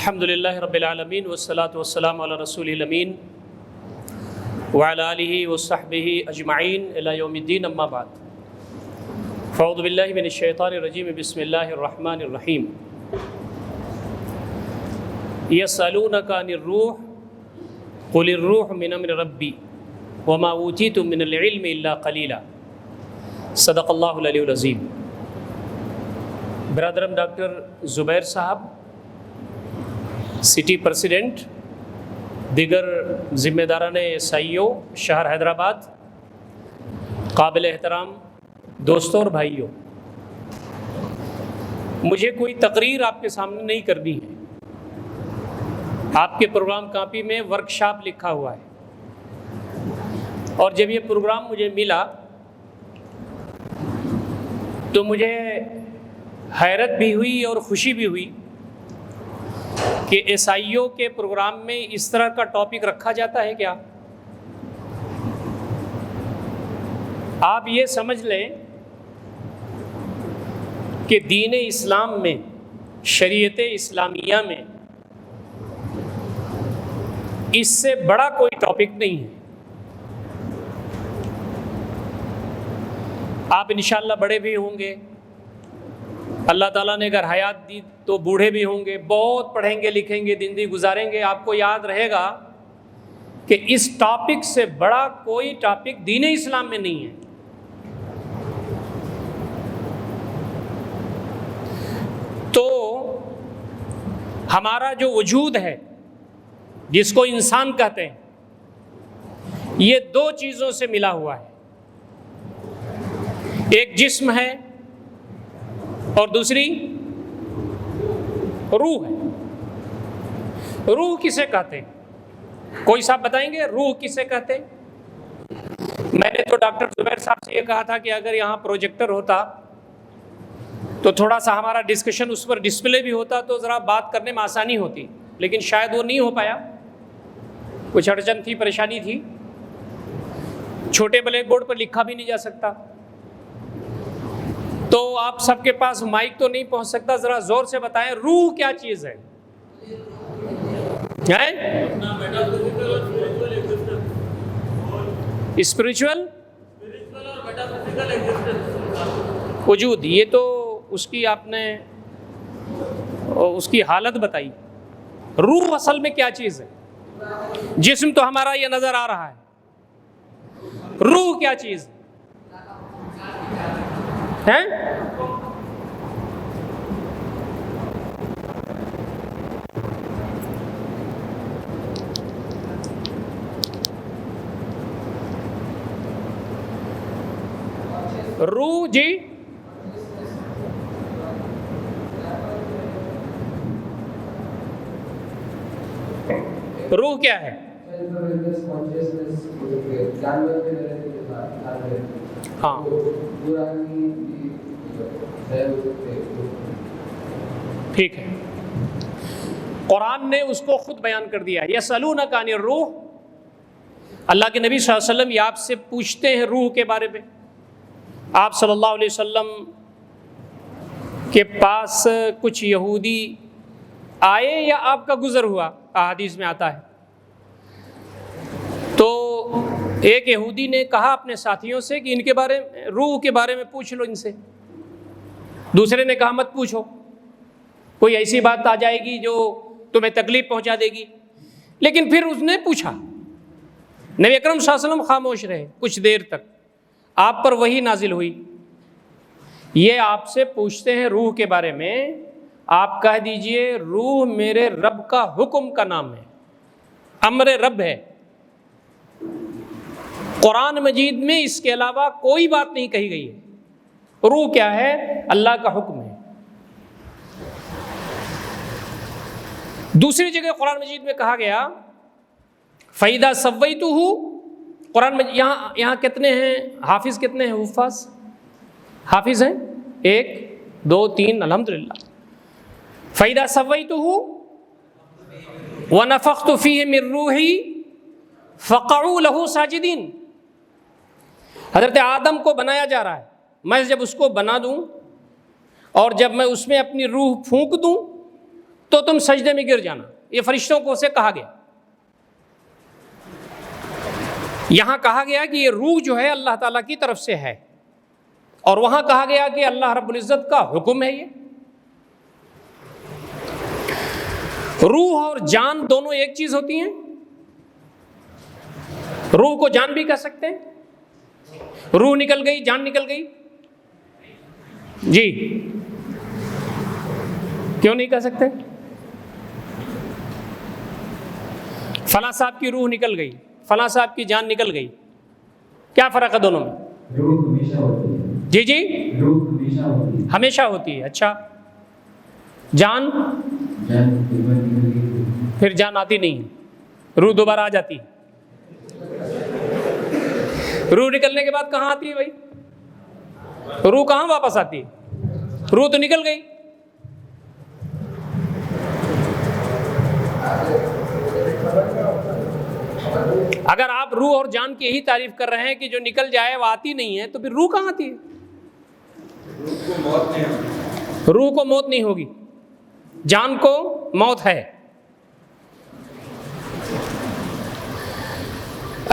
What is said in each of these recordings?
الحمد للہ رب العالمین والصلاة والسلام علی رسول الامین وعلی آلہ وصحبہ اجمعین الی یوم الدین، اما بعد فاعوذ باللہ من الشیطان الرجیم، بسم اللہ الرحمن الرحیم۔ یسألونک عن الروح قل الروح من امر ربی وما اوتیتم من العلم الا قلیلا۔ صدق اللہ العلی العظیم۔ برادرم ڈاکٹر زبیر صاحب، سٹی پریزیڈنٹ، دیگر ذمہ داران SIO شہر حیدرآباد، قابل احترام دوستوں اور بھائیوں، مجھے کوئی تقریر آپ کے سامنے نہیں کرنی ہے۔ آپ کے پروگرام کاپی میں ورکشاپ لکھا ہوا ہے، اور جب یہ پروگرام مجھے ملا تو مجھے حیرت بھی ہوئی اور خوشی بھی ہوئی کہ SIO کے پروگرام میں اس طرح کا ٹاپک رکھا جاتا ہے کیا؟ آپ یہ سمجھ لیں کہ دین اسلام میں، شریعت اسلامیہ میں اس سے بڑا کوئی ٹاپک نہیں ہے۔ آپ انشاءاللہ بڑے بھی ہوں گے، اللہ تعالیٰ نے اگر حیات دی تو بوڑھے بھی ہوں گے، بہت پڑھیں گے لکھیں گے، زندگی گزاریں گے، آپ کو یاد رہے گا کہ اس ٹاپک سے بڑا کوئی ٹاپک دین اسلام میں نہیں ہے۔ تو ہمارا جو وجود ہے، جس کو انسان کہتے ہیں، یہ دو چیزوں سے ملا ہوا ہے۔ ایک جسم ہے اور دوسری روح ہے۔ روح کسے کہتے ہیں؟ کوئی صاحب بتائیں گے روح کسے کہتے ہیں؟ میں نے تو ڈاکٹر زبیر صاحب سے یہ کہا تھا کہ اگر یہاں پروجیکٹر ہوتا تو تھوڑا سا ہمارا ڈسکشن اس پر ڈسپلے بھی ہوتا تو ذرا بات کرنے میں آسانی ہوتی، لیکن شاید وہ نہیں ہو پایا، کچھ اڑچن تھی، پریشانی تھی، چھوٹے بلیک بورڈ پر لکھا بھی نہیں جا سکتا، تو آپ سب کے پاس مائک تو نہیں پہنچ سکتا، ذرا زور سے بتائیں روح کیا چیز ہے؟ اسپریچول وجود، یہ تو اس کی آپ نے اس کی حالت بتائی۔ روح اصل میں کیا چیز ہے؟ جسم تو ہمارا یہ نظر آ رہا ہے، روح کیا چیز ہے؟ روح جی روح کیا ہے؟ ہاں، ٹھیک ہے۔ قرآن نے اس کو خود بیان کر دیا۔ یسألونک عن الروح، اللہ کے نبی صلی اللہ علیہ وسلم یہ آپ سے پوچھتے ہیں روح کے بارے میں۔ آپ صلی اللہ علیہ وسلم کے پاس کچھ یہودی آئے یا آپ کا گزر ہوا؟ احادیث میں آتا ہے۔ تو ایک یہودی نے کہا اپنے ساتھیوں سے کہ ان کے بارے میں، روح کے بارے میں پوچھ لو ان سے۔ دوسرے نے کہا مت پوچھو، کوئی ایسی بات آ جائے گی جو تمہیں تکلیف پہنچا دے گی۔ لیکن پھر اس نے پوچھا، نبی اکرم صلی اللہ علیہ وسلم خاموش رہے کچھ دیر تک، آپ پر وحی نازل ہوئی، یہ آپ سے پوچھتے ہیں روح کے بارے میں، آپ کہہ دیجئے روح میرے رب کا حکم کا نام ہے، امر رب ہے۔ قرآن مجید میں اس کے علاوہ کوئی بات نہیں کہی گئی ہے۔ روح کیا ہے؟ اللہ کا حکم ہے۔ دوسری جگہ قرآن مجید میں کہا گیا فَإِذَا سَوَّيْتُهُ، قرآن میں یہاں کتنے ہیں حافظ، کتنے ہیں حفاظ؟ حافظ ہیں 1 2 3 الحمدللہ۔ فَإِذَا سَوَّيْتُهُ وَنَفَخْتُ فِيهِ مِن رُّوحِي فَقَعُوا لَهُ سَاجِدِينَ۔ حضرت آدم کو بنایا جا رہا ہے، میں جب اس کو بنا دوں اور جب میں اس میں اپنی روح پھونک دوں تو تم سجدے میں گر جانا. یہ فرشتوں کو سے کہا گیا. یہاں کہا گیا کہ یہ روح جو ہے اللہ تعالیٰ کی طرف سے ہے, اور وہاں کہا گیا کہ اللہ رب العزت کا حکم ہے. یہ روح اور جان دونوں ایک چیز ہوتی ہیں. روح کو جان بھی کہہ سکتے ہیں. روح نکل گئی, جان نکل گئی. جی کیوں نہیں کہہ سکتے؟ فلاں صاحب کی روح نکل گئی, فلاں صاحب کی جان نکل گئی, کیا فرق ہے دونوں میں؟ روح ہمیشہ ہوتی ہے. جی جی روح ہمیشہ ہوتی ہے. ہمیشہ ہوتی ہے. اچھا, جان پھر جان آتی نہیں ہے, روح دوبارہ آ جاتی ہے. روح نکلنے کے بعد کہاں آتی ہے بھائی؟ روح کہاں واپس آتی ہے؟ روح تو نکل گئی. اگر آپ روح اور جان کی یہی تعریف کر رہے ہیں کہ جو نکل جائے وہ آتی نہیں ہے, تو پھر روح کہاں آتی ہے؟ روح کو موت نہیں ہوگی, جان کو موت ہے.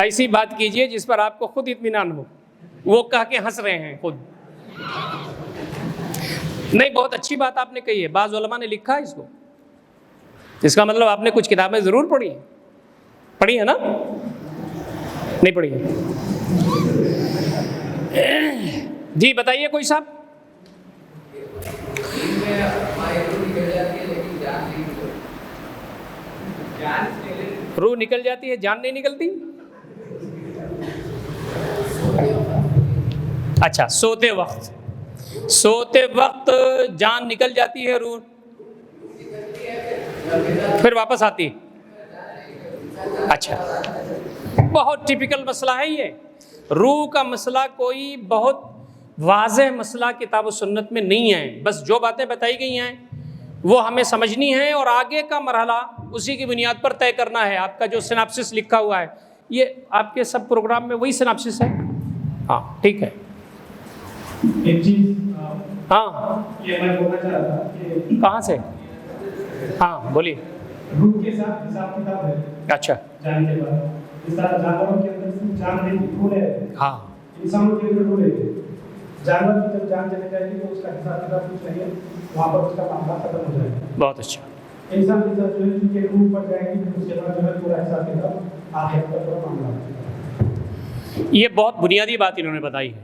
ایسی بات کیجئے جس پر آپ کو خود اطمینان ہو. وہ کہہ کے ہنس رہے ہیں خود. نہیں, بہت اچھی بات آپ نے کہی ہے. بعض علماء نے لکھا ہے اس کو. اس کا مطلب آپ نے کچھ کتابیں ضرور پڑھی ہیں. پڑھی ہے نا؟ نہیں پڑھی ہے؟ جی بتائیے کوئی صاحب. روح نکل جاتی ہے, جان نہیں نکلتی. اچھا, سوتے وقت جان نکل جاتی ہے, روح پھر واپس آتی. اچھا, بہت ٹپیکل مسئلہ ہے یہ. روح کا مسئلہ کوئی بہت واضح مسئلہ کتاب و سنت میں نہیں ہے. بس جو باتیں بتائی گئی ہیں وہ ہمیں سمجھنی ہیں, اور آگے کا مرحلہ اسی کی بنیاد پر طے کرنا ہے. آپ کا جو سناپسس لکھا ہوا ہے, یہ آپ کے سب پروگرام میں وہی سناپسس ہے. ہاں ٹھیک ہے. ایک چیز ہاں یہ میں بولنا چاہ رہا تھا کہ کہاں سے؟ ہاں بولیے. روح کے ساتھ حساب کتاب ہے. اچھا, جان کے بعد اس طرح جانوروں کے اندر صرف جان نہیں ڈھونڈے, ہاں انسانوں کے اندر ڈھونڈے. جانور کی جب جان چلی جائے گی تو اس کا حساب کتاب کچھ نہیں ہے, وہاں پر اس کا معاملہ ختم ہو جائے گا. بہت اچھا. انسان کے ساتھ جو ہے کہ روح پر جائے گی, اس کے بعد جو ہے پورا حساب کتاب آخرت کا پورا معاملہ ہے. یہ بہت بنیادی بات انہوں نے بتائی ہے.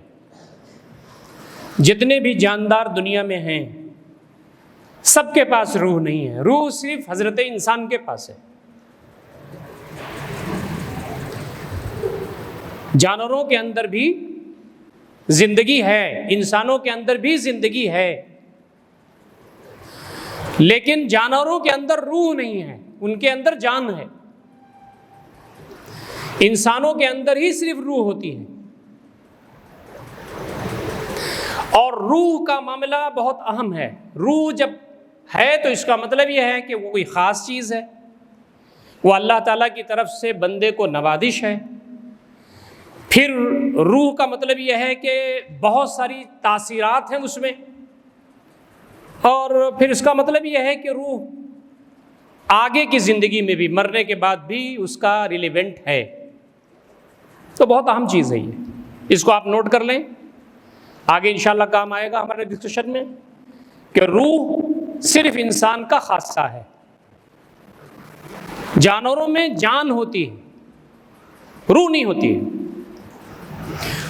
جتنے بھی جاندار دنیا میں ہیں سب کے پاس روح نہیں ہے. روح صرف حضرت انسان کے پاس ہے. جانوروں کے اندر بھی زندگی ہے, انسانوں کے اندر بھی زندگی ہے, لیکن جانوروں کے اندر روح نہیں ہے, ان کے اندر جان ہے. انسانوں کے اندر ہی صرف روح ہوتی ہے. اور روح کا معاملہ بہت اہم ہے. روح جب ہے تو اس کا مطلب یہ ہے کہ وہ کوئی خاص چیز ہے, وہ اللہ تعالیٰ کی طرف سے بندے کو نوازش ہے. پھر روح کا مطلب یہ ہے کہ بہت ساری تاثیرات ہیں اس میں, اور پھر اس کا مطلب یہ ہے کہ روح آگے کی زندگی میں بھی, مرنے کے بعد بھی اس کا ریلیونٹ ہے. تو بہت اہم چیز ہے یہ, اس کو آپ نوٹ کر لیں, آگے انشاءاللہ کام آئے گا ہمارے ڈسکشن میں کہ روح صرف انسان کا خاصہ ہے. جانوروں میں جان ہوتی ہے, روح نہیں ہوتی ہے.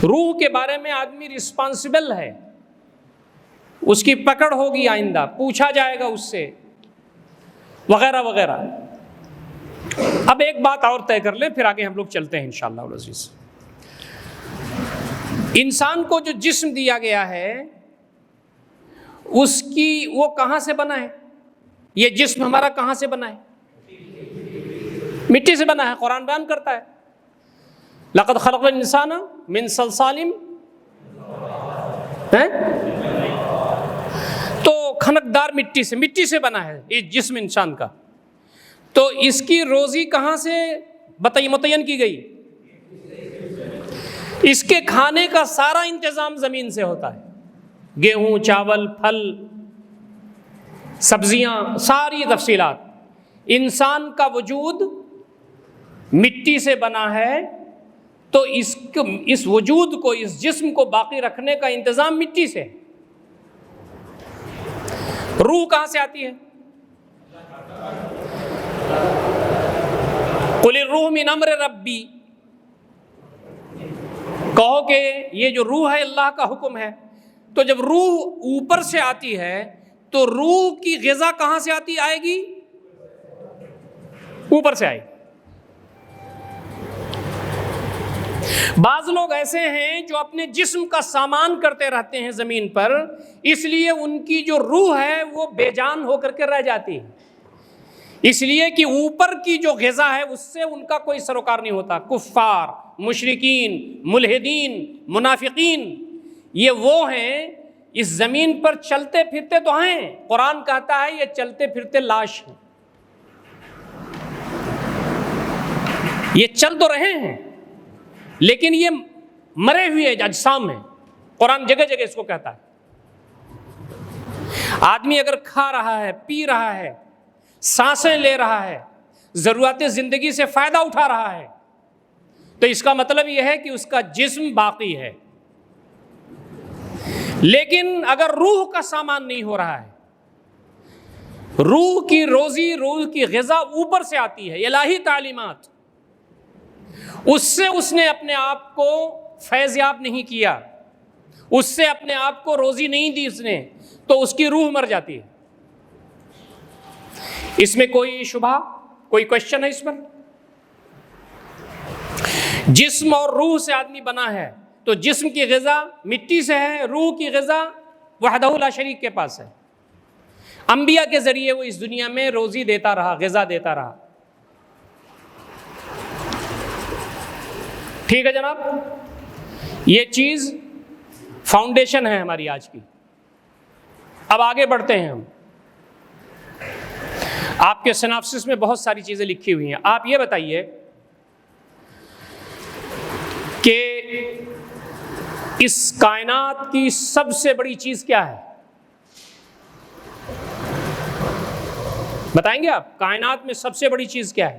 روح کے بارے میں آدمی رسپانسبل ہے, اس کی پکڑ ہوگی, آئندہ پوچھا جائے گا اس سے, وغیرہ وغیرہ. اب ایک بات اور طے کر لیں, پھر آگے ہم لوگ چلتے ہیں انشاءاللہ العزیز. انسان کو جو جسم دیا گیا ہے اس کی وہ کہاں سے بنا ہے؟ یہ جسم ہمارا کہاں سے بنا ہے؟ مٹی سے بنا ہے. قرآن بیان کرتا ہے لَقَدْ خَلَقْنَا الْإِنسَانَ مِنْ صَلْصَالٍ, تو کھنکدار مٹی سے بنا ہے یہ جسم انسان کا. تو اس کی روزی کہاں سے متعین کی گئی؟ اس کے کھانے کا سارا انتظام زمین سے ہوتا ہے. گیہوں, چاول, پھل, سبزیاں، ساری تفصیلات. انسان کا وجود مٹی سے بنا ہے تو اس وجود کو، اس جسم کو باقی رکھنے کا انتظام مٹی سے. روح کہاں سے آتی ہے؟ قل الروح من امر ربی، کہو کہ یہ جو روح ہے اللہ کا حکم ہے. تو جب روح اوپر سے آتی ہے تو روح کی غذا کہاں سے آئے گی؟ اوپر سے آئے گی. بعض لوگ ایسے ہیں جو اپنے جسم کا سامان کرتے رہتے ہیں زمین پر، اس لیے ان کی جو روح ہے وہ بے جان ہو کر کے رہ جاتی ہے، اس لیے کہ اوپر کی جو غذا ہے اس سے ان کا کوئی سروکار نہیں ہوتا. کفار، مشرکین، ملحدین، منافقین، یہ وہ ہیں اس زمین پر چلتے پھرتے تو ہیں. قرآن کہتا ہے یہ چلتے پھرتے لاش ہیں، یہ چل تو رہے ہیں لیکن یہ مرے ہوئے اجسام ہیں. قرآن جگہ جگہ اس کو کہتا ہے. آدمی اگر کھا رہا ہے، پی رہا ہے، سانسیں لے رہا ہے، ضرورت زندگی سے فائدہ اٹھا رہا ہے، تو اس کا مطلب یہ ہے کہ اس کا جسم باقی ہے. لیکن اگر روح کا سامان نہیں ہو رہا ہے، روح کی روزی، روح کی غذا اوپر سے آتی ہے، الہی تعلیمات، اس سے اس نے اپنے آپ کو فیض یاب نہیں کیا، اس سے اپنے آپ کو روزی نہیں دی اس نے، تو اس کی روح مر جاتی ہے. اس میں کوئی شبہ، کوئی کوشچن ہے اس پر؟ جسم اور روح سے آدمی بنا ہے تو جسم کی غذا مٹی سے ہے، روح کی غذا وحدہ لا شریک کے پاس ہے. انبیاء کے ذریعے وہ اس دنیا میں روزی دیتا رہا، غذا دیتا رہا. ٹھیک ہے جناب، یہ چیز فاؤنڈیشن ہے ہماری آج کی. اب آگے بڑھتے ہیں ہم. آپ کے سناپسس میں بہت ساری چیزیں لکھی ہوئی ہیں. آپ یہ بتائیے کہ اس کائنات کی سب سے بڑی چیز کیا ہے؟ بتائیں گے آپ؟ کائنات میں سب سے بڑی چیز کیا ہے؟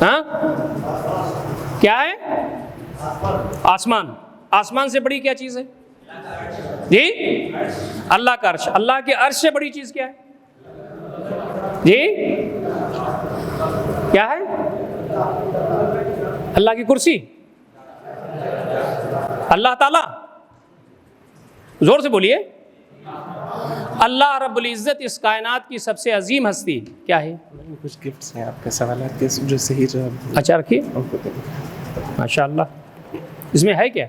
ہاں کیا ہے؟ آسمان. آسمان سے بڑی کیا چیز ہے جی؟ اللہ کا عرش. اللہ کے عرش سے بڑی چیز کیا ہے جی؟ کیا ہے؟ اللہ کی کرسی. اللہ تعالی، زور سے بولیے. اللہ رب العزت اس کائنات کی سب سے عظیم ہستی کیا ہے؟ کچھ گفٹس ہیں آپ کے سوالات کے جو صحیح جواب. اچھا رکھیے. ماشاء اللہ. اس میں ہے کیا؟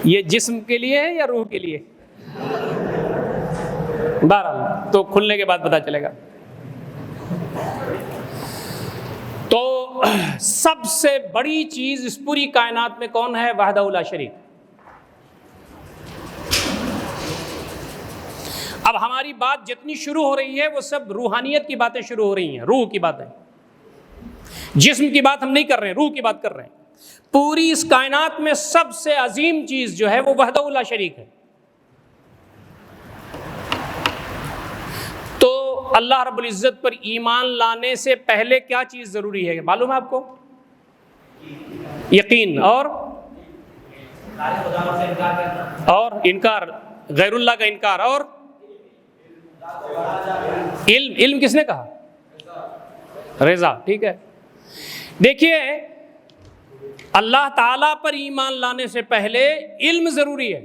یہ جسم کے لیے ہے یا روح کے لیے؟ بہرحال تو کھلنے کے بعد پتہ چلے گا. تو سب سے بڑی چیز اس پوری کائنات میں کون ہے؟ وحدہ لا شریک. اب ہماری بات جتنی شروع ہو رہی ہے وہ سب روحانیت کی باتیں شروع ہو رہی ہیں، روح کی باتیں. جسم کی بات ہم نہیں کر رہے ہیں، روح کی بات کر رہے ہیں. پوری اس کائنات میں سب سے عظیم چیز جو ہے وہ وحدہ لا شریک ہے. تو اللہ رب العزت پر ایمان لانے سے پہلے کیا چیز ضروری ہے معلوم ہے آپ کو؟ یقین اور انکار، غیر اللہ کا انکار، اور علم. علم کس نے کہا؟ رضا. ٹھیک ہے. دیکھیے اللہ تعالیٰ پر ایمان لانے سے پہلے علم ضروری ہے.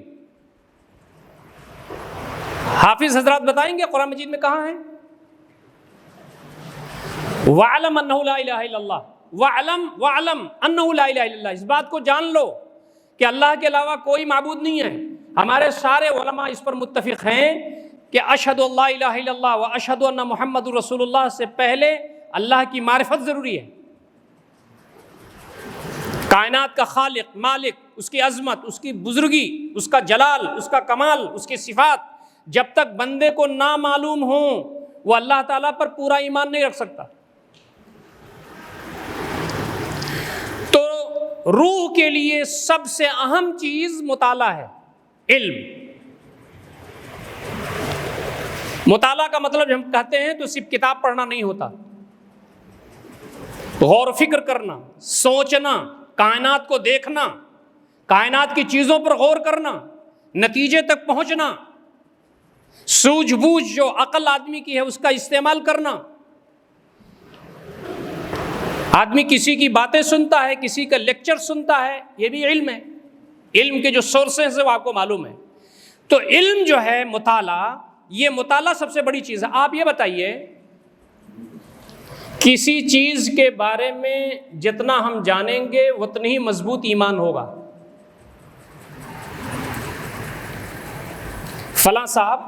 حافظ حضرات بتائیں گے قرآن مجید میں کہاں ہے؟ وَعْلَمْ أَنَّهُ لَا إِلَهَ إِلَّا اللَّهُ وَعْلَمْ أَنَّهُ لَا إِلَهَ إِلَّا اللَّهُ. اس بات کو جان لو کہ اللہ کے علاوہ کوئی معبود نہیں ہے. ہمارے سارے علماء اس پر متفق ہیں کہ اشہد اللہ الہ الا اللہ و اشہد ان محمد رسول اللہ سے پہلے اللہ کی معرفت ضروری ہے. کائنات کا خالق، مالک، اس کی عظمت، اس کی بزرگی، اس کا جلال، اس کا کمال، اس کی صفات جب تک بندے کو نہ معلوم ہوں وہ اللہ تعالیٰ پر پورا ایمان نہیں رکھ سکتا. روح کے لیے سب سے اہم چیز مطالعہ ہے، علم۔ مطالعہ کا مطلب ہم کہتے ہیں تو صرف کتاب پڑھنا نہیں ہوتا، غور و فکر کرنا، سوچنا، کائنات کو دیکھنا، کائنات کی چیزوں پر غور کرنا، نتیجے تک پہنچنا، سوجھ بوجھ جو عقل آدمی کی ہے اس کا استعمال کرنا۔ آدمی کسی کی باتیں سنتا ہے، کسی کا لیکچر سنتا ہے، یہ بھی علم ہے۔ علم کے جو سورسز ہیں وہ آپ کو معلوم ہے۔ تو علم جو ہے مطالعہ، یہ مطالعہ سب سے بڑی چیز ہے۔ آپ یہ بتائیے، کسی چیز کے بارے میں جتنا ہم جانیں گے اتنی ہی مضبوط ایمان ہوگا۔ فلاں صاحب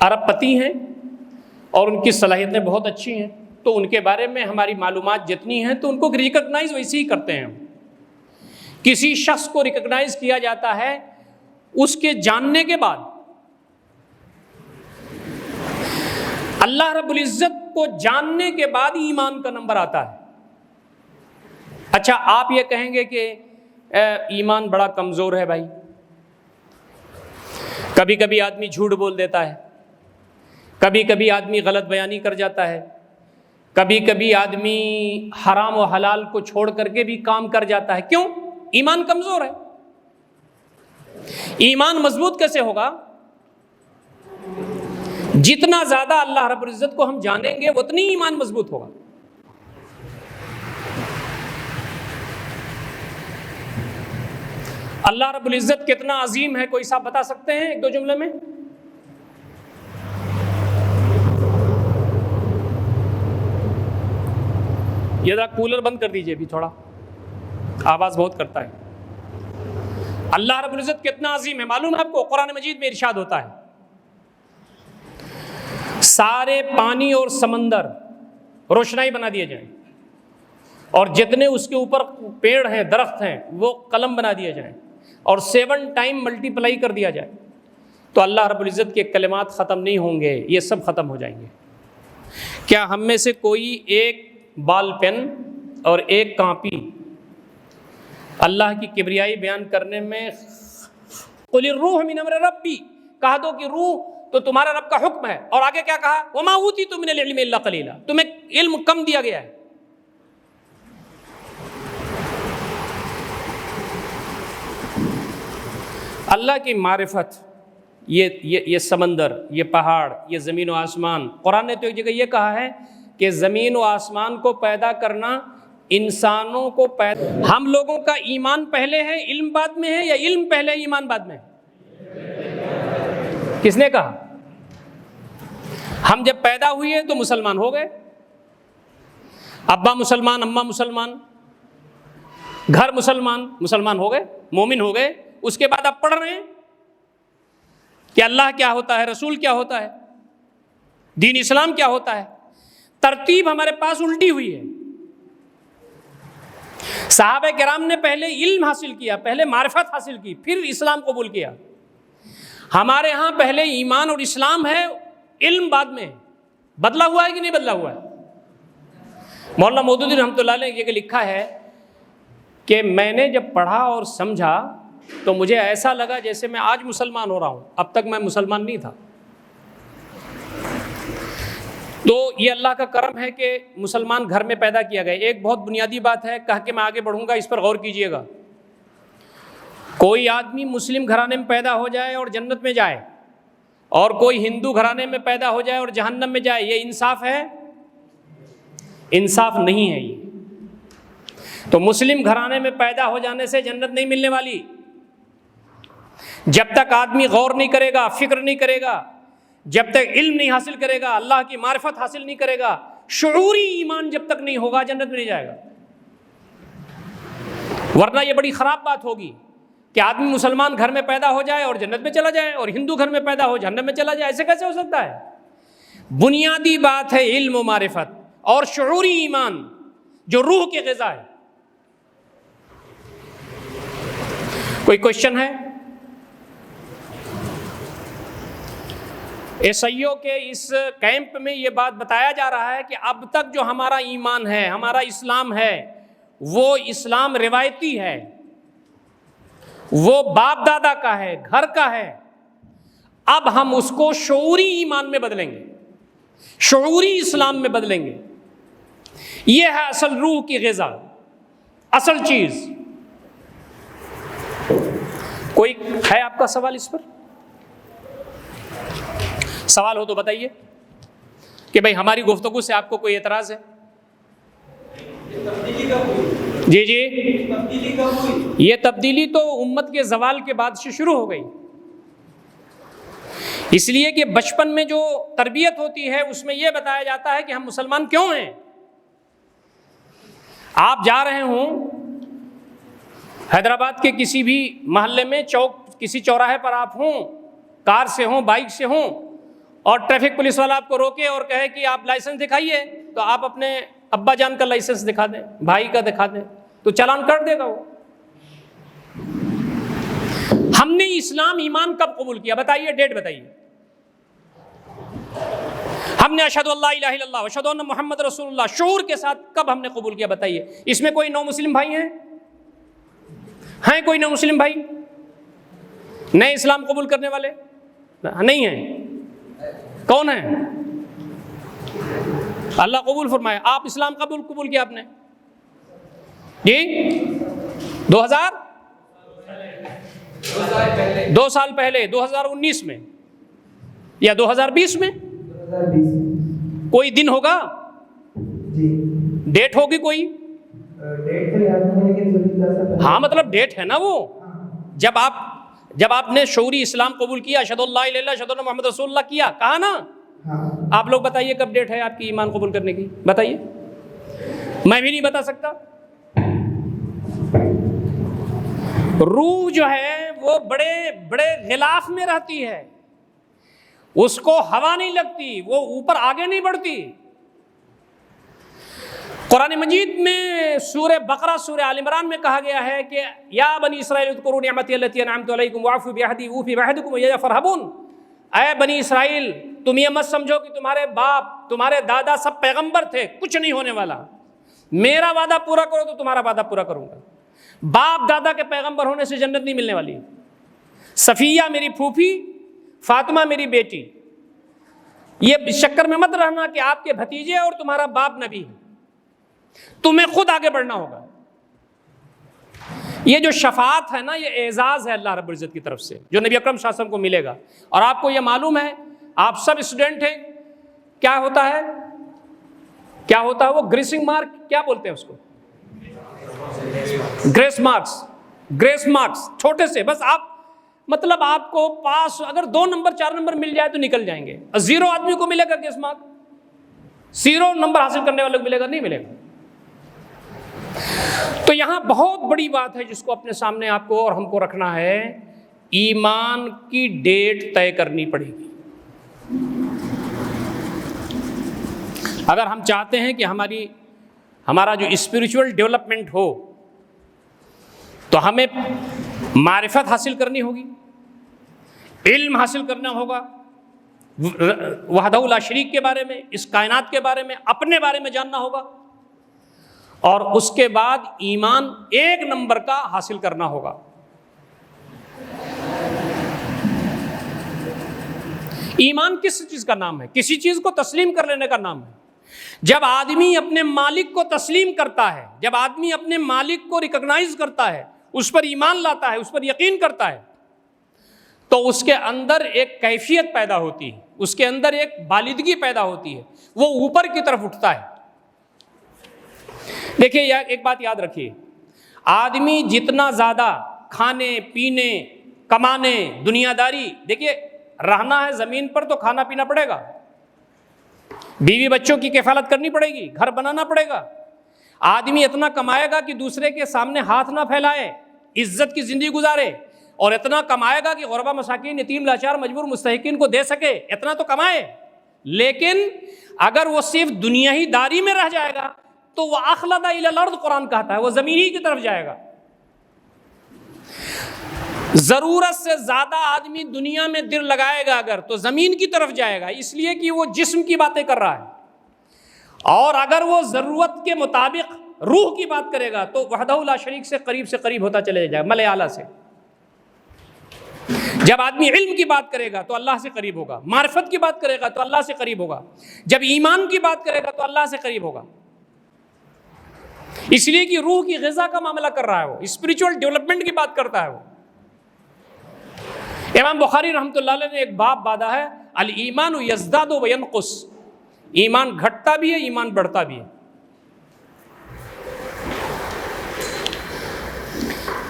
ارب پتی ہیں اور ان کی صلاحیتیں بہت اچھی ہیں، تو ان کے بارے میں ہماری معلومات جتنی ہیں تو ان کو ریکگنائز ویسے ہی کرتے ہیں۔ کسی شخص کو ریکگنائز کیا جاتا ہے اس کے جاننے کے بعد۔ اللہ رب العزت کو جاننے کے بعد ہی ایمان کا نمبر آتا ہے۔ اچھا، آپ یہ کہیں گے کہ ایمان بڑا کمزور ہے بھائی، کبھی کبھی آدمی جھوٹ بول دیتا ہے، کبھی کبھی آدمی غلط بیانی کر جاتا ہے، کبھی کبھی آدمی حرام و حلال کو چھوڑ کر کے بھی کام کر جاتا ہے۔ کیوں؟ ایمان کمزور ہے۔ ایمان مضبوط کیسے ہوگا؟ جتنا زیادہ اللہ رب العزت کو ہم جانیں گے اتنی ایمان مضبوط ہوگا۔ اللہ رب العزت کتنا عظیم ہے، کوئی صاحب بتا سکتے ہیں ایک دو جملے میں؟ یہ ذرا کولر بند کر دیجئے، بھی تھوڑا آواز بہت کرتا ہے۔ اللہ رب العزت کتنا عظیم ہے معلوم ہے آپ کو؟ قرآن مجید میں ارشاد ہوتا ہے، سارے پانی اور سمندر روشنائی بنا دیے جائیں، اور جتنے اس کے اوپر پیڑ ہیں، درخت ہیں، وہ قلم بنا دیے جائیں، اور 7 ٹائم ملٹیپلائی کر دیا جائے، تو اللہ رب العزت کے کلمات ختم نہیں ہوں گے، یہ سب ختم ہو جائیں گے۔ کیا ہم میں سے کوئی ایک بال پین اور ایک کاپی اللہ کی کبریائی بیان کرنے میں قل الروح من امر ربی، کہہ دو کہ روح تو تمہارا رب کا حکم ہے، اور آگے کیا کہا؟ وما اوتیتم من العلم الا قلیلا، تمہیں علم کم دیا گیا ہے۔ اللہ کی معرفت، یہ سمندر، یہ پہاڑ، یہ زمین و آسمان، قرآن نے تو ایک جگہ یہ کہا ہے کہ زمین و آسمان کو پیدا کرنا، انسانوں کو پیدا، ہم لوگوں کا ایمان پہلے ہے علم بعد میں ہے، یا علم پہلے ایمان بعد میں؟ کس نے کہا؟ ہم جب پیدا ہوئے تو مسلمان ہو گئے، ابا مسلمان، اماں مسلمان، گھر مسلمان ہو گئے، مومن ہو گئے۔ اس کے بعد آپ پڑھ رہے ہیں کہ اللہ کیا ہوتا ہے، رسول کیا ہوتا ہے، دین اسلام کیا ہوتا ہے۔ ترتیب ہمارے پاس الٹی ہوئی ہے۔ صحابہ کرام نے پہلے علم حاصل کیا، پہلے معرفت حاصل کی، پھر اسلام قبول کیا۔ ہمارے ہاں پہلے ایمان اور اسلام ہے، علم بعد میں ہے۔ بدلا ہوا ہے کہ نہیں بدلا ہوا ہے؟ مولانا مودودی رحمۃ اللہ علیہ نے یہ لکھا ہے کہ میں نے جب پڑھا اور سمجھا تو مجھے ایسا لگا جیسے میں آج مسلمان ہو رہا ہوں، اب تک میں مسلمان نہیں تھا۔ تو یہ اللہ کا کرم ہے کہ مسلمان گھر میں پیدا کیا گیا۔ ایک بہت بنیادی بات ہے، کہہ کے میں آگے بڑھوں گا، اس پر غور کیجئے گا۔ کوئی آدمی مسلم گھرانے میں پیدا ہو جائے اور جنت میں جائے، اور کوئی ہندو گھرانے میں پیدا ہو جائے اور جہنم میں جائے، یہ انصاف ہے؟ انصاف نہیں ہے یہ۔ تو مسلم گھرانے میں پیدا ہو جانے سے جنت نہیں ملنے والی۔ جب تک آدمی غور نہیں کرے گا، فکر نہیں کرے گا، جب تک علم نہیں حاصل کرے گا، اللہ کی معرفت حاصل نہیں کرے گا، شعوری ایمان جب تک نہیں ہوگا، جنت میں نہیں جائے گا۔ ورنہ یہ بڑی خراب بات ہوگی کہ آدمی مسلمان گھر میں پیدا ہو جائے اور جنت میں چلا جائے، اور ہندو گھر میں پیدا ہو جہنم میں چلا جائے۔ ایسے کیسے ہو سکتا ہے؟ بنیادی بات ہے علم و معرفت اور شعوری ایمان جو روح کی غذا ہے۔ کوئی کوشچن ہے؟ عیسائیوں کے اس کیمپ میں یہ بات بتایا جا رہا ہے کہ اب تک جو ہمارا ایمان ہے، ہمارا اسلام ہے، وہ اسلام روایتی ہے، وہ باپ دادا کا ہے، گھر کا ہے، اب ہم اس کو شعوری ایمان میں بدلیں گے، شعوری اسلام میں بدلیں گے۔ یہ ہے اصل روح کی غذا، اصل چیز۔ کوئی ہے آپ کا سوال اس پر؟ سوال ہو تو بتائیے کہ بھائی ہماری گفتگو سے آپ کو کوئی اعتراض ہے؟ جی جی، یہ تبدیلی تو امت کے زوال کے بعد سے شروع ہو گئی، اس لیے کہ بچپن میں جو تربیت ہوتی ہے اس میں یہ بتایا جاتا ہے کہ ہم مسلمان کیوں ہیں۔ آپ جا رہے ہوں حیدرآباد کے کسی بھی محلے میں، کسی چوراہے پر آپ ہوں، کار سے ہوں، بائک سے ہوں، اور ٹریفک پولیس والا آپ کو روکے اور کہے کہ آپ لائسنس دکھائیے، تو آپ اپنے ابا جان کا لائسنس دکھا دیں، بھائی کا دکھا دیں، تو چالان کر دے گا وہ۔ ہم نے اسلام ایمان کب قبول کیا؟ بتائیے، ڈیٹ بتائیے۔ ہم نے اشہدو اللہ الہ الا اللہ واشہدو ان محمد رسول اللہ شعور کے ساتھ کب ہم نے قبول کیا؟ بتائیے۔ اس میں کوئی نو مسلم بھائی ہیں کوئی نو مسلم بھائی نئے اسلام قبول کرنے والے؟ نہیں ہیں۔ کون ہیں؟ اللہ قبول فرمائے۔ آپ اسلام قبول کیا آپ نے؟ جی 2 سال پہلے 2019 میں یا 2020 میں؟ 2020 کوئی دن ہوگا؟ جی ڈیٹ ہوگی کوئی؟ ڈیٹ تو یاد نہیں ہے لیکن ہاں مطلب ڈیٹ ہے نا وہ، جب آپ نے شعوری اسلام قبول کیا، اشہدو اللہ الہ الا اللہ اشہدو ان محمد رسول اللہ کیا، کہا نا؟ ہاں آپ لوگ بتائیے کب ڈیٹ ہے آپ کی ایمان قبول کرنے کی؟ بتائیے، میں بھی نہیں بتا سکتا۔ روح جو ہے وہ بڑے بڑے غلاف میں رہتی ہے، اس کو ہوا نہیں لگتی، وہ اوپر آگے نہیں بڑھتی۔ قرآن مجید میں سورہ بقرہ، سورہ آل عمران میں کہا گیا ہے کہ یا بنی اسرائیل اذکروا نعمتی التی انعمت علیکم واوفوا بعہدی اوفی بعہدکم وإیایا فارہبون۔ اے بنی اسرائیل، تم یہ مت سمجھو کہ تمہارے باپ تمہارے دادا سب پیغمبر تھے، کچھ نہیں ہونے والا۔ میرا وعدہ پورا کرو تو تمہارا وعدہ پورا کروں گا۔ باپ دادا کے پیغمبر ہونے سے جنت نہیں ملنے والی۔ صفیہ میری پھوپھی، فاطمہ میری بیٹی، یہ شکر میں مت رہنا کہ آپ کے بھتیجے اور تمہارا باپ نبی ہے، تمہیں خود آگے بڑھنا ہوگا۔ یہ جو شفاعت ہے نا، یہ اعزاز ہے اللہ رب العزت کی طرف سے جو نبی اکرم صلی اللہ علیہ وسلم کو ملے گا۔ اور آپ کو یہ معلوم ہے، آپ سب اسٹوڈنٹ ہیں، کیا ہوتا ہے وہ گریسنگ مارک، کیا بولتے ہیں اس کو؟ گریس مارکس چھوٹے سے، بس آپ مطلب آپ کو پاس اگر 2 نمبر 4 نمبر مل جائے تو نکل جائیں گے۔ 0 آدمی کو ملے گا گریس مارک، 0 نمبر حاصل کرنے والے کو ملے گا؟ نہیں ملے گا۔ تو یہاں بہت بڑی بات ہے جس کو اپنے سامنے آپ کو اور ہم کو رکھنا ہے، ایمان کی ڈیٹ طے کرنی پڑے گی۔ اگر ہم چاہتے ہیں کہ ہمارا جو اسپریچول ڈیولپمنٹ ہو تو ہمیں معرفت حاصل کرنی ہوگی، علم حاصل کرنا ہوگا، وحدہ لا شریک کے بارے میں، اس کائنات کے بارے میں، اپنے بارے میں جاننا ہوگا، اور اس کے بعد ایمان 1 نمبر کا حاصل کرنا ہوگا۔ ایمان کس چیز کا نام ہے؟ کسی چیز کو تسلیم کر لینے کا نام ہے۔ جب آدمی اپنے مالک کو تسلیم کرتا ہے، جب آدمی اپنے مالک کو ریکگنائز کرتا ہے، اس پر ایمان لاتا ہے، اس پر یقین کرتا ہے، تو اس کے اندر ایک کیفیت پیدا ہوتی ہے، اس کے اندر ایک بالدگی پیدا ہوتی ہے، وہ اوپر کی طرف اٹھتا ہے۔ دیکھیے ایک بات یاد رکھیے، آدمی جتنا زیادہ کھانے پینے کمانے دنیا داری، دیکھیے رہنا ہے زمین پر تو کھانا پینا پڑے گا، بیوی بچوں کی کفالت کرنی پڑے گی، گھر بنانا پڑے گا۔ آدمی اتنا کمائے گا کہ دوسرے کے سامنے ہاتھ نہ پھیلائے، عزت کی زندگی گزارے، اور اتنا کمائے گا کہ غربا مساکین یتیم لاچار مجبور مستحقین کو دے سکے، اتنا تو کمائے۔ لیکن اگر وہ صرف دنیا ہی داری میں رہ جائے گا تو وہ اخلد الی الارض، قرآن کہتا ہے وہ زمین ہی کی طرف جائے گا۔ ضرورت سے زیادہ آدمی دنیا میں دل لگائے گا اگر تو زمین کی طرف جائے گا، اس لیے کہ وہ جسم کی باتیں کر رہا ہے۔ اور اگر وہ ضرورت کے مطابق روح کی بات کرے گا تو وحدہ لا شریک سے قریب ہوتا چلے جائے گا، ملائے اعلیٰ سے۔ جب آدمی علم کی بات کرے گا تو اللہ سے قریب ہوگا، معرفت کی بات کرے گا تو اللہ سے قریب ہوگا، جب ایمان کی بات کرے گا تو اللہ سے قریب ہوگا، اس لیے کہ روح کی غذا کا معاملہ کر رہا ہے، وہ اسپریچول ڈیولپمنٹ کی بات کرتا ہے۔ وہ امام بخاری رحمۃ اللہ علیہ نے ایک باب باندھا ہے، الایمان یزداد و ینقص، ایمان گھٹتا بھی ہے، ایمان بڑھتا بھی ہے۔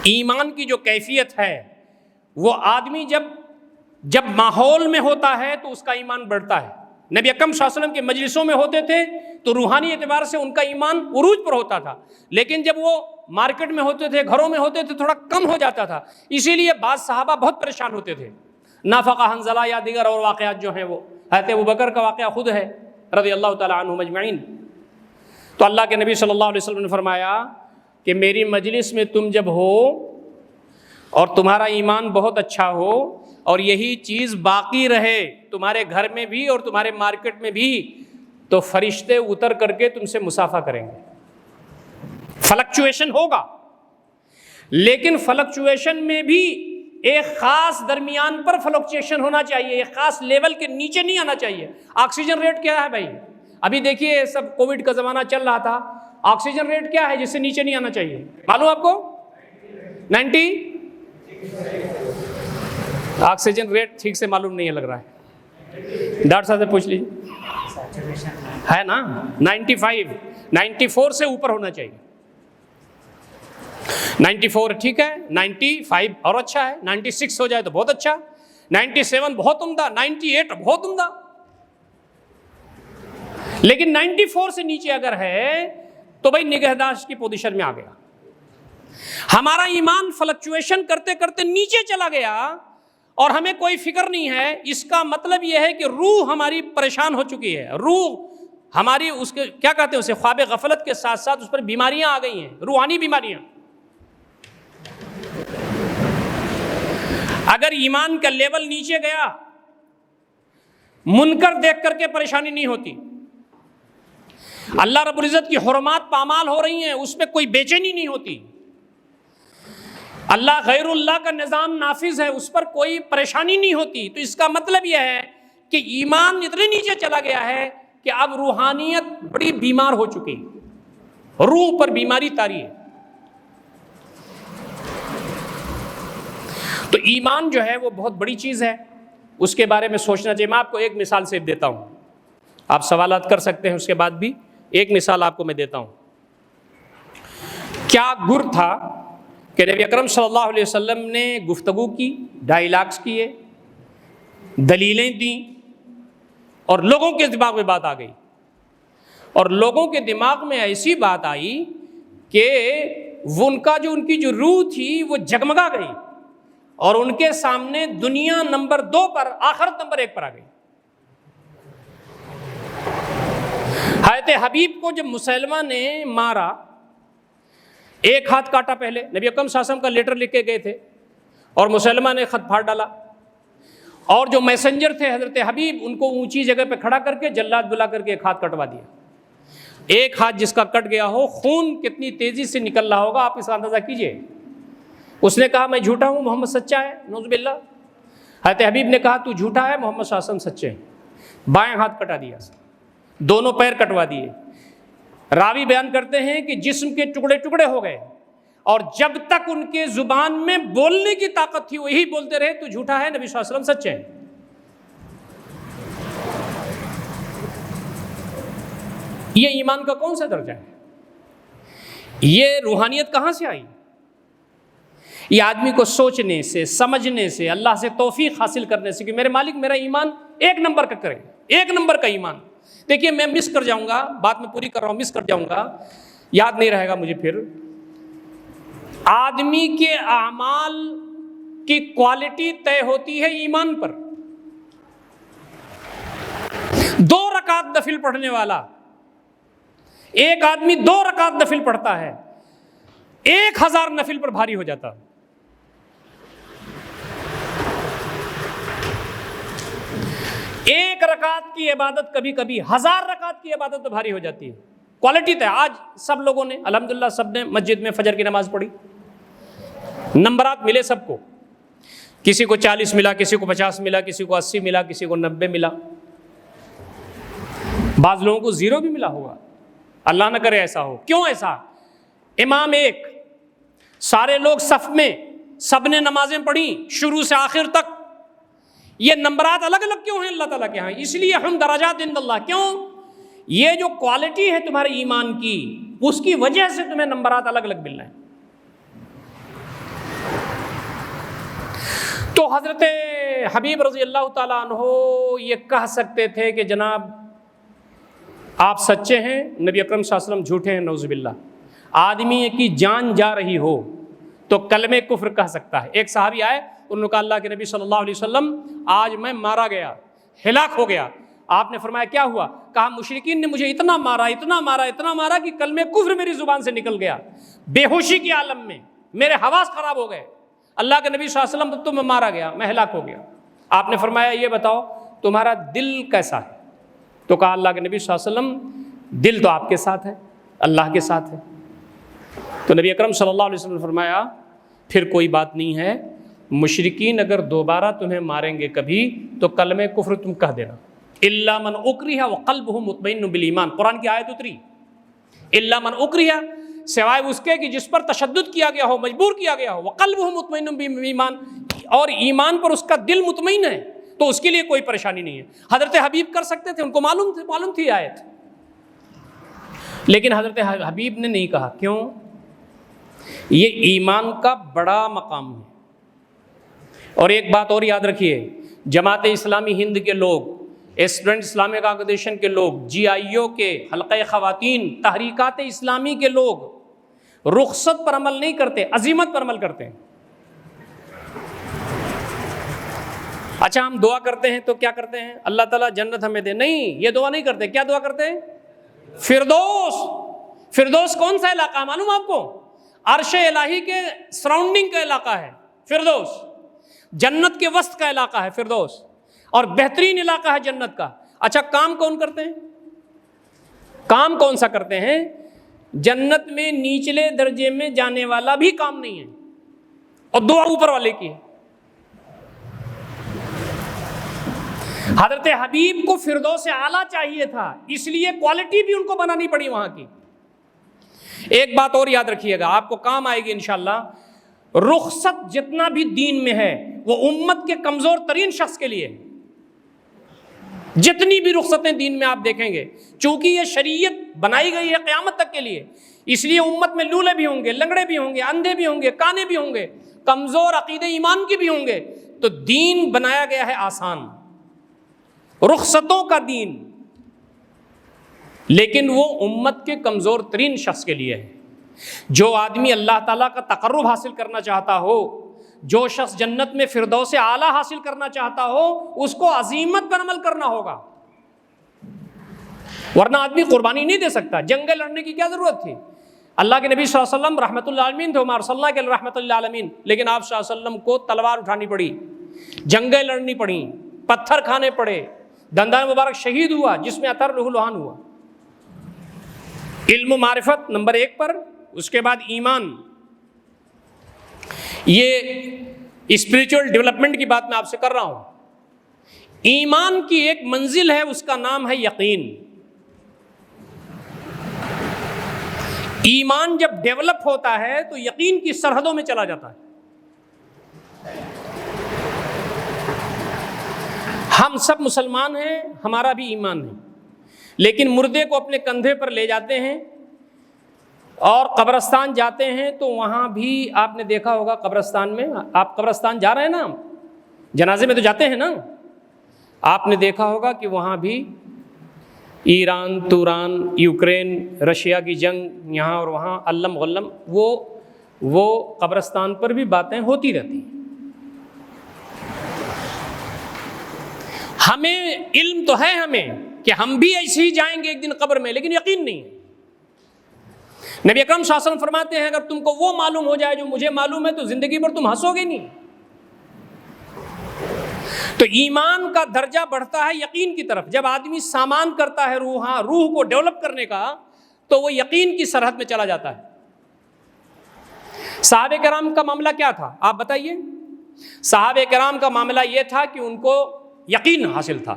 ایمان کی جو کیفیت ہے وہ آدمی جب ماحول میں ہوتا ہے تو اس کا ایمان بڑھتا ہے۔ نبی اکرم صلی اللہ علیہ وسلم کے مجلسوں میں ہوتے تھے تو روحانی اعتبار سے ان کا ایمان عروج پر ہوتا تھا، لیکن جب وہ مارکیٹ میں ہوتے تھے، گھروں میں ہوتے تھے، تھوڑا کم ہو جاتا تھا۔ اسی لیے بعض صحابہ بہت پریشان ہوتے تھے، نافقہ، حنظلہ یا دیگر اور واقعات جو ہیں، وہ حضرت ابوبکر کا واقعہ خود ہے رضی اللہ تعالیٰ عنہم اجمعین۔ تو اللہ کے نبی صلی اللہ علیہ وسلم نے فرمایا کہ میری مجلس میں تم جب ہو اور تمہارا ایمان بہت اچھا ہو اور یہی چیز باقی رہے تمہارے گھر میں بھی اور تمہارے مارکیٹ میں بھی، تو فرشتے اتر کر کے تم سے مصافحہ کریں گے۔ فلکچویشن ہوگا، لیکن فلکچویشن میں بھی ایک خاص درمیان پر فلکچویشن ہونا چاہیے، ایک خاص لیول کے نیچے نہیں آنا چاہیے۔ آکسیجن ریٹ کیا ہے بھائی؟ ابھی دیکھیے سب کووڈ کا زمانہ چل رہا تھا، آکسیجن ریٹ کیا ہے جس سے نیچے نہیں آنا چاہیے؟ معلوم آپ کو؟ 90؟ آکسیجن ریٹ ٹھیک سے معلوم نہیں ہے لگ رہا ہے، ڈاکٹر صاحب سے پوچھ لیجیے، ہے نا 95، 94 سے اوپر ہونا چاہیے۔ 94 ٹھیک ہے، 95 اور اچھا ہے، 96 ہو جائے تو بہت اچھا، 97 بہت عمدہ، 98 بہت عمدہ، لیکن 94 سے نیچے اگر ہے تو بھائی نگہداشت کی پوزیشن میں آ گیا۔ ہمارا ایمان فلکچویشن کرتے کرتے نیچے چلا گیا اور ہمیں کوئی فکر نہیں ہے، اس کا مطلب یہ ہے کہ روح ہماری پریشان ہو چکی ہے، روح ہماری اس کے کیا کہتے ہیں اسے، خواب غفلت کے ساتھ ساتھ اس پر بیماریاں آ گئی ہیں، روحانی بیماریاں۔ اگر ایمان کا لیول نیچے گیا، منکر دیکھ کر کے پریشانی نہیں ہوتی، اللہ رب العزت کی حرمات پامال ہو رہی ہیں، اس میں کوئی بے چینی نہیں ہوتی، اللہ غیر اللہ کا نظام نافذ ہے، اس پر کوئی پریشانی نہیں ہوتی، تو اس کا مطلب یہ ہے کہ ایمان اتنے نیچے چلا گیا ہے کہ اب روحانیت بڑی بیمار ہو چکی، روح پر بیماری طاری ہے۔ تو ایمان جو ہے وہ بہت بڑی چیز ہے، اس کے بارے میں سوچنا چاہیے۔ میں آپ کو ایک مثال سے دیتا ہوں، آپ سوالات کر سکتے ہیں اس کے بعد بھی، ایک مثال آپ کو میں دیتا ہوں۔ کیا گر تھا کہ نبی اکرم صلی اللہ علیہ وسلم نے گفتگو کی، ڈائیلاگس کیے، دلیلیں دیں، اور لوگوں کے دماغ میں بات آ گئی، اور لوگوں کے دماغ میں ایسی بات آئی کہ ان کی جو روح تھی وہ جگمگا گئی، اور ان کے سامنے دنیا نمبر 2 پر، آخرت نمبر 1 پر آ گئی۔ حضرت حبیب کو جب مسلمہ نے مارا، ایک ہاتھ کاٹا، پہلے نبی اکرم صلی اللہ علیہ وسلم کا لیٹر لکھ کے گئے تھے اور مسلمہ نے خط پھاڑ ڈالا، اور جو میسنجر تھے حضرت حبیب، ان کو اونچی جگہ پہ کھڑا کر کے جلاد بلا کر کے ایک ہاتھ کٹوا دیا۔ ایک ہاتھ جس کا کٹ گیا ہو، خون کتنی تیزی سے نکل رہا ہوگا آپ اس کا اندازہ کیجئے۔ اس نے کہا میں جھوٹا ہوں، محمد سچا ہے، نعوذ باللہ۔ حضرت حبیب نے کہا تو جھوٹا ہے، محمد صلی اللہ علیہ وسلم سچے ہیں۔ بائیں ہاتھ کٹا دیا، دونوں پیر کٹوا دیے۔ راوی بیان کرتے ہیں کہ جسم کے ٹکڑے ٹکڑے ہو گئے، اور جب تک ان کے زبان میں بولنے کی طاقت تھی وہی بولتے رہے تو جھوٹا ہے، نبی صلی اللہ علیہ وسلم سچے ہیں۔ یہ ایمان کا کون سا درجہ ہے؟ یہ روحانیت کہاں سے آئی؟ یہ آدمی کو سوچنے سے، سمجھنے سے، اللہ سے توفیق حاصل کرنے سے کہ میرے مالک میرا ایمان 1 نمبر کا کرے، 1 نمبر کا ایمان۔ دیکھیے میں مس کر جاؤں گا، بات میں پوری کر رہا ہوں، مس کر جاؤں گا، یاد نہیں رہے گا مجھے پھر۔ آدمی کے اعمال کی کوالٹی طے ہوتی ہے ایمان پر۔ 2 رکعت نفل پڑھنے والا، ایک آدمی 2 رکعت نفل پڑھتا ہے، 1000 نفل پر بھاری ہو جاتا۔ ایک رکعت کی عبادت کبھی کبھی 1000 رکعت کی عبادت تو بھاری ہو جاتی ہے۔ کوالٹی تھا. آج سب لوگوں نے الحمدللہ سب نے مسجد میں فجر کی نماز پڑھی, نمبرات ملے سب کو, کسی کو 40 ملا, کسی کو 50 ملا, کسی کو 80 ملا, کسی کو 90 ملا, بعض لوگوں کو 0 بھی ملا ہوگا. اللہ نہ کرے ایسا ہو. کیوں ایسا؟ امام ایک, سارے لوگ صف میں, سب نے نمازیں پڑھی شروع سے آخر تک. یہ نمبرات الگ الگ کیوں ہیں اللہ تعالیٰ کے ہاں؟ اس لیے ہم درجات عند اللہ. کیوں؟ یہ جو کوالٹی ہے تمہارے ایمان کی, اس کی وجہ سے تمہیں نمبرات الگ الگ مل رہے ہیں. تو حضرت حبیب رضی اللہ تعالیٰ عنہ یہ کہہ سکتے تھے کہ جناب آپ سچے ہیں, نبی اکرم صلی اللہ علیہ وسلم جھوٹے ہیں, نعوذ باللہ. آدمی کی جان جا رہی ہو تو کلمہ کفر کہہ سکتا ہے. ایک صحابی آئے, انہوں نے کہا اللہ کے نبی صلی اللہ علیہ وسلم آج میں مارا گیا, ہلاک ہو گیا. آپ نے فرمایا کیا ہوا؟ کہا مشرکین نے مجھے اتنا مارا اتنا مارا اتنا مارا کہ کلمہ کفر میری زبان سے نکل گیا, بے ہوشی کے عالم میں میرے حواس خراب ہو گئے. اللہ کے نبی صلی اللہ علیہ وسلم تو میں مارا گیا, میں ہلاک ہو گیا. آپ نے فرمایا یہ بتاؤ تمہارا دل کیسا ہے؟ تو کہا اللہ کے نبی صلی اللہ علیہ وسلم دل تو آپ کے ساتھ ہے, اللہ کے ساتھ ہے. تو نبی اکرم صلی اللہ علیہ وسلم نے فرمایا پھر کوئی بات نہیں ہے, مشرکین اگر دوبارہ تمہیں ماریں گے کبھی تو کلمہ کفر تم کہہ دینا. الا من اکرہ وقلبہ مطمئن بالایمان, قرآن کی آیت اتری. الا من اکرہ, سوائے اس کے کہ جس پر تشدد کیا گیا ہو, مجبور کیا گیا ہو, وقلبہ مطمئن بالایمان, اور ایمان پر اس کا دل مطمئن ہے, تو اس کے لیے کوئی پریشانی نہیں ہے. حضرت حبیب کر سکتے تھے, ان کو معلوم تھی آیت, لیکن حضرت حبیب نے نہیں کہا. کیوں؟ یہ ایمان کا بڑا مقام ہے. اور ایک بات اور یاد رکھیے, جماعت اسلامی ہند کے لوگ, اسٹوڈنٹ اسلامک آرگنائزیشن کے لوگ, جی آئی او کے, حلقہ خواتین, تحریکات اسلامی کے لوگ رخصت پر عمل نہیں کرتے, عزیمت پر عمل کرتے ہیں. اچھا ہم دعا کرتے ہیں تو کیا کرتے ہیں؟ اللہ تعالیٰ جنت ہمیں دے. نہیں, یہ دعا نہیں کرتے. کیا دعا کرتے ہیں؟ فردوس. فردوس کون سا علاقہ ہے معلوم آپ کو؟ عرش الہی کے سراؤنڈنگ کا علاقہ ہے فردوس, جنت کے وسط کا علاقہ ہے فردوس, اور بہترین علاقہ ہے جنت کا. اچھا کام کون کرتے ہیں؟ کام کون سا کرتے ہیں؟ جنت میں نیچلے درجے میں جانے والا بھی کام نہیں ہے, اور دعا اوپر والے کی ہے. حضرت حبیب کو فردوس اعلیٰ چاہیے تھا, اس لیے کوالٹی بھی ان کو بنانی پڑی وہاں کی. ایک بات اور یاد رکھیے گا, آپ کو کام آئے گی انشاءاللہ. رخصت جتنا بھی دین میں ہے وہ امت کے کمزور ترین شخص کے لیے. جتنی بھی رخصتیں دین میں آپ دیکھیں گے, چونکہ یہ شریعت بنائی گئی ہے قیامت تک کے لیے, اس لیے امت میں لولے بھی ہوں گے, لنگڑے بھی ہوں گے, اندھے بھی ہوں گے, کانے بھی ہوں گے, کمزور عقیدے ایمان کے بھی ہوں گے. تو دین بنایا گیا ہے آسان, رخصتوں کا دین, لیکن وہ امت کے کمزور ترین شخص کے لیے ہے. جو آدمی اللہ تعالیٰ کا تقرب حاصل کرنا چاہتا ہو, جو شخص جنت میں فردوس اعلیٰ حاصل کرنا چاہتا ہو, اس کو عزیمت پر عمل کرنا ہوگا, ورنہ آدمی قربانی نہیں دے سکتا. جنگیں لڑنے کی کیا ضرورت تھی؟ اللہ کے نبی صلی اللہ علیہ وسلم رحمۃ اللہ عالمین تھے, وما ارسلناک الا رحمۃ للعالمین, لیکن آپ صلی اللہ علیہ وسلم کو تلوار اٹھانی پڑی, جنگیں لڑنی پڑیں, پتھر کھانے پڑے, دندان مبارک شہید ہوا جس میں اثر لہو لہان ہوا. علم و معرفت نمبر 1 پر, اس کے بعد ایمان. یہ اسپریچول ڈیولپمنٹ کی بات میں آپ سے کر رہا ہوں. ایمان کی ایک منزل ہے, اس کا نام ہے یقین. ایمان جب ڈیولپ ہوتا ہے تو یقین کی سرحدوں میں چلا جاتا ہے. ہم سب مسلمان ہیں, ہمارا بھی ایمان ہے, لیکن مردے کو اپنے کندھے پر لے جاتے ہیں اور قبرستان جاتے ہیں تو وہاں بھی آپ نے دیکھا ہوگا, قبرستان میں, آپ قبرستان جا رہے ہیں نا, جنازے میں تو جاتے ہیں نا, آپ نے دیکھا ہوگا کہ وہاں بھی ایران, توران, یوکرین, رشیا کی جنگ, یہاں اور وہاں علم غلم, وہ قبرستان پر بھی باتیں ہوتی رہتی ہیں. ہمیں علم تو ہے ہمیں کہ ہم بھی ایسے ہی جائیں گے ایک دن قبر میں, لیکن یقین نہیں ہے. نبی اکرم صلی اللہ علیہ وسلم فرماتے ہیں اگر تم کو وہ معلوم ہو جائے جو مجھے معلوم ہے تو زندگی پر تم ہنسو گے نہیں. تو ایمان کا درجہ بڑھتا ہے یقین کی طرف. جب آدمی سامان کرتا ہے روح کو ڈیولپ کرنے کا, تو وہ یقین کی سرحد میں چلا جاتا ہے۔ صحابہ کرام کا معاملہ کیا تھا آپ بتائیے؟ صحابہ کرام کا معاملہ یہ تھا کہ ان کو یقین حاصل تھا۔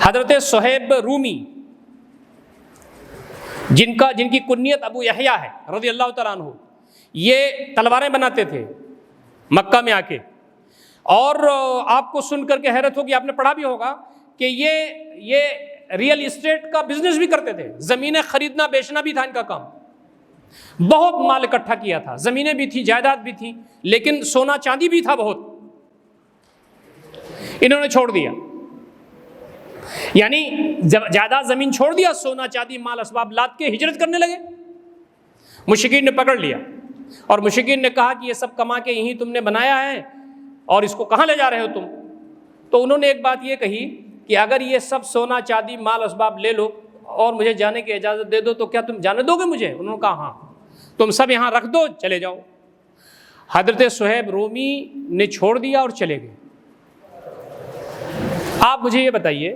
حضرت صہیب رومی جن کی کنیت ابو یحییٰ ہے رضی اللہ تعالیٰ عنہ، یہ تلواریں بناتے تھے مکہ میں آ کے، اور آپ کو سن کر کے حیرت ہوگی، آپ نے پڑھا بھی ہوگا کہ یہ ریئل اسٹیٹ کا بزنس بھی کرتے تھے، زمینیں خریدنا بیچنا بھی تھا ان کا کام، بہت مال اکٹھا کیا تھا، زمینیں بھی تھیں، جائیداد بھی تھیں، لیکن سونا چاندی بھی تھا بہت، انہوں نے چھوڑ دیا، یعنی جائیداد زمین چھوڑ دیا، سونا چاندی مال اسباب لاد کے ہجرت کرنے لگے۔ مشرکین نے پکڑ لیا اور مشرکین نے کہا کہ یہ سب کما کے یہیں تم نے بنایا ہے اور اس کو کہاں لے جا رہے ہو تم؟ تو انہوں نے ایک بات یہ کہی کہ اگر یہ سب سونا چاندی مال اسباب لے لو اور مجھے جانے کی اجازت دے دو تو کیا تم جانے دو گے مجھے؟ انہوں نے کہا ہاں، تم سب یہاں رکھ دو، چلے جاؤ۔ حضرت صہیب رومی نے چھوڑ دیا اور چلے گئے۔ آپ مجھے یہ بتائیے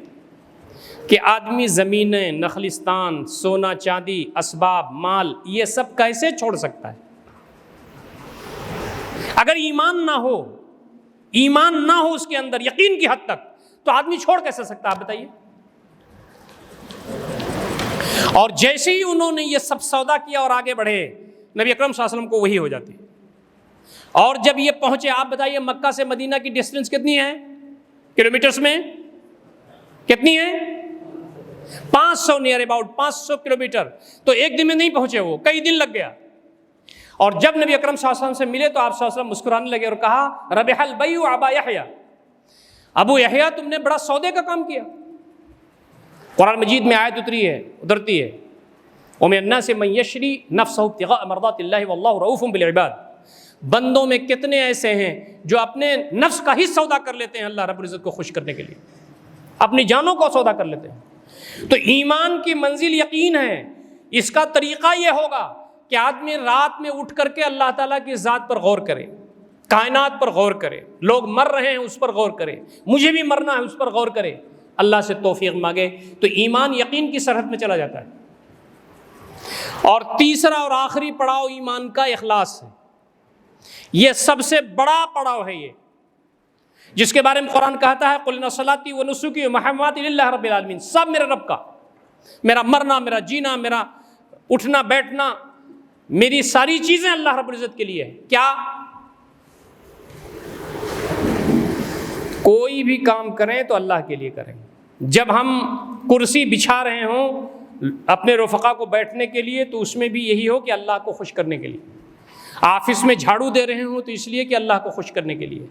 کہ آدمی زمینیں، نخلستان، سونا چاندی، اسباب، مال، یہ سب کیسے چھوڑ سکتا ہے؟ اگر ایمان نہ ہو اس کے اندر یقین کی حد تک، تو آدمی چھوڑ کیسے سکتا ہے؟ آپ بتائیے۔ اور جیسے ہی انہوں نے یہ سب سودا کیا اور آگے بڑھے، نبی اکرم صلی اللہ علیہ وسلم کو وحی ہو جاتی، اور جب یہ پہنچے، آپ بتائیے مکہ سے مدینہ کی ڈسٹینس کتنی ہے کلومیٹرز میں؟ کتنی ہے؟ 500، نیئر اباؤٹ 500 کلومیٹر۔ تو ایک دن میں نہیں پہنچے، وہ کئی دن لگ گیا۔ اور جب نبی اکرم صلی اللہ علیہ وسلم سے ملے تو آپ صلی اللہ علیہ وسلم مسکرانے لگے اور کہا ربح البیع ابا یحییٰ، ابو یحییٰ تم نے بڑا سودے کا کام کیا۔ قرآن مجید میں آیت اترتی ہے وَمِنَ النَّاسِ مَن يَشْرِي نَفْسَهُ ابْتِغَاءَ مَرْضَاتِ اللَّهِ وَاللَّهُ رَءُوفٌ بِالْعِبَادِ، بندوں میں کتنے ایسے ہیں جو اپنے نفس کا ہی سودا کر لیتے ہیں اللہ رب العزت کو خوش کرنے کے لیے، اپنی جانوں کو سودا کر لیتے ہیں۔ تو ایمان کی منزل یقین ہے۔ اس کا طریقہ یہ ہوگا کہ آدمی رات میں اٹھ کر کے اللہ تعالیٰ کی ذات پر غور کرے، کائنات پر غور کرے، لوگ مر رہے ہیں اس پر غور کرے، مجھے بھی مرنا ہے اس پر غور کرے، اللہ سے توفیق مانگے، تو ایمان یقین کی سرحد میں چلا جاتا ہے۔ اور تیسرا اور آخری پڑاؤ ایمان کا اخلاص ہے۔ یہ سب سے بڑا پڑاؤ ہے، یہ جس کے بارے میں قرآن کہتا ہے قُلْ إِنَّ صَلَاتِي وَنُسُكِي وَمَحْيَايَ لِلَّهِ رَبِّ الْعَالَمِينَ، سب میرے رب کا، میرا مرنا، میرا جینا، میرا اٹھنا بیٹھنا، میری ساری چیزیں اللہ رب العزت کے لیے ہے۔ کیا کوئی بھی کام کریں تو اللہ کے لیے کریں۔ جب ہم کرسی بچھا رہے ہوں اپنے رفقا کو بیٹھنے کے لیے تو اس میں بھی یہی ہو کہ اللہ کو خوش کرنے کے لیے۔ آفس میں جھاڑو دے رہے ہوں تو اس لیے کہ اللہ کو خوش کرنے کے لیے۔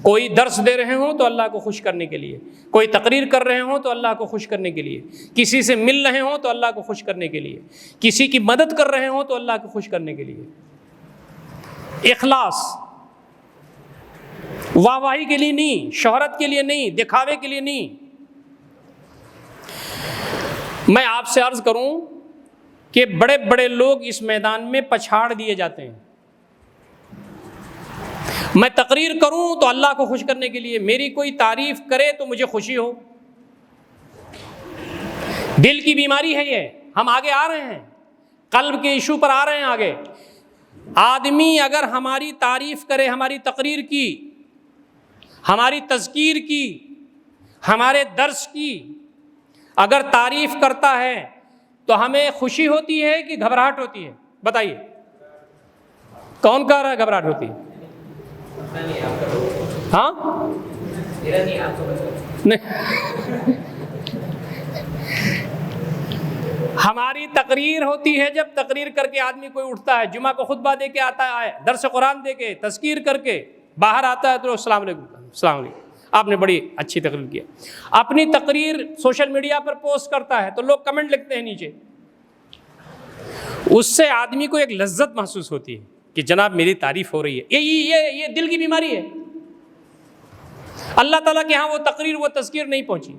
کوئی درس دے رہے ہوں تو اللہ کو خوش کرنے کے لیے۔ کوئی تقریر کر رہے ہوں تو اللہ کو خوش کرنے کے لیے۔ کسی سے مل رہے ہوں تو اللہ کو خوش کرنے کے لیے۔ کسی کی مدد کر رہے ہوں تو اللہ کو خوش کرنے کے لیے۔ اخلاص، واہ واہی کے لیے نہیں، شہرت کے لیے نہیں، دکھاوے کے لیے نہیں۔ میں آپ سے عرض کروں کہ بڑے بڑے لوگ اس میدان میں پچھاڑ دیے جاتے ہیں۔ میں تقریر کروں تو اللہ کو خوش کرنے کے لیے، میری کوئی تعریف کرے تو مجھے خوشی ہو۔ دل کی بیماری ہے یہ، ہم آگے آ رہے ہیں، قلب کے ایشو پر آ رہے ہیں آگے۔ آدمی اگر ہماری تعریف کرے، ہماری تقریر کی، ہماری تذکیر کی، ہمارے درس کی اگر تعریف کرتا ہے تو ہمیں خوشی ہوتی ہے کہ گھبراہٹ ہوتی ہے؟ بتائیے، کون کہہ رہا ہے گھبراہٹ ہوتی ہے؟ ہاں ہماری تقریر ہوتی ہے جب تقریر کر کے آدمی کوئی اٹھتا ہے، جمعہ کو خطبہ دے کے آتا ہے، درس قرآن دے کے، تذکیر کر کے باہر آتا ہے تو السلام علیکم، السلام علیکم، آپ نے بڑی اچھی تقریر کیا۔ اپنی تقریر سوشل میڈیا پر پوسٹ کرتا ہے تو لوگ کمنٹ لکھتے ہیں نیچے، اس سے آدمی کو ایک لذت محسوس ہوتی ہے کہ جناب میری تعریف ہو رہی ہے۔ یہ دل کی بیماری ہے۔ اللہ تعالیٰ کے ہاں وہ تقریر، وہ تذکیر نہیں پہنچی۔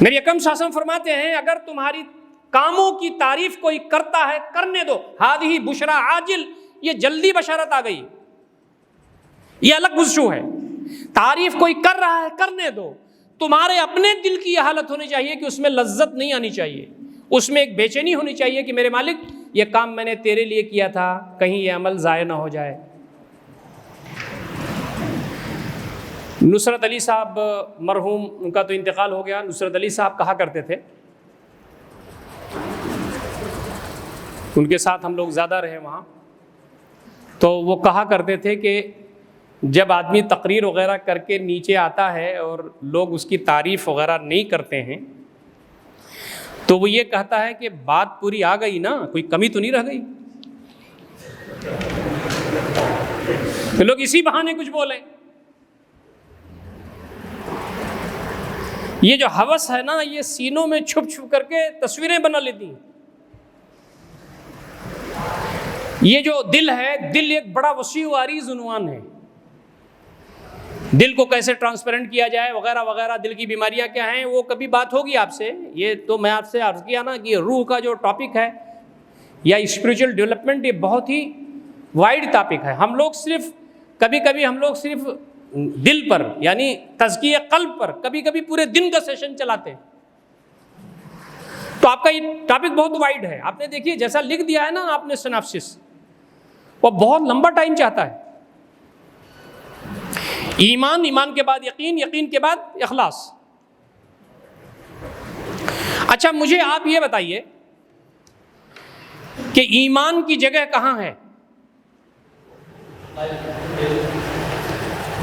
نبی اکرم صلی اللہ علیہ وسلم فرماتے ہیں اگر تمہاری کاموں کی تعریف کوئی کرتا ہے کرنے دو، ہذہ بشرا عاجل، یہ جلدی بشارت آ گئی، یہ الگ گزشو ہے۔ تعریف کوئی کر رہا ہے کرنے دو، تمہارے اپنے دل کی یہ حالت ہونی چاہیے کہ اس میں لذت نہیں آنی چاہیے، اس میں ایک بے چینی ہونی چاہیے کہ میرے مالک یہ کام میں نے تیرے لیے کیا تھا، کہیں یہ عمل ضائع نہ ہو جائے۔ نصرت علی صاحب مرحوم، ان کا تو انتقال ہو گیا، نصرت علی صاحب کہا کرتے تھے، ان کے ساتھ ہم لوگ زیادہ رہے وہاں، تو وہ کہا کرتے تھے کہ جب آدمی تقریر وغیرہ کر کے نیچے آتا ہے اور لوگ اس کی تعریف وغیرہ نہیں کرتے ہیں تو وہ یہ کہتا ہے کہ بات پوری آ گئی نا، کوئی کمی تو نہیں رہ گئی۔ تو لوگ اسی بہانے کچھ بولیں۔ یہ جو ہوس ہے نا، یہ سینوں میں چھپ چھپ کر کے تصویریں بنا لیتی ہیں۔ یہ جو دل ہے، دل ایک بڑا وسیع و عریض عنوان ہے۔ دل کو کیسے ٹرانسپیرنٹ کیا جائے وغیرہ وغیرہ، دل کی بیماریاں کیا ہیں، وہ کبھی بات ہوگی آپ سے۔ یہ تو میں آپ سے عرض کیا نا کہ روح کا جو ٹاپک ہے یا اسپریچول ڈیولپمنٹ، یہ بہت ہی وائڈ ٹاپک ہے۔ ہم لوگ صرف کبھی کبھی ہم لوگ صرف دل پر یعنی تزکیہ قلب پر کبھی کبھی پورے دن کا سیشن چلاتے ہیں۔ تو آپ کا یہ ٹاپک بہت وائڈ ہے۔ آپ نے دیکھیے جیسا لکھ دیا ہے نا آپ نے سناپسس، وہ بہت لمبا ٹائم چاہتا ہے۔ ایمان، ایمان کے بعد یقین، یقین کے بعد اخلاص۔ اچھا مجھے آپ یہ بتائیے کہ ایمان کی جگہ کہاں ہے؟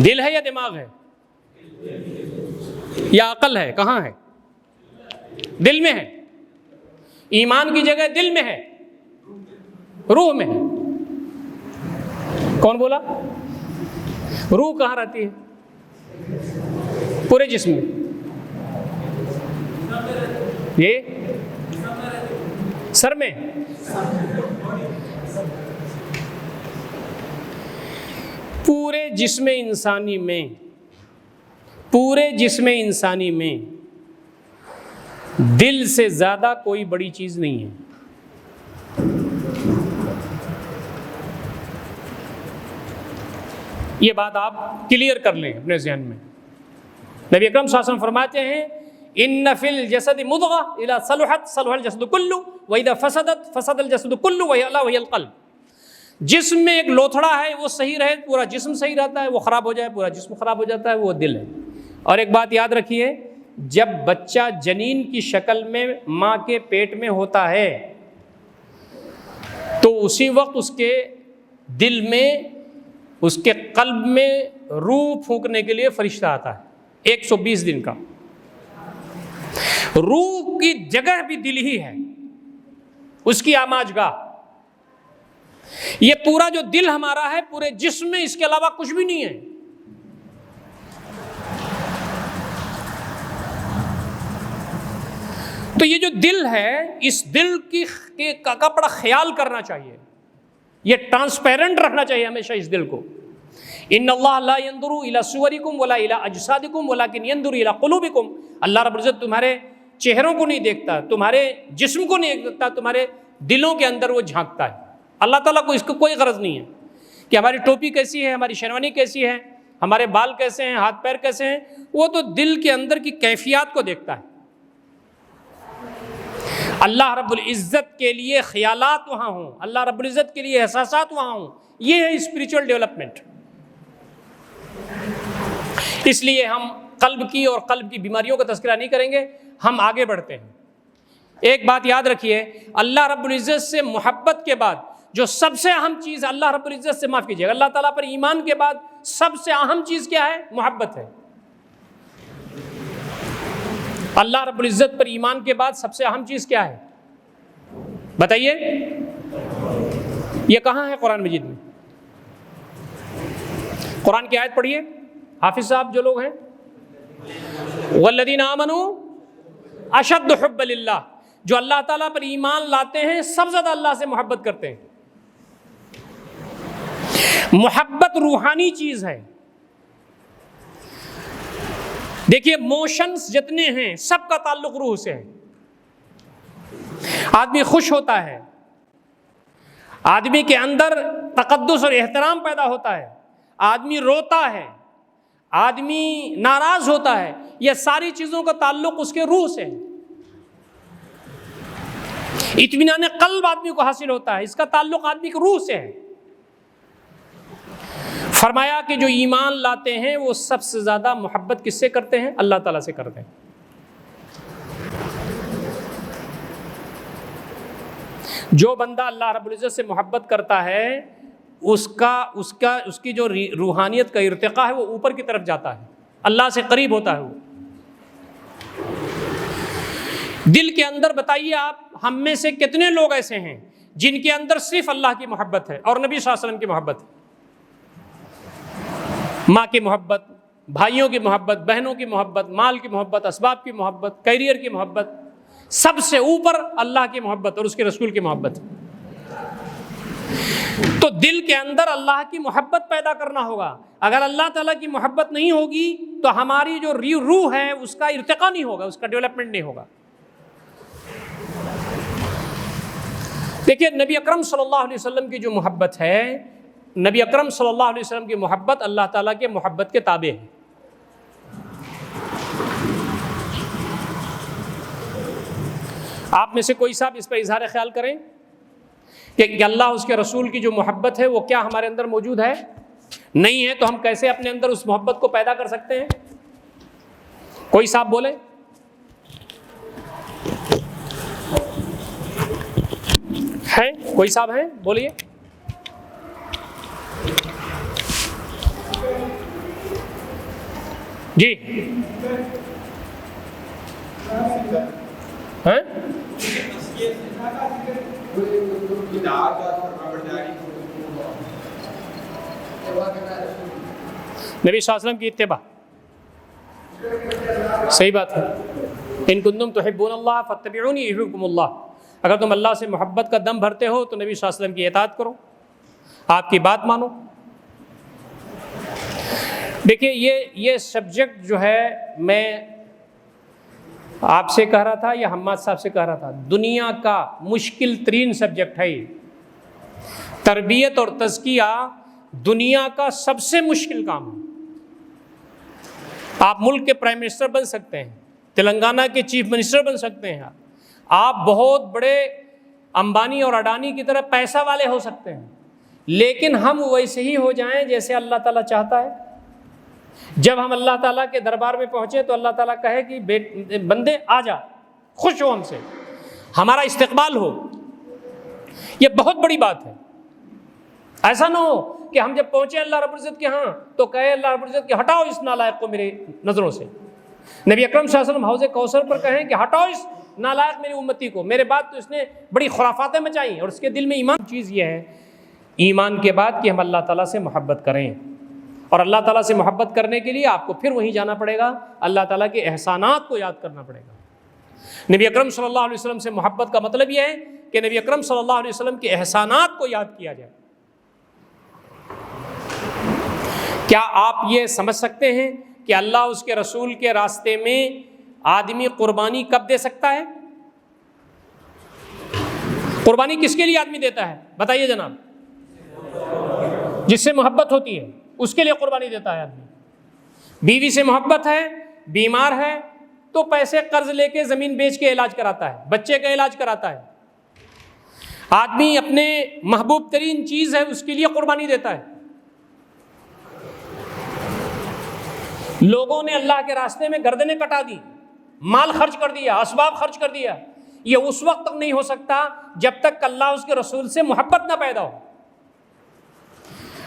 دل ہے یا دماغ ہے یا عقل ہے؟ کہاں ہے؟ دل میں ہے۔ ایمان کی جگہ دل میں ہے، روح میں ہے۔ کون بولا؟ روح کہاں رہتی ہے؟ پورے جسم میں۔ یہ سر میں؟ پورے جسم انسانی میں، پورے جسم انسانی میں دل سے زیادہ کوئی بڑی چیز نہیں ہے۔ یہ بات آپ کلیئر کر لیں اپنے ذہن میں۔ نبی اکرم صلی اللہ علیہ وسلم فرماتے ہیں ان فی الجسد مضغہ اذا صلحت صلح الجسد کلہ واذا فسدت فسد الجسد کلہ وہی الا وہی القلب۔ جسم میں ایک لوتھڑا ہے، وہ صحیح رہے پورا جسم صحیح رہتا ہے، وہ خراب ہو جائے پورا جسم خراب ہو جاتا ہے، وہ دل ہے۔ اور ایک بات یاد رکھیے، جب بچہ جنین کی شکل میں ماں کے پیٹ میں ہوتا ہے تو اسی وقت اس کے دل میں، اس کے قلب میں روح پھونکنے کے لیے فرشتہ آتا ہے 120 دن کا۔ روح کی جگہ بھی دل ہی ہے، اس کی آماج گاہ۔ یہ پورا جو دل ہمارا ہے پورے جسم میں اس کے علاوہ کچھ بھی نہیں ہے۔ تو یہ جو دل ہے، اس دل کا بڑا خیال کرنا چاہیے، یہ ٹرانسپیرنٹ رکھنا چاہیے ہمیشہ اس دل کو۔ ان اللہ لا ينظر الى صورکم ولا الى اجسادکم ولكن ينظر الى قلوبکم۔ اللہ رب العزت تمہارے چہروں کو نہیں دیکھتا، تمہارے جسم کو نہیں دیکھتا، تمہارے دلوں کے اندر وہ جھانکتا ہے۔ اللہ تعالیٰ کو اس کو کوئی غرض نہیں ہے کہ ہماری ٹوپی کیسی ہے، ہماری شیروانی کیسی ہے، ہمارے بال کیسے ہیں، ہاتھ پیر کیسے ہیں۔ وہ تو دل کے اندر کی کیفیات کو دیکھتا ہے۔ اللہ رب العزت کے لیے خیالات وہاں ہوں، اللہ رب العزت کے لیے احساسات وہاں ہوں، یہ ہے اسپریچول ڈیولپمنٹ۔ اس لیے ہم قلب کی اور قلب کی بیماریوں کا تذکرہ نہیں کریں گے، ہم آگے بڑھتے ہیں۔ ایک بات یاد رکھیے، اللہ رب العزت سے محبت کے بعد جو سب سے اہم چیز، اللہ رب العزت سے معاف کیجیے گا، اللہ تعالیٰ پر ایمان کے بعد سب سے اہم چیز کیا ہے؟ محبت ہے۔ اللہ رب العزت پر ایمان کے بعد سب سے اہم چیز کیا ہے؟ بتائیے، یہ کہاں ہے قرآن مجید میں؟ قرآن کی آیت پڑھیے، حافظ صاحب جو لوگ ہیں۔ والذین آمنوا اشد حب للہ، جو اللہ تعالیٰ پر ایمان لاتے ہیں سب زیادہ اللہ سے محبت کرتے ہیں۔ محبت روحانی چیز ہے۔ دیکھیے موشنز جتنے ہیں سب کا تعلق روح سے ہے۔ آدمی خوش ہوتا ہے، آدمی کے اندر تقدس اور احترام پیدا ہوتا ہے، آدمی روتا ہے، آدمی ناراض ہوتا ہے، یہ ساری چیزوں کا تعلق اس کے روح سے ہے. اطمینان قلب آدمی کو حاصل ہوتا ہے، اس کا تعلق آدمی کی روح سے ہے. فرمایا کہ جو ایمان لاتے ہیں وہ سب سے زیادہ محبت کس سے کرتے ہیں؟ اللہ تعالیٰ سے کرتے ہیں. جو بندہ اللہ رب العزت سے محبت کرتا ہے اس کی جو روحانیت کا ارتقاء ہے وہ اوپر کی طرف جاتا ہے، اللہ سے قریب ہوتا ہے. وہ دل کے اندر بتائیے آپ ہم میں سے کتنے لوگ ایسے ہیں جن کے اندر صرف اللہ کی محبت ہے اور نبی صلی اللہ علیہ وسلم کی محبت ہے. ماں کی محبت، بھائیوں کی محبت، بہنوں کی محبت، مال کی محبت، اسباب کی محبت، کیریئر کی محبت، سب سے اوپر اللہ کی محبت اور اس کے رسول کی محبت. تو دل کے اندر اللہ کی محبت پیدا کرنا ہوگا. اگر اللہ تعالیٰ کی محبت نہیں ہوگی تو ہماری جو روح ہے اس کا ارتقاء نہیں ہوگا، اس کا ڈیولپمنٹ نہیں ہوگا. دیکھیے نبی اکرم صلی اللہ علیہ وسلم کی جو محبت ہے، نبی اکرم صلی اللہ علیہ وسلم کی محبت اللہ تعالیٰ کے محبت کے تابع ہے. آپ میں سے کوئی صاحب اس پہ اظہار خیال کریں کہ اللہ اس کے رسول کی جو محبت ہے وہ کیا ہمارے اندر موجود ہے؟ نہیں ہے تو ہم کیسے اپنے اندر اس محبت کو پیدا کر سکتے ہیں؟ کوئی صاحب بولے. ہے کوئی صاحب ہیں؟ بولیے. جی ہیں؟ نبی صلی اللہ علیہ وسلم کی اتباع صحیح بات ہے. ان کنتم تحبون اللہ فاتبعونی یحببکم اللہ. اگر تم اللہ سے محبت کا دم بھرتے ہو تو نبی صلی اللہ علیہ وسلم کی اطاعت کرو، آپ کی بات مانو. دیکھیے یہ سبجیکٹ جو ہے میں آپ سے کہہ رہا تھا یا حماد صاحب سے کہہ رہا تھا، دنیا کا مشکل ترین سبجیکٹ ہے. تربیت اور تزکیہ دنیا کا سب سے مشکل کام ہے. آپ ملک کے پرائم منسٹر بن سکتے ہیں، تلنگانہ کے چیف منسٹر بن سکتے ہیں، آپ بہت بڑے امبانی اور اڈانی کی طرح پیسہ والے ہو سکتے ہیں، لیکن ہم ویسے ہی ہو جائیں جیسے اللہ تعالیٰ چاہتا ہے. جب ہم اللہ تعالیٰ کے دربار میں پہنچے تو اللہ تعالیٰ کہے کہ بندے آ جا، خوش ہو ہم سے، ہمارا استقبال ہو. یہ بہت بڑی بات ہے. ایسا نہ ہو کہ ہم جب پہنچے اللہ رب العزت کے ہاں تو کہے اللہ رب العزت کہ ہٹاؤ اس نالائق کو میرے نظروں سے. نبی اکرم صلی اللہ علیہ وسلم حوض کوثر پر کہیں کہ ہٹاؤ اس نالائق میری امتی کو، میرے بعد تو اس نے بڑی خرافاتیں مچائیں اور اس کے دل میں ایمان. چیز یہ ہے ایمان کے بعد کہ ہم اللہ تعالیٰ سے محبت کریں، اور اللہ تعالیٰ سے محبت کرنے کے لیے آپ کو پھر وہیں جانا پڑے گا، اللہ تعالیٰ کے احسانات کو یاد کرنا پڑے گا. نبی اکرم صلی اللہ علیہ وسلم سے محبت کا مطلب یہ ہے کہ نبی اکرم صلی اللہ علیہ وسلم کے احسانات کو یاد کیا جائے. کیا آپ یہ سمجھ سکتے ہیں کہ اللہ اس کے رسول کے راستے میں آدمی قربانی کب دے سکتا ہے؟ قربانی کس کے لیے آدمی دیتا ہے بتائیے جناب؟ جس سے محبت ہوتی ہے اس کے لیے قربانی دیتا ہے آدمی. بیوی سے محبت ہے، بیمار ہے تو پیسے قرض لے کے زمین بیچ کے علاج کراتا ہے، بچے کا علاج کراتا ہے. آدمی اپنے محبوب ترین چیز ہے اس کے لیے قربانی دیتا ہے. لوگوں نے اللہ کے راستے میں گردنیں کٹا دی، مال خرچ کر دیا، اسباب خرچ کر دیا. یہ اس وقت تک نہیں ہو سکتا جب تک اللہ اس کے رسول سے محبت نہ پیدا ہو.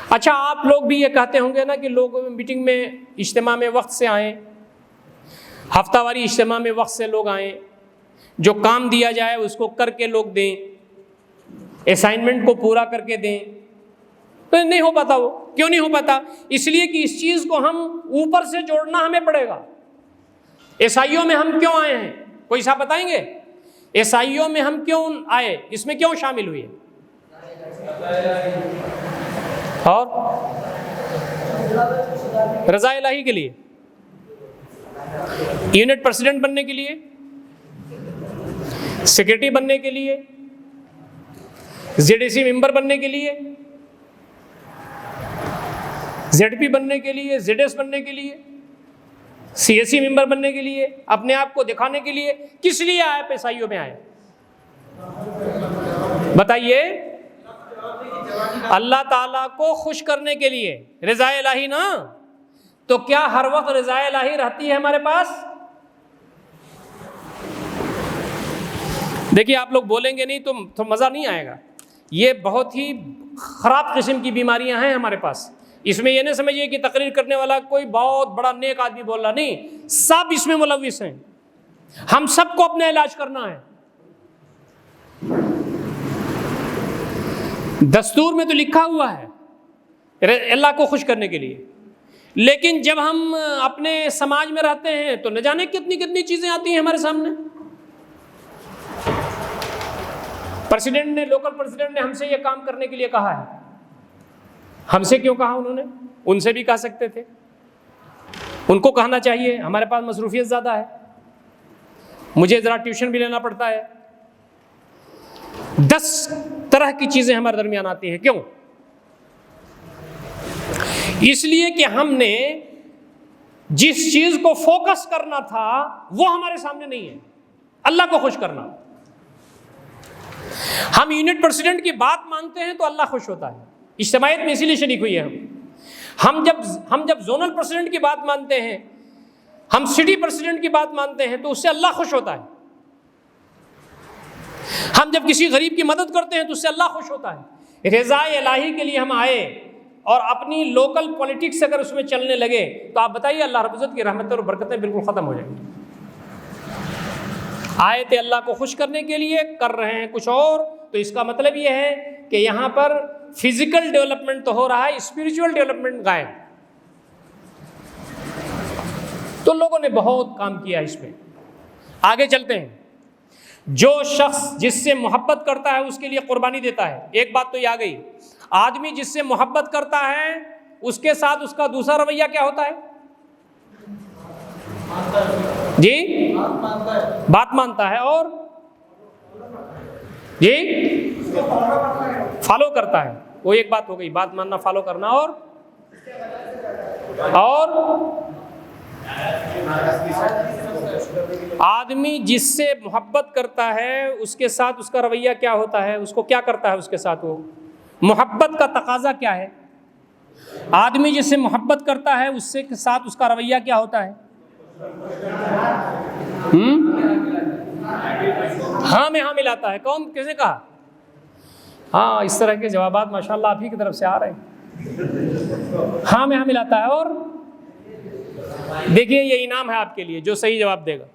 اچھا آپ لوگ بھی یہ کہتے ہوں گے نا کہ لوگ میٹنگ میں اجتماع میں وقت سے آئیں، ہفتہ واری اجتماع میں وقت سے لوگ آئیں، جو کام دیا جائے اس کو کر کے لوگ دیں، اسائنمنٹ کو پورا کر کے دیں. تو نہیں ہو پاتا. وہ کیوں نہیں ہو پاتا؟ اس لیے کہ اس چیز کو ہم اوپر سے جوڑنا ہمیں پڑے گا. عیسائیوں میں ہم کیوں آئے ہیں؟ کوئی صاحب بتائیں گے عیسائیوں میں ہم کیوں آئے، اس میں کیوں شامل ہوئے؟ اور رضا الہی کے لیے، یونٹ پریزیڈنٹ بننے کے لیے، سیکرٹری بننے کے لیے، ZDC ممبر بننے کے لیے، ZP بننے کے لیے، ZS بننے کے لیے. سیاسی ممبر بننے کے لیے, اپنے آپ کو دکھانے کے لیے. کس لیے آئے پیسائیوں میں آئے بتائیے؟ اللہ تعالیٰ کو خوش کرنے کے لیے, رضا الہی نا. تو کیا ہر وقت رضا الہی رہتی ہے ہمارے پاس؟ دیکھیے آپ لوگ بولیں گے نہیں تو مزہ نہیں آئے گا. یہ بہت ہی خراب قسم کی بیماریاں ہیں ہمارے پاس. اس میں یہ نہ سمجھیے کہ تقریر کرنے والا کوئی بہت بڑا نیک آدمی بول رہا, نہیں, سب اس میں ملوث ہیں. ہم سب کو اپنا علاج کرنا ہے. دستور میں تو لکھا ہوا ہے اللہ کو خوش کرنے کے لیے, لیکن جب ہم اپنے سماج میں رہتے ہیں تو نہ جانے کتنی کتنی چیزیں آتی ہیں ہمارے سامنے. پریزیڈنٹ نے, لوکل پریزیڈنٹ نے ہم سے یہ کام کرنے کے لیے کہا ہے. ہم سے کیوں کہا انہوں نے؟ ان سے بھی کہہ سکتے تھے, ان کو کہنا چاہیے. ہمارے پاس مصروفیت زیادہ ہے, مجھے ذرا ٹیوشن بھی لینا پڑتا ہے, 10 طرح کی چیزیں ہمارے درمیان آتی ہیں. کیوں؟ اس لیے کہ ہم نے جس چیز کو فوکس کرنا تھا وہ ہمارے سامنے نہیں ہے, اللہ کو خوش کرنا. ہم یونٹ پریزیڈنٹ کی بات مانتے ہیں تو اللہ خوش ہوتا ہے. اجتماعیت میں اسی لیے شریک ہوئی ہے ہم جب زونل پریزیڈنٹ کی بات مانتے ہیں, ہم سٹی پریزیڈنٹ کی بات مانتے ہیں تو اس سے اللہ خوش ہوتا ہے. ہم جب کسی غریب کی مدد کرتے ہیں تو اس سے اللہ خوش ہوتا ہے. رضا الہی کے لیے ہم آئے اور اپنی لوکل پولیٹکس اگر اس میں چلنے لگے تو آپ بتائیے اللہ رب العزت کی رحمتیں اور برکتیں بالکل ختم ہو جائیں گی. آئے تھے اللہ کو خوش کرنے کے لیے, کر رہے ہیں کچھ اور, تو اس کا مطلب یہ ہے کہ یہاں پر فزیکل ڈیولپمنٹ تو ہو رہا ہے, اسپرچول ڈیولپمنٹ غائب. تو لوگوں نے بہت کام کیا اس پہ. آگے چلتے ہیں. جو شخص جس سے محبت کرتا ہے اس کے لیے قربانی دیتا ہے. ایک بات تو یہ آ گئی, آدمی جس سے محبت کرتا ہے اس کے ساتھ اس کا دوسرا رویہ کیا ہوتا ہے؟ جی, بات مانتا ہے. اور جی, فالو کرتا ہے. وہ ایک بات ہو گئی, بات ماننا, فالو کرنا. اور آدمی جس سے محبت کرتا ہے اس کے ساتھ اس کا رویہ کیا ہوتا ہے, اس کو کیا کرتا ہے اس کے ساتھ, وہ محبت کا تقاضا کیا ہے؟ آدمی جس سے محبت کرتا ہے اس سے ساتھ اس کا رویہ کیا ہوتا ہے؟ ہاں میں ہاں ملاتا ہے. کون, کس نے کہا؟ ہاں, اس طرح کے جوابات ماشاءاللہ آپ ہی کی طرف سے آ رہے ہیں. ہاں میں ہاں ملاتا ہے. اور دیکھیے یہ انعام ہے آپ کے لیے جو صحیح جواب دے گا.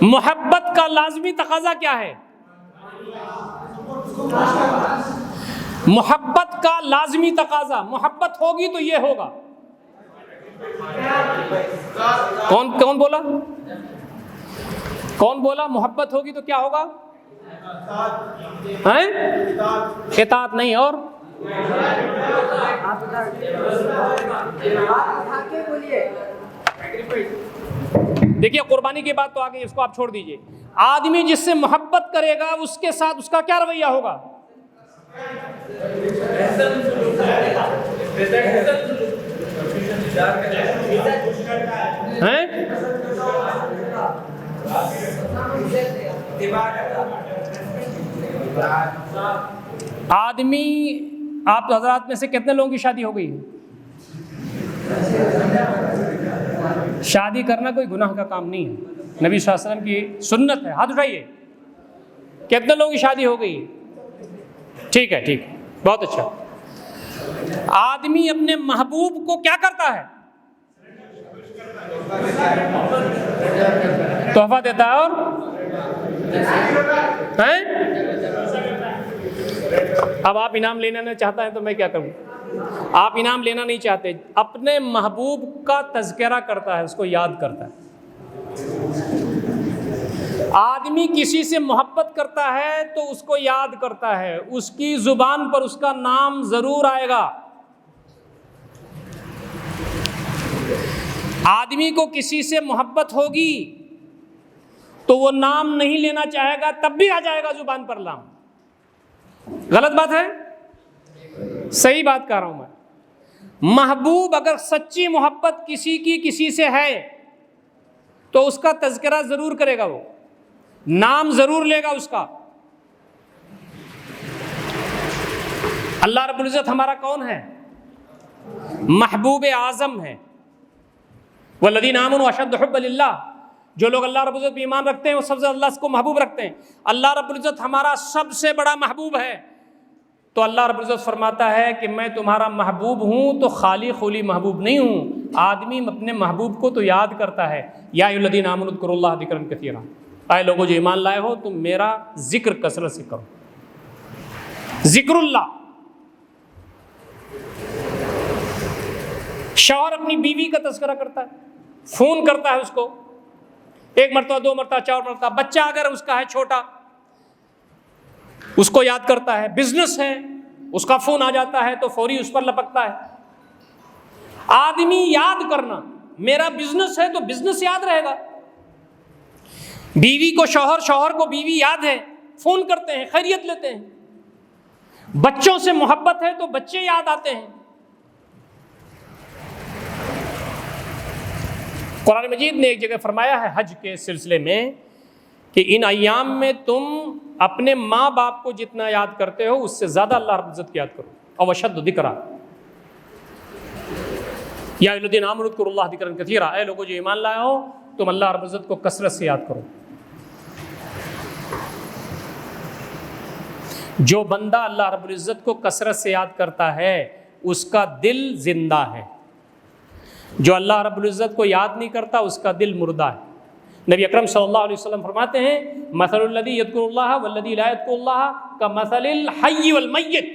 محبت کا لازمی تقاضا کیا ہے؟ محبت کا لازمی تقاضا, محبت ہوگی تو یہ ہوگا. کون بولا؟ کون بولا محبت ہوگی تو کیا ہوگا؟ اطاعت نہیں. اور دیکھیے قربانی کی بات تو آ گئی, اس کو آپ چھوڑ دیجئے. آدمی جس سے محبت کرے گا اس کے ساتھ اس کا کیا رویہ ہوگا؟ آدمی, آپ حضرات میں سے کتنے لوگوں کی شادی ہو گئی ہے؟ شادی کرنا کوئی گناہ کا کام نہیں ہے, نبی صلی اللہ علیہ وسلم کی سنت ہے. ہاتھ اٹھائیے. کتنے لوگوں کی شادی ہو گئی؟ ٹھیک ہے, ٹھیک ہے, بہت اچھا. آدمی اپنے محبوب کو کیا کرتا ہے؟ تحفہ دیتا ہے. اور اب آپ انعام لینا نہیں چاہتا ہے تو میں کیا کروں؟ آپ انعام لینا نہیں چاہتے, اپنے محبوب کا تذکرہ کرتا ہے, اس کو یاد کرتا ہے. آدمی کسی سے محبت کرتا ہے تو اس کو یاد کرتا ہے, اس کی زبان پر اس کا نام ضرور آئے گا. آدمی کو کسی سے محبت ہوگی تو وہ نام نہیں لینا چاہے گا, تب بھی آ جائے گا زبان پر نام. غلط بات ہے؟ صحیح بات کہہ رہا ہوں میں. محبوب اگر سچی محبت کسی کی کسی سے ہے تو اس کا تذکرہ ضرور کرے گا، وہ نام ضرور لے گا اس کا۔ اللہ رب العزت ہمارا کون ہے؟ محبوب اعظم ہے۔ والذین آمنوا اشد حبا للہ، جو لوگ اللہ رب العزت پہ ایمان رکھتے ہیں وہ سب سے اللہ کو محبوب رکھتے ہیں۔ اللہ رب العزت ہمارا سب سے بڑا محبوب ہے، تو اللہ رب العزت فرماتا ہے کہ میں تمہارا محبوب ہوں تو خالی خولی محبوب نہیں ہوں۔ آدمی اپنے محبوب کو تو یاد کرتا ہے، یا ایھا الذین آمنوا اذکروا اللہ ذکرا کثیرا، اے لوگوں جو ایمان لائے ہو تم میرا ذکر کثرت سے کرو۔ ذکر اللہ۔ شوہر اپنی بیوی کا تذکرہ کرتا ہے، فون کرتا ہے اس کو 1 مرتبہ 2 مرتبہ 4 مرتبہ۔ بچہ اگر اس کا ہے چھوٹا اس کو یاد کرتا ہے۔ بزنس ہے، اس کا فون آ جاتا ہے تو فوری اس پر لپکتا ہے۔ آدمی یاد کرنا، میرا بزنس ہے تو بزنس یاد رہے گا۔ بیوی کو شوہر، شوہر کو بیوی یاد ہے، فون کرتے ہیں، خیریت لیتے ہیں۔ بچوں سے محبت ہے تو بچے یاد آتے ہیں۔ قرآن مجید نے ایک جگہ فرمایا ہے حج کے سلسلے میں کہ ان ایام میں تم اپنے ماں باپ کو جتنا یاد کرتے ہو اس سے زیادہ اللہ رب العزت کی یاد کرو۔ او اشد ذکرا، یا ایھا الذین آمنوا اذکروا اللہ ذکرا کثیرا، اے لوگوں جو ایمان لائے ہو تم اللہ رب العزت کو کثرت سے یاد کرو۔ جو بندہ اللہ رب العزت کو کثرت سے یاد کرتا ہے اس کا دل زندہ ہے، جو اللہ رب العزت کو یاد نہیں کرتا اس کا دل مردہ ہے۔ نبی اکرم صلی اللہ علیہ وسلم فرماتے ہیں مثل الذی یذکر اللہ والذی لا یذکر اللہ کمثل الحی والمیت،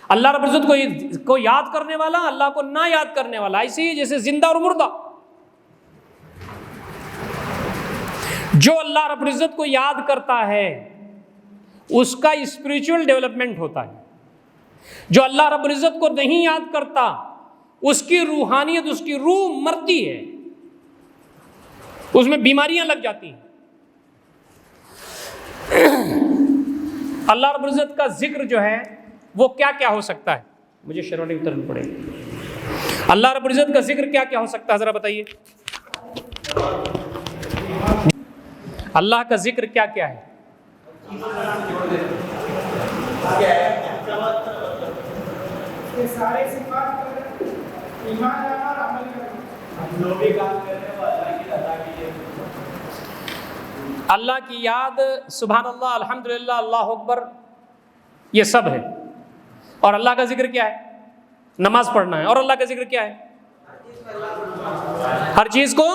اللہ رب العزت کو یاد کرنے والا اللہ کو نہ یاد کرنے والا ایسے ہی جیسے زندہ اور مردہ۔ جو اللہ رب العزت کو یاد کرتا ہے اس کا اسپریچول ڈیولپمنٹ ہوتا ہے، جو اللہ رب العزت کو نہیں یاد کرتا اس کی روحانیت، اس کی روح مرتی ہے، اس میں بیماریاں لگ جاتی ہیں۔ اللہ رب العزت کا ذکر جو ہے وہ کیا کیا ہو سکتا ہے؟ مجھے شیروانی اترنی پڑے گی۔ اللہ رب العزت کا ذکر کیا کیا ہو سکتا ہے ذرا بتائیے۔ اللہ کا ذکر کیا کیا ہے؟ سارے صفات ایمان لانا اور عمل کرنا، جو بھی کام کر رہے ہیں وہ اللہ کی رضا کے لیے۔ اللہ کی یاد، سبحان اللہ، الحمدللہ، اللہ اکبر، یہ سب ہے۔ اور اللہ کا ذکر کیا ہے؟ نماز پڑھنا ہے۔ اور اللہ کا ذکر کیا ہے؟ ہر چیز کو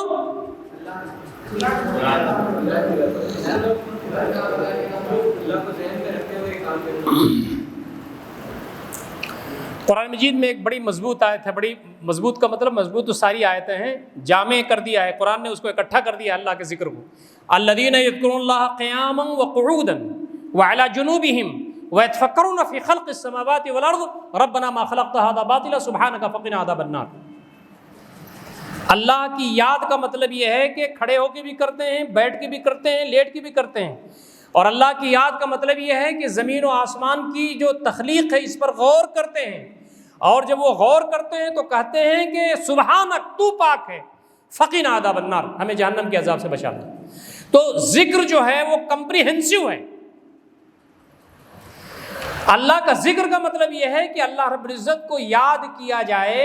قرآن مجید میں ایک بڑی مضبوط آیت ہے، بڑی مضبوط کا مطلب مضبوط تو ساری آیتیں ہیں، جامع کر دیا ہے قرآن نے، اس کو اکٹھا کر دیا اللہ کے ذکر کو۔ الذین یذکرون اللہ قیاما وقعودا وعلی جنوبہم ویتفکرون فی خلق السماوات والارض ربنا ما خلقت ھذا باطلا سبحانک فقنا عذاب النار۔ اللہ کی یاد کا مطلب یہ ہے کہ کھڑے ہو کے بھی کرتے ہیں، بیٹھ کے بھی کرتے ہیں، لیٹ کے بھی کرتے ہیں۔ اور اللہ کی یاد کا مطلب یہ ہے کہ زمین و آسمان کی جو تخلیق ہے اس پر غور کرتے ہیں، اور جب وہ غور کرتے ہیں تو کہتے ہیں کہ سبحانک، تو پاک ہے، فقنا عذاب النار، ہمیں جہنم کے عذاب سے بچا لے۔ تو ذکر جو ہے وہ کمپریہنسو ہے۔ اللہ کا ذکر کا مطلب یہ ہے کہ اللہ رب العزت کو یاد کیا جائے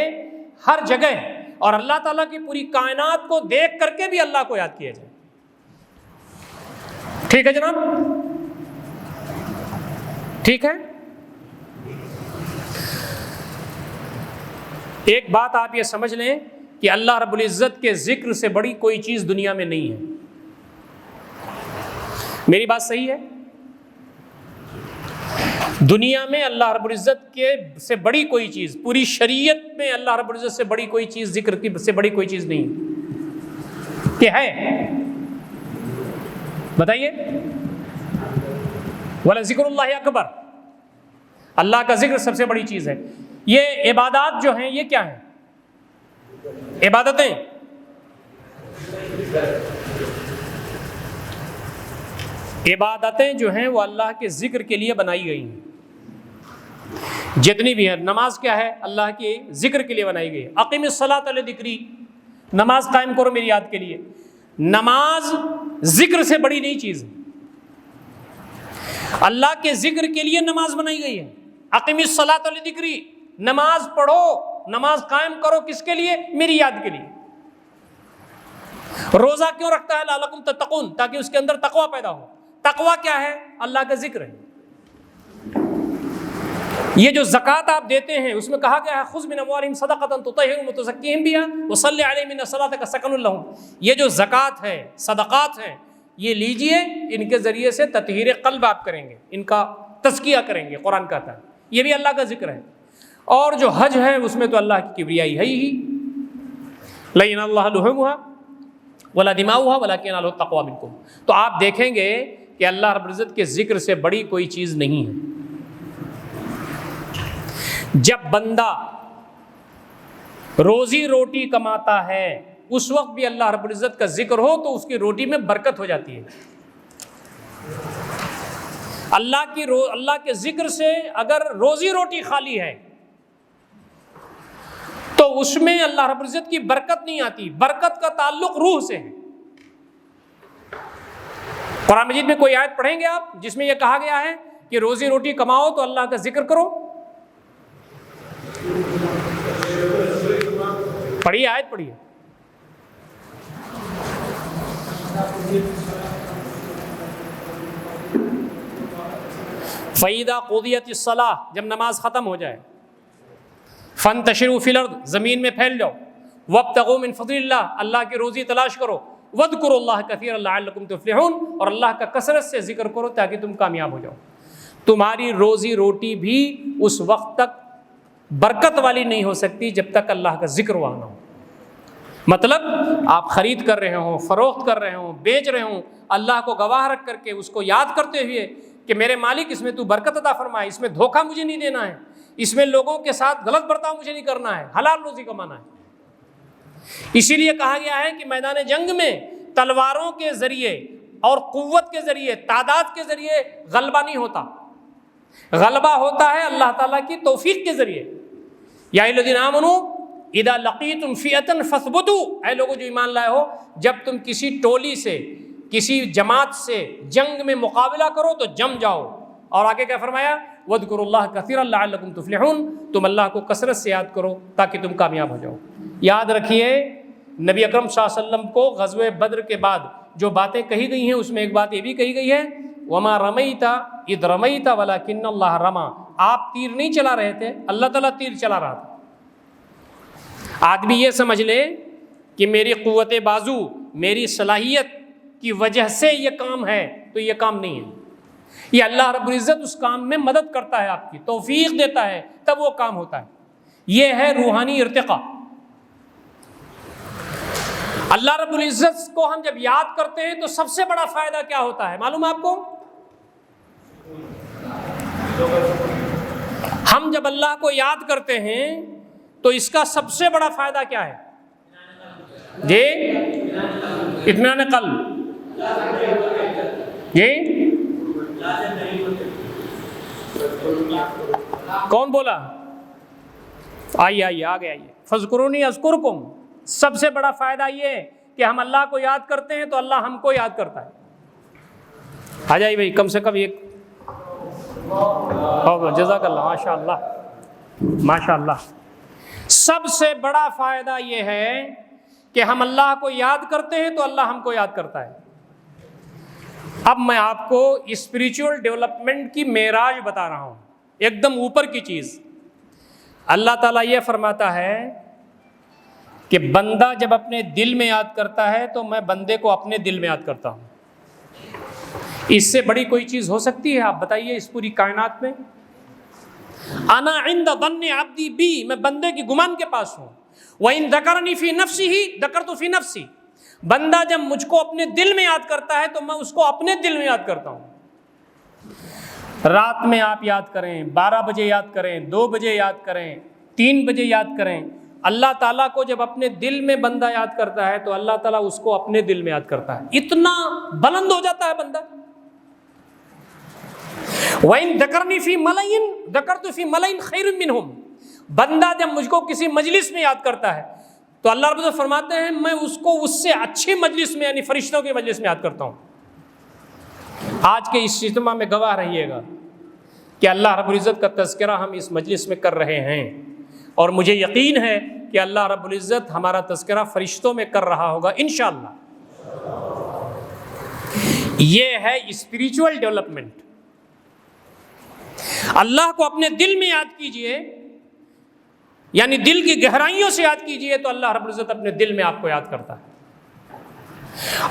ہر جگہ، اور اللہ تعالیٰ کی پوری کائنات کو دیکھ کر کے بھی اللہ کو یاد کیا جائے۔ ٹھیک ہے جناب؟ ٹھیک ہے۔ ایک بات آپ یہ سمجھ لیں کہ اللہ رب العزت کے ذکر سے بڑی کوئی چیز دنیا میں نہیں ہے۔ میری بات صحیح ہے؟ دنیا میں اللہ رب العزت کے سے بڑی کوئی چیز، پوری شریعت میں اللہ رب العزت سے بڑی کوئی چیز، ذکر کی سے بڑی کوئی چیز نہیں کہ ہے؟ بتائیے۔ وَلَذِكْرُ اللَّهِ اکبر، اللہ کا ذکر سب سے بڑی چیز ہے۔ یہ عبادات جو ہیں یہ کیا ہیں؟ عبادتیں۔ عبادتیں جو ہیں وہ اللہ کے ذکر کے لیے بنائی گئی ہیں۔ جتنی بھی ہے نماز کیا ہے؟ اللہ کے ذکر کے لیے بنائی گئی ہے. اقیم الصلاۃ لذکری، نماز قائم کرو میری یاد کے لیے. نماز ذکر سے بڑی نہیں چیز ہے. اللہ کے ذکر کے لیے نماز بنائی گئی ہے. اقیم الصلاۃ لذکری، نماز پڑھو، نماز قائم کرو کس کے لیے؟ میری یاد کے لیے. روزہ کیوں رکھتا ہے؟ لعلکم تتقون، تاکہ اس کے اندر تقوی پیدا ہو. تقوی کیا ہے؟ اللہ کا ذکر ہے. یہ جو زکوٰۃ آپ دیتے ہیں اس میں کہا گیا ہے خذ من اموالہم صدقۃ تطہرھم وتزکیہم بہا وصلی علیہم ان صلاتک سکن لہم. یہ جو زکوٰۃ ہے، صدقات ہیں، یہ لیجئے، ان کے ذریعے سے تطہیر قلب آپ کریں گے، ان کا تزکیہ کریں گے. قرآن کہتا ہے یہ بھی اللہ کا ذکر ہے. اور جو حج ہے اس میں تو اللہ کی کبریائی ہے ہی. لا ینال اللہ لحومها ولا دماؤها ولکن ینالہ التقوی منکم. تو آپ دیکھیں گے کہ اللہ رب العزت کے ذکر سے بڑی کوئی چیز نہیں ہے. جب بندہ روزی روٹی کماتا ہے اس وقت بھی اللہ رب العزت کا ذکر ہو تو اس کی روٹی میں برکت ہو جاتی ہے. اللہ کے ذکر سے اگر روزی روٹی خالی ہے تو اس میں اللہ رب العزت کی برکت نہیں آتی. برکت کا تعلق روح سے ہے. قرآن مجید میں کوئی آیت پڑھیں گے آپ جس میں یہ کہا گیا ہے کہ روزی روٹی کماؤ تو اللہ کا ذکر کرو؟ پڑھیے، آیت پڑھیے. فَإِذَا قُضِيَتِ الصَّلَاةُ، جب نماز ختم ہو جائے، فَانْتَشِرُوا فِي الْأَرْضِ، زمین میں پھیل جاؤ، وَابْتَغُوا مِنْ فَضْلِ اللَّهِ، اللہ کی روزی تلاش کرو، وَاذْكُرُوا اللَّهَ كَثِيرًا لَعَلَّكُمْ تُفْلِحُونَ، اور اللہ کا کثرت سے ذکر کرو تاکہ تم کامیاب ہو جاؤ. تمہاری روزی روٹی بھی اس وقت تک برکت والی نہیں ہو سکتی جب تک اللہ کا ذکر وہاں نہ ہو. مطلب آپ خرید کر رہے ہوں، فروخت کر رہے ہوں، بیچ رہے ہوں، اللہ کو گواہ رکھ کر کے اس کو یاد کرتے ہوئے کہ میرے مالک اس میں تو برکت عطا فرمائے، اس میں دھوکہ مجھے نہیں دینا ہے، اس میں لوگوں کے ساتھ غلط برتاؤ مجھے نہیں کرنا ہے، حلال روزی کمانا ہے. اسی لیے کہا گیا ہے کہ میدان جنگ میں تلواروں کے ذریعے اور قوت کے ذریعے، تعداد کے ذریعے غلبہ نہیں ہوتا. غلبہ ہوتا ہے اللہ تعالیٰ کی توفیق کے ذریعے. یا ایھا الذین آمنوا اذا لقیتم فئۃ فاثبتوا، اے لوگوں جو ایمان لائے ہو، جب تم کسی ٹولی سے، کسی جماعت سے جنگ میں مقابلہ کرو تو جم جاؤ. اور آگے کیا فرمایا؟ وَاذْكُرُوا اللَّهَ كَثِيرًا لَعَلَّكُمْ تُفْلِحُونَ، تم اللہ کو کثرت سے یاد کرو تاکہ تم کامیاب ہو جاؤ. یاد رکھیے نبی اکرم صلی اللہ علیہ وسلم کو غزوہ بدر کے بعد جو باتیں کہی گئی ہیں اس میں ایک بات یہ بھی کہی گئی ہے وَمَا رَمَيْتَ إِذْ رَمَيْتَ وَلَكِنَّ اللَّهَ رَمَى، آپ تیر نہیں چلا رہے تھے، اللہ تعالیٰ تیر چلا رہا تھا. آدمی یہ سمجھ لے کہ میری قوت بازو، میری صلاحیت کی وجہ سے یہ کام ہے، تو یہ کام نہیں ہے. یہ اللہ رب العزت اس کام میں مدد کرتا ہے، آپ کی توفیق دیتا ہے، تب وہ کام ہوتا ہے. یہ ہے روحانی ارتقاء. اللہ رب العزت کو ہم جب یاد کرتے ہیں تو سب سے بڑا فائدہ کیا ہوتا ہے معلوم ہے آپ کو؟ ہم جب اللہ کو یاد کرتے ہیں تو اس کا سب سے بڑا فائدہ کیا ہے؟ جی اطمینان قلب. جی کون بولا؟ آئیے آگے آئیے. فاذکرونی اذکرکم. سب سے بڑا فائدہ یہ ہے کہ ہم اللہ کو یاد کرتے ہیں تو اللہ ہم کو یاد کرتا ہے. آ جائیے بھائی، کم سے کم ایک. جزاک اللہ، ماشاء اللہ ماشاء اللہ. سب سے بڑا فائدہ یہ ہے کہ ہم اللہ کو یاد کرتے ہیں تو اللہ ہم کو یاد کرتا ہے. اب میں آپ کو اسپریچول ڈیولپمنٹ کی معراج بتا رہا ہوں، ایک دم اوپر کی چیز. اللہ تعالیٰ یہ فرماتا ہے کہ بندہ جب اپنے دل میں یاد کرتا ہے تو میں بندے کو اپنے دل میں یاد کرتا ہوں. اس سے بڑی کوئی چیز ہو سکتی ہے؟ آپ بتائیے اس پوری کائنات میں. انا عند ظن عبدی بی، میں بندے کی گمان کے پاس ہوں. وَإِن ذَكَرَنِي فِي نَفْسِهِ ذَكَرْتُ فِي نَفْسِي، بندہ جب مجھ کو اپنے دل میں یاد کرتا ہے تو میں اس کو اپنے دل میں یاد کرتا ہوں. رات میں آپ یاد کریں، 12 بجے یاد کریں، 2 بجے یاد کریں، 3 بجے یاد کریں. اللہ تعالیٰ کو جب اپنے دل میں بندہ یاد کرتا ہے تو اللہ تعالیٰ اس کو اپنے دل میں یاد کرتا ہے. اتنا بلند ہو جاتا ہے بندہ. وَإِن ذَكَرْنِي فِي مَلَئٍ ذَكَرْتُ فِي مَلَئٍ خَيْرٍ مِّنْهُمْ، بندہ جب مجھ کو کسی مجلس میں یاد کرتا ہے تو اللہ رب العزت فرماتے ہیں میں اس کو اس سے اچھی مجلس میں یعنی فرشتوں کی مجلس میں یاد کرتا ہوں۔ آج کے اس اجتماع میں گواہ رہیے گا کہ اللہ رب العزت کا تذکرہ ہم اس مجلس میں کر رہے ہیں، اور مجھے یقین ہے کہ اللہ رب العزت ہمارا تذکرہ فرشتوں میں کر رہا ہوگا انشاءاللہ۔ یہ ہے اسپریچول ڈیولپمنٹ۔ اللہ کو اپنے دل میں یاد کیجئے، یعنی دل کی گہرائیوں سے یاد کیجئے تو اللہ رب العزت اپنے دل میں آپ کو یاد کرتا ہے۔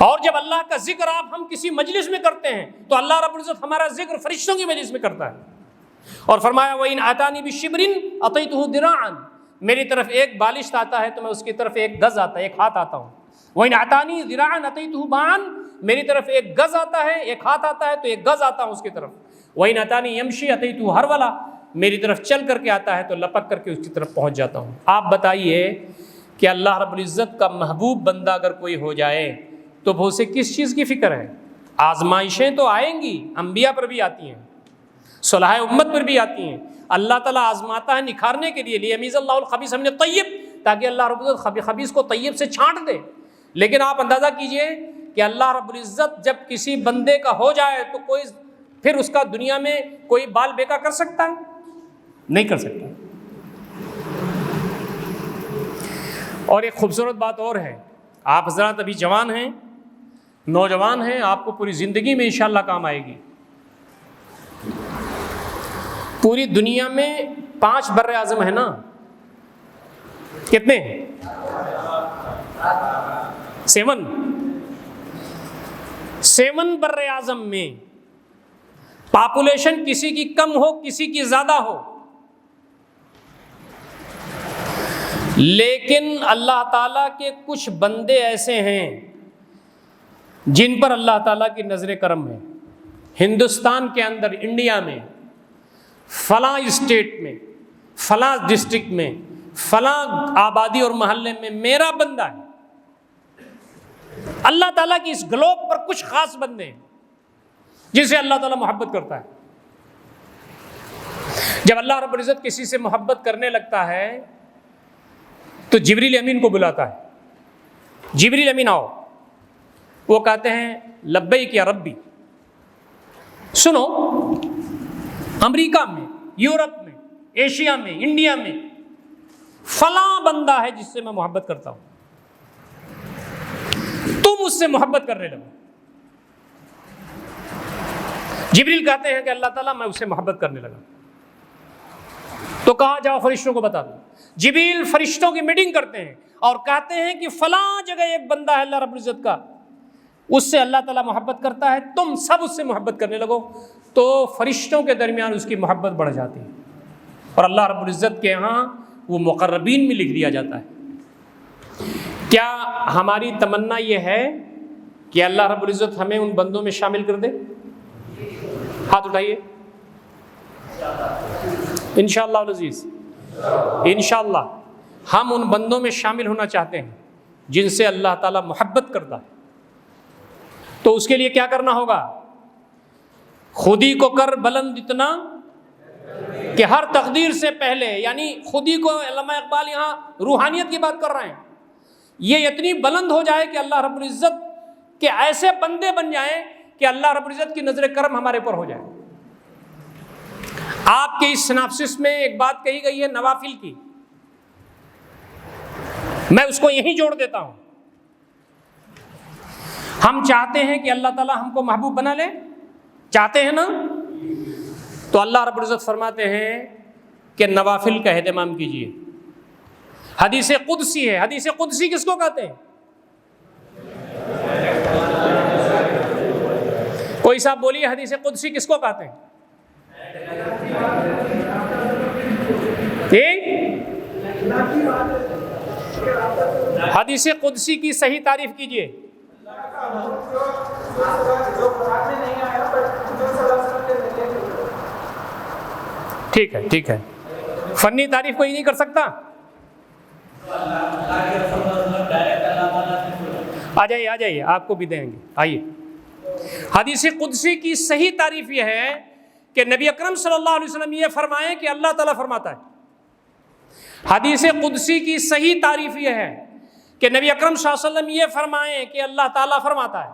اور جب اللہ کا ذکر ہم کسی مجلس میں کرتے ہیں تو اللہ رب العزت ہمارا ذکر فرشتوں کی مجلس میں کرتا ہے، اور فرمایا وَإِنْ آتَانِي بِشِبْرٍ أَطَيْتُهُ دِرَاعًا، میری طرف ایک بالشت آتا ہے تو میں اس کی طرف ایک گز آتا ہے، ایک ہاتھ آتا ہوں۔ وَإِنْ آتَانِي ذِرَاعًا أَطَيْتُهُ بَاعًا، میری طرف ایک گز آتا ہے، ایک ہاتھ آتا ہے تو ایک گز آتا ہوں اس کی طرف۔ وَإِنْ آتَانِي يَمْشِي أَتَيْتُهُ هَرْوَلًا، میری طرف چل کر کے آتا ہے تو لپک کر کے اس کی طرف پہنچ جاتا ہوں۔ آپ بتائیے کہ اللہ رب العزت کا محبوب بندہ اگر کوئی ہو جائے تو وہ اسے کس چیز کی فکر ہے؟ آزمائشیں تو آئیں گی، انبیاء پر بھی آتی ہیں، صلح امت پر بھی آتی ہیں، اللہ تعالیٰ آزماتا ہے نکھارنے کے لیے، لیمیز اللہ الخبیث من الطیب، تاکہ اللہ رب العزت خبیث کو طیب سے چھانٹ دے۔ لیکن آپ اندازہ کیجئے کہ اللہ رب العزت جب کسی بندے کا ہو جائے تو کوئی پھر اس کا دنیا میں کوئی بال بیکا کر سکتا ہے؟ نہیں کر سکتا۔ اور ایک خوبصورت بات اور ہے، آپ حضرات ابھی جوان ہیں، نوجوان ہیں، آپ کو پوری زندگی میں انشاءاللہ کام آئے گی۔ پوری دنیا میں 5 بر اعظم ہیں نا، کتنے ہیں؟ 7 بر اعظم میں پاپولیشن کسی کی کم ہو کسی کی زیادہ ہو، لیکن اللہ تعالیٰ کے کچھ بندے ایسے ہیں جن پر اللہ تعالیٰ کی نظر کرم ہے۔ ہندوستان کے اندر، انڈیا میں، فلاں اسٹیٹ میں، فلاں ڈسٹرکٹ میں، فلاں آبادی اور محلے میں میرا بندہ ہے۔ اللہ تعالیٰ کی اس گلوب پر کچھ خاص بندے ہیں جسے اللہ تعالیٰ محبت کرتا ہے۔ جب اللہ رب العزت کسی سے محبت کرنے لگتا ہے تو جبریل امین کو بلاتا ہے، جبریل امین آؤ۔ وہ کہتے ہیں لبیک یا ربی۔ سنو، امریکہ میں، یورپ میں، ایشیا میں، انڈیا میں فلاں بندہ ہے جس سے میں محبت کرتا ہوں، تم اس سے محبت کرنے لگو۔ جبریل کہتے ہیں کہ اللہ تعالیٰ میں اس سے محبت کرنے لگا، تو کہا جاؤ فرشتوں کو بتا دو۔ جبریل فرشتوں کی میٹنگ کرتے ہیں اور کہتے ہیں کہ فلاں جگہ ایک بندہ ہے اللہ رب العزت کا، اس سے اللہ تعالیٰ محبت کرتا ہے، تم سب اس سے محبت کرنے لگو۔ تو فرشتوں کے درمیان اس کی محبت بڑھ جاتی ہے، اور اللہ رب العزت کے ہاں وہ مقربین میں لکھ دیا جاتا ہے۔ کیا ہماری تمنا یہ ہے کہ اللہ رب العزت ہمیں ان بندوں میں شامل کر دے؟ ہاتھ اٹھائیے۔ انشاءاللہ العزیز، انشاءاللہ ہم ان بندوں میں شامل ہونا چاہتے ہیں جن سے اللہ تعالیٰ محبت کرتا ہے۔ تو اس کے لیے کیا کرنا ہوگا؟ خودی کو کر بلند اتنا کہ ہر تقدیر سے پہلے، یعنی خودی کو، علامہ اقبال یہاں روحانیت کی بات کر رہے ہیں، یہ اتنی بلند ہو جائے کہ اللہ رب العزت کے ایسے بندے بن جائیں کہ اللہ رب العزت کی نظر کرم ہمارے پر ہو جائے۔ آپ کے اس سناپسس میں ایک بات کہی گئی ہے نوافل کی، میں اس کو یہیں جوڑ دیتا ہوں۔ ہم چاہتے ہیں کہ اللہ تعالیٰ ہم کو محبوب بنا لے، چاہتے ہیں نا؟ تو اللہ رب العزت فرماتے ہیں کہ نوافل کا اہتمام کیجیے۔ حدیث قدسی ہے، حدیث قدسی کس کو کہتے ہیں؟ کوئی صاحب بولیے، حدیث قدسی کس کو کہتے ہیں؟ حدیث قدسی کی صحیح تعریف کیجیے۔ ٹھیک ہے، ٹھیک ہے، فنی تعریف کوئی نہیں کر سکتا؟ آ جائیے، آ جائیے، آپ کو بھی دیں گے، آئیے۔ حدیث قدسی کی صحیح تعریف یہ ہے کہ نبی اکرم صلی اللہ علیہ وسلم یہ فرمائیں کہ اللہ تعالیٰ فرماتا ہے. حدیث قدسی کی صحیح تعریف یہ ہے کہ نبی اکرم صلی اللہ علیہ وسلم یہ فرمائیں کہ اللہ تعالیٰ فرماتا ہے.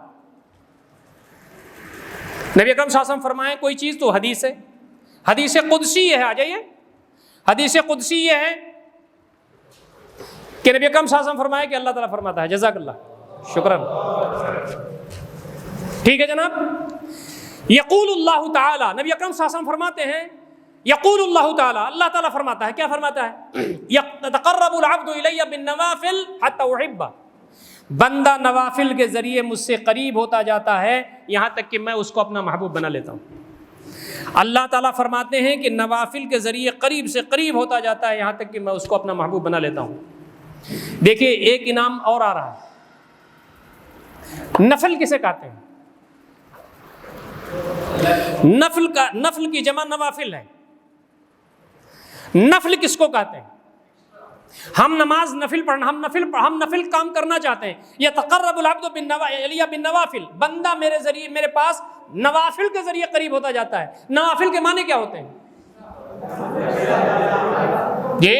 نبی اکرم صلی اللہ علیہ وسلم فرمائیں کوئی چیز تو حدیث ہے. حدیث قدسی یہ ہے, آ جائیے, حدیث قدسی یہ ہے کہ نبی اکرم صلی اللہ علیہ وسلم فرمائے کہ اللہ تعالیٰ فرماتا ہے. جزاک اللہ, شکراً. ٹھیک ہے جناب. یقول اللہ تعالیٰ, نبی اکرم صلی اللہ علیہ وسلم فرماتے ہیں یقول اللہ تعالیٰ, اللہ تعالیٰ فرماتا ہے. کیا فرماتا ہے؟ یتقرب العبد الی بالنوافل حتی احبہ, بندہ نوافل کے ذریعے مجھ سے قریب ہوتا جاتا ہے یہاں تک کہ میں اس کو اپنا محبوب بنا لیتا ہوں. اللہ تعالیٰ فرماتے ہیں کہ نوافل کے ذریعے قریب سے قریب ہوتا جاتا ہے یہاں تک کہ میں اس کو اپنا محبوب بنا لیتا ہوں. دیکھیے ایک انعام اور آ رہا ہے. نفل کسے کہتے ہیں؟ نفل کی جمع نوافل ہے. نفل کس کو کہتے ہیں؟ ہم نماز نفل پڑھنا, ہم نفل کام کرنا چاہتے ہیں. یتقرب العبد بالنوافل, بندہ میرے ذریعے, میرے پاس نوافل کے ذریعے قریب ہوتا جاتا ہے. نوافل کے معنی کیا ہوتے ہیں جی؟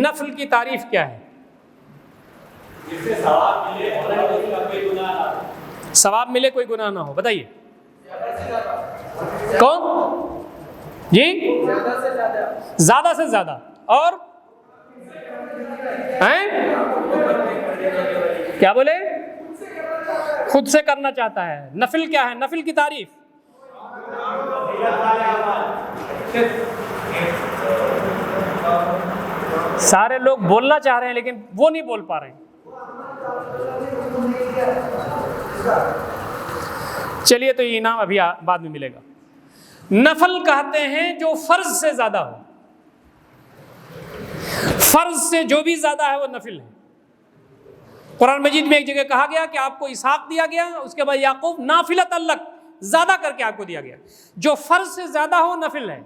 نفل کی تعریف کیا ہے؟ ثواب ملے کوئی گناہ نہ ہو. بتائیے کون جی؟ زیادہ سے زیادہ. اور کیا بولے؟ خود سے کرنا چاہتا ہے. نفل کیا ہے؟ نفل کی تعریف سارے لوگ بولنا چاہ رہے ہیں لیکن وہ نہیں بول پا رہے ہیں. چلیے تو یہ انعام ابھی بعد میں ملے گا. نفل کہتے ہیں جو فرض سے زیادہ ہو. فرض سے جو بھی زیادہ ہے وہ نفل ہے. قرآن مجید میں ایک جگہ کہا گیا کہ آپ کو اسحاق دیا گیا, اس کے بعد یعقوب, نافلۃ لک, زیادہ کر کے آپ کو دیا گیا. جو فرض سے زیادہ ہو نفل ہے.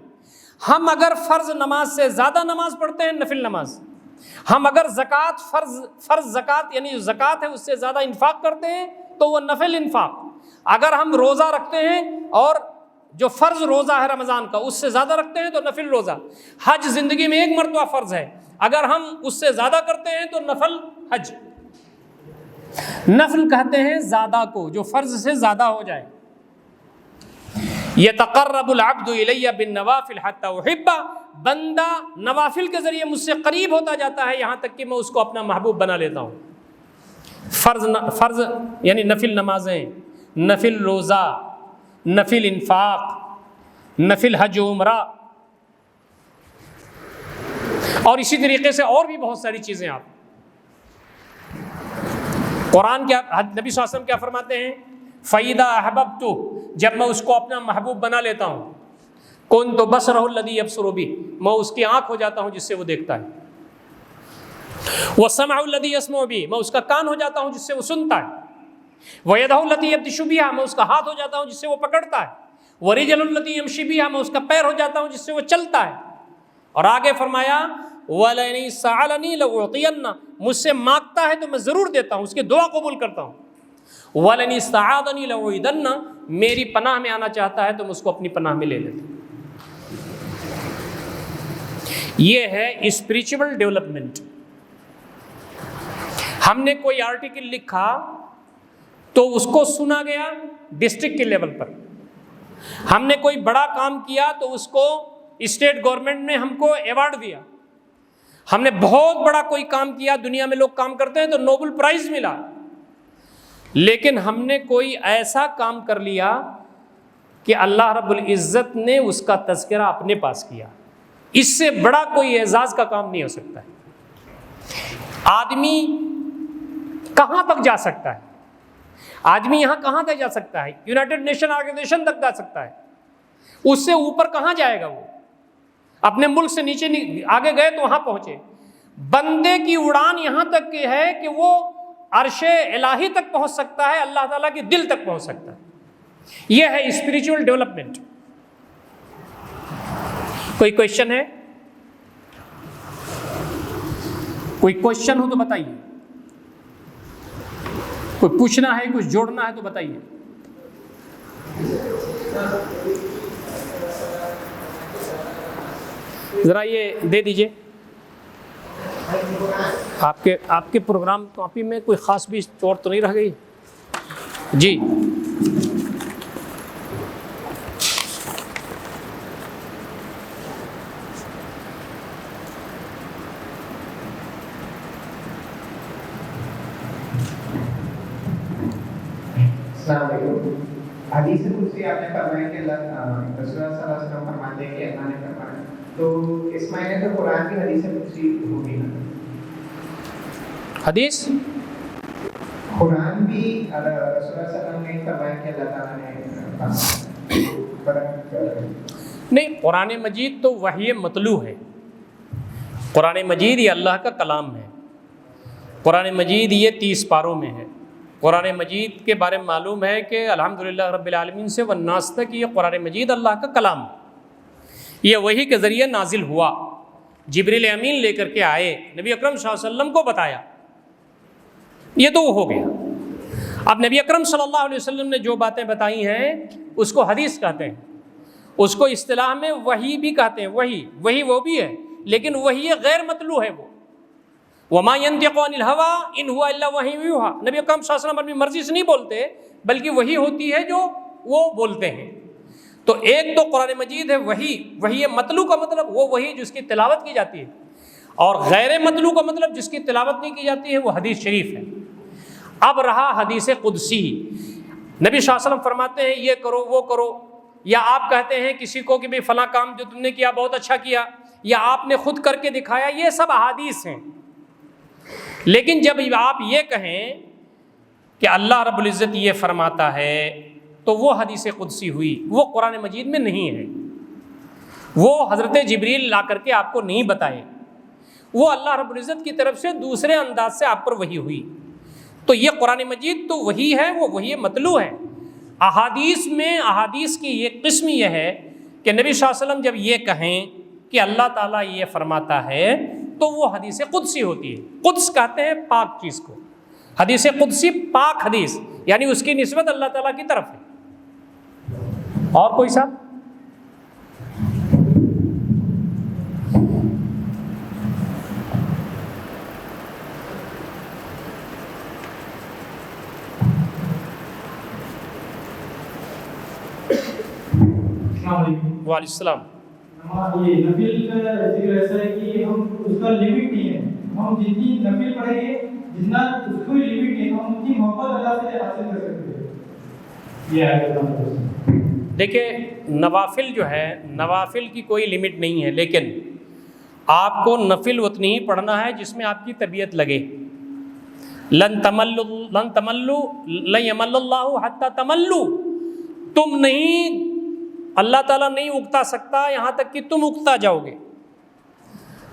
ہم اگر فرض نماز سے زیادہ نماز پڑھتے ہیں نفل نماز. ہم اگر زکوٰۃ فرض زکوٰۃ یعنی جو زکوٰۃ ہے اس سے زیادہ انفاق کرتے ہیں تو وہ نفل انفاق. اگر ہم روزہ رکھتے ہیں اور جو فرض روزہ ہے رمضان کا اس سے زیادہ رکھتے ہیں تو نفل روزہ. حج زندگی میں ایک مرتبہ فرض ہے, اگر ہم اس سے زیادہ کرتے ہیں تو نفل حج. نفل کہتے ہیں زیادہ کو, جو فرض سے زیادہ ہو جائے. یتقرب العبد الی بالنوافل حتی احبہ, بندہ نوافل کے ذریعے مجھ سے قریب ہوتا جاتا ہے یہاں تک کہ میں اس کو اپنا محبوب بنا لیتا ہوں. فرض یعنی نفل نمازیں, نفل روزہ, نفل انفاق, نفل حج و عمرہ, اور اسی طریقے سے اور بھی بہت ساری چیزیں. آپ قرآن کیا, نبی صلی اللہ علیہ وسلم کیا فرماتے ہیں؟ فَإِذَا أَحْبَبْتُ, جب میں اس کو اپنا محبوب بنا لیتا ہوں, كُنْتُ بَصَرَهُ الَّذِي يَبْصُرُ بِهِ, میں اس کی آنکھ ہو جاتا ہوں جس سے وہ دیکھتا ہے. وَسَمْعُهُ الَّذِي يَسْمَعُ بِهِ, میں اس کا کان ہو جاتا ہوں جس سے وہ سنتا ہے. وَيَدَهُ الَّتِي يَبْطِشُ بِهَا, میں اس کا ہاتھ ہو جاتا ہوں جس سے وہ پکڑتا ہے. وَرِجْلُهُ الَّتِي يَمْشِي بِهَا, میں اس کا پیر ہو جاتا ہوں جس سے وہ چلتا ہے. اور آگے فرمایا وَلَئِنِ سَأَلَنِي لَأُعْطِيَنَّ, مجھ سے مانگتا ہے تو میں ضرور دیتا ہوں, اس کی دعا قبول کرتا ہوں. وَلَئِنِ اسْتَعَاذَنِي لَأُعِيذَنَّ, میری پناہ میں آنا چاہتا ہے تو میں اس کو اپنی پناہ میں لے لیتا ہوں. یہ ہے اسپریچول ڈیولپمنٹ. ہم نے کوئی آرٹیکل لکھا تو اس کو سنا گیا ڈسٹرکٹ کے لیول پر. ہم نے کوئی بڑا کام کیا تو اس کو اسٹیٹ گورنمنٹ نے ہم کو ایوارڈ دیا. ہم نے بہت بڑا کوئی کام کیا, دنیا میں لوگ کام کرتے ہیں تو نوبل پرائز ملا. لیکن ہم نے کوئی ایسا کام کر لیا کہ اللہ رب العزت نے اس کا تذکرہ اپنے پاس کیا. اس سے بڑا کوئی اعزاز کا کام نہیں ہو سکتا ہے. آدمی کہاں تک جا سکتا ہے؟ آدمی یہاں کہاں تک جا سکتا ہے؟ یونائٹڈ نیشن آرگنائزیشن تک جا سکتا ہے. اس سے اوپر کہاں جائے گا؟ وہ اپنے ملک سے نیچے آگے گئے تو وہاں پہنچے. بندے کی اڑان یہاں تک ہے کہ وہ عرش الہی تک پہنچ سکتا ہے, اللہ تعالیٰ کے دل تک پہنچ سکتا ہے. یہ ہے اسپریچول ڈیولپمنٹ. کوئی کوشچن ہے؟ کوئی کوشچن ہو تو بتائیے. کوئی پوچھنا ہے، کچھ جوڑنا ہے تو بتائیے۔ ذرا یہ دے دیجئے، آپ کے پروگرام کاپی میں کوئی خاص بھی چوٹ تو نہیں رہ گئی؟ جی السلام علیکم۔ حدیث قدسی آپ نے فرمایا کہ اللہ رسول اللہ صلی اللہ علیہ وسلم فرماتے ہیں کہ اللہ نے فرمایا، تو اس معنی تو قرآن کی حدیث قدسی ہوگی نا؟ حدیث قرآن بھی رسول اللہ صلی اللہ علیہ وسلم نے فرمایا کہ اللہ تعالیٰ نے فرمایا۔ نہیں، قرآن مجید تو وحی مطلوع ہے۔ قرآن مجید یہ اللہ کا کلام ہے۔ قرآن مجید یہ 30 پاروں میں ہے۔ قرآن مجید کے بارے میں معلوم ہے کہ الحمدللہ رب العالمین سے والناس تک یہ قرآن مجید اللہ کا کلام ہے۔ یہ وحی کے ذریعے نازل ہوا، جبریل امین لے کر کے آئے، نبی اکرم صلی اللہ علیہ وسلم کو بتایا، یہ تو ہو گیا۔ اب نبی اکرم صلی اللہ علیہ وسلم نے جو باتیں بتائی ہیں اس کو حدیث کہتے ہیں، اس کو اصطلاح میں وحی بھی کہتے ہیں۔ وحی وہ بھی ہے، لیکن وحی غیر مطلوع ہے۔ وہ وما ينطق عن الهوى ان هو الا وحی یوحى، نبی اکرم صلی اللہ علیہ وسلم اپنی مرضی سے نہیں بولتے، بلکہ وحی ہوتی ہے جو وہ بولتے ہیں۔ تو ایک تو قرآن مجید ہے وحی مطلوع کا مطلب وہ وحی جس کی تلاوت کی جاتی ہے، اور غیر مطلوع کا مطلب جس کی تلاوت نہیں کی جاتی ہے وہ حدیث شریف ہے۔ اب رہا حدیث قدسی، نبی صلی اللہ علیہ وسلم فرماتے ہیں یہ کرو وہ کرو، یا آپ کہتے ہیں کسی کو کہ بھئی فلاں کام جو تم نے کیا بہت اچھا کیا، یا آپ نے خود کر کے دکھایا، یہ سب احادیث ہیں۔ لیکن جب آپ یہ کہیں کہ اللہ رب العزت یہ فرماتا ہے تو وہ حدیث قدسی ہوئی، وہ قرآن مجید میں نہیں ہے۔ وہ حضرت جبریل لا کر کے آپ کو نہیں بتائے، وہ اللہ رب العزت کی طرف سے دوسرے انداز سے آپ پر وحی ہوئی۔ تو یہ قرآن مجید تو وحی ہے، وہ وحی مطلوع ہے۔ احادیث میں احادیث کی یہ قسم یہ ہے کہ نبی صلی اللہ علیہ وسلم جب یہ کہیں کہ اللہ تعالیٰ یہ فرماتا ہے تو وہ حدیث قدسی ہوتی ہے۔ قدس کہتے ہیں پاک چیز کو، حدیث قدسی پاک حدیث، یعنی اس کی نسبت اللہ تعالیٰ کی طرف ہے۔ اور کوئی صاحب؟ السلام علیکم۔ وعلیکم السلام۔ یہ نفل کا ذکر ایسا ہے کہ ہم اس کا لمٹ نہیں ہے، ہم جتنی نفل پڑھیں گے جتنا اس کو لمٹ نہیں، ہم ان کی محبت اللہ سے حاصل کر سکتے ہیں۔ یہ ہے دیکھیں، نوافل جو ہے، نوافل کی کوئی لمٹ نہیں ہے، لیکن آپ کو نفل اتنی ہی پڑھنا ہے جس میں آپ کی طبیعت لگے۔ لن یمل اللہ حتی تملو، تم نہیں، اللہ تعالیٰ نہیں اگتا سکتا یہاں تک کہ تم اگتا جاؤ گے۔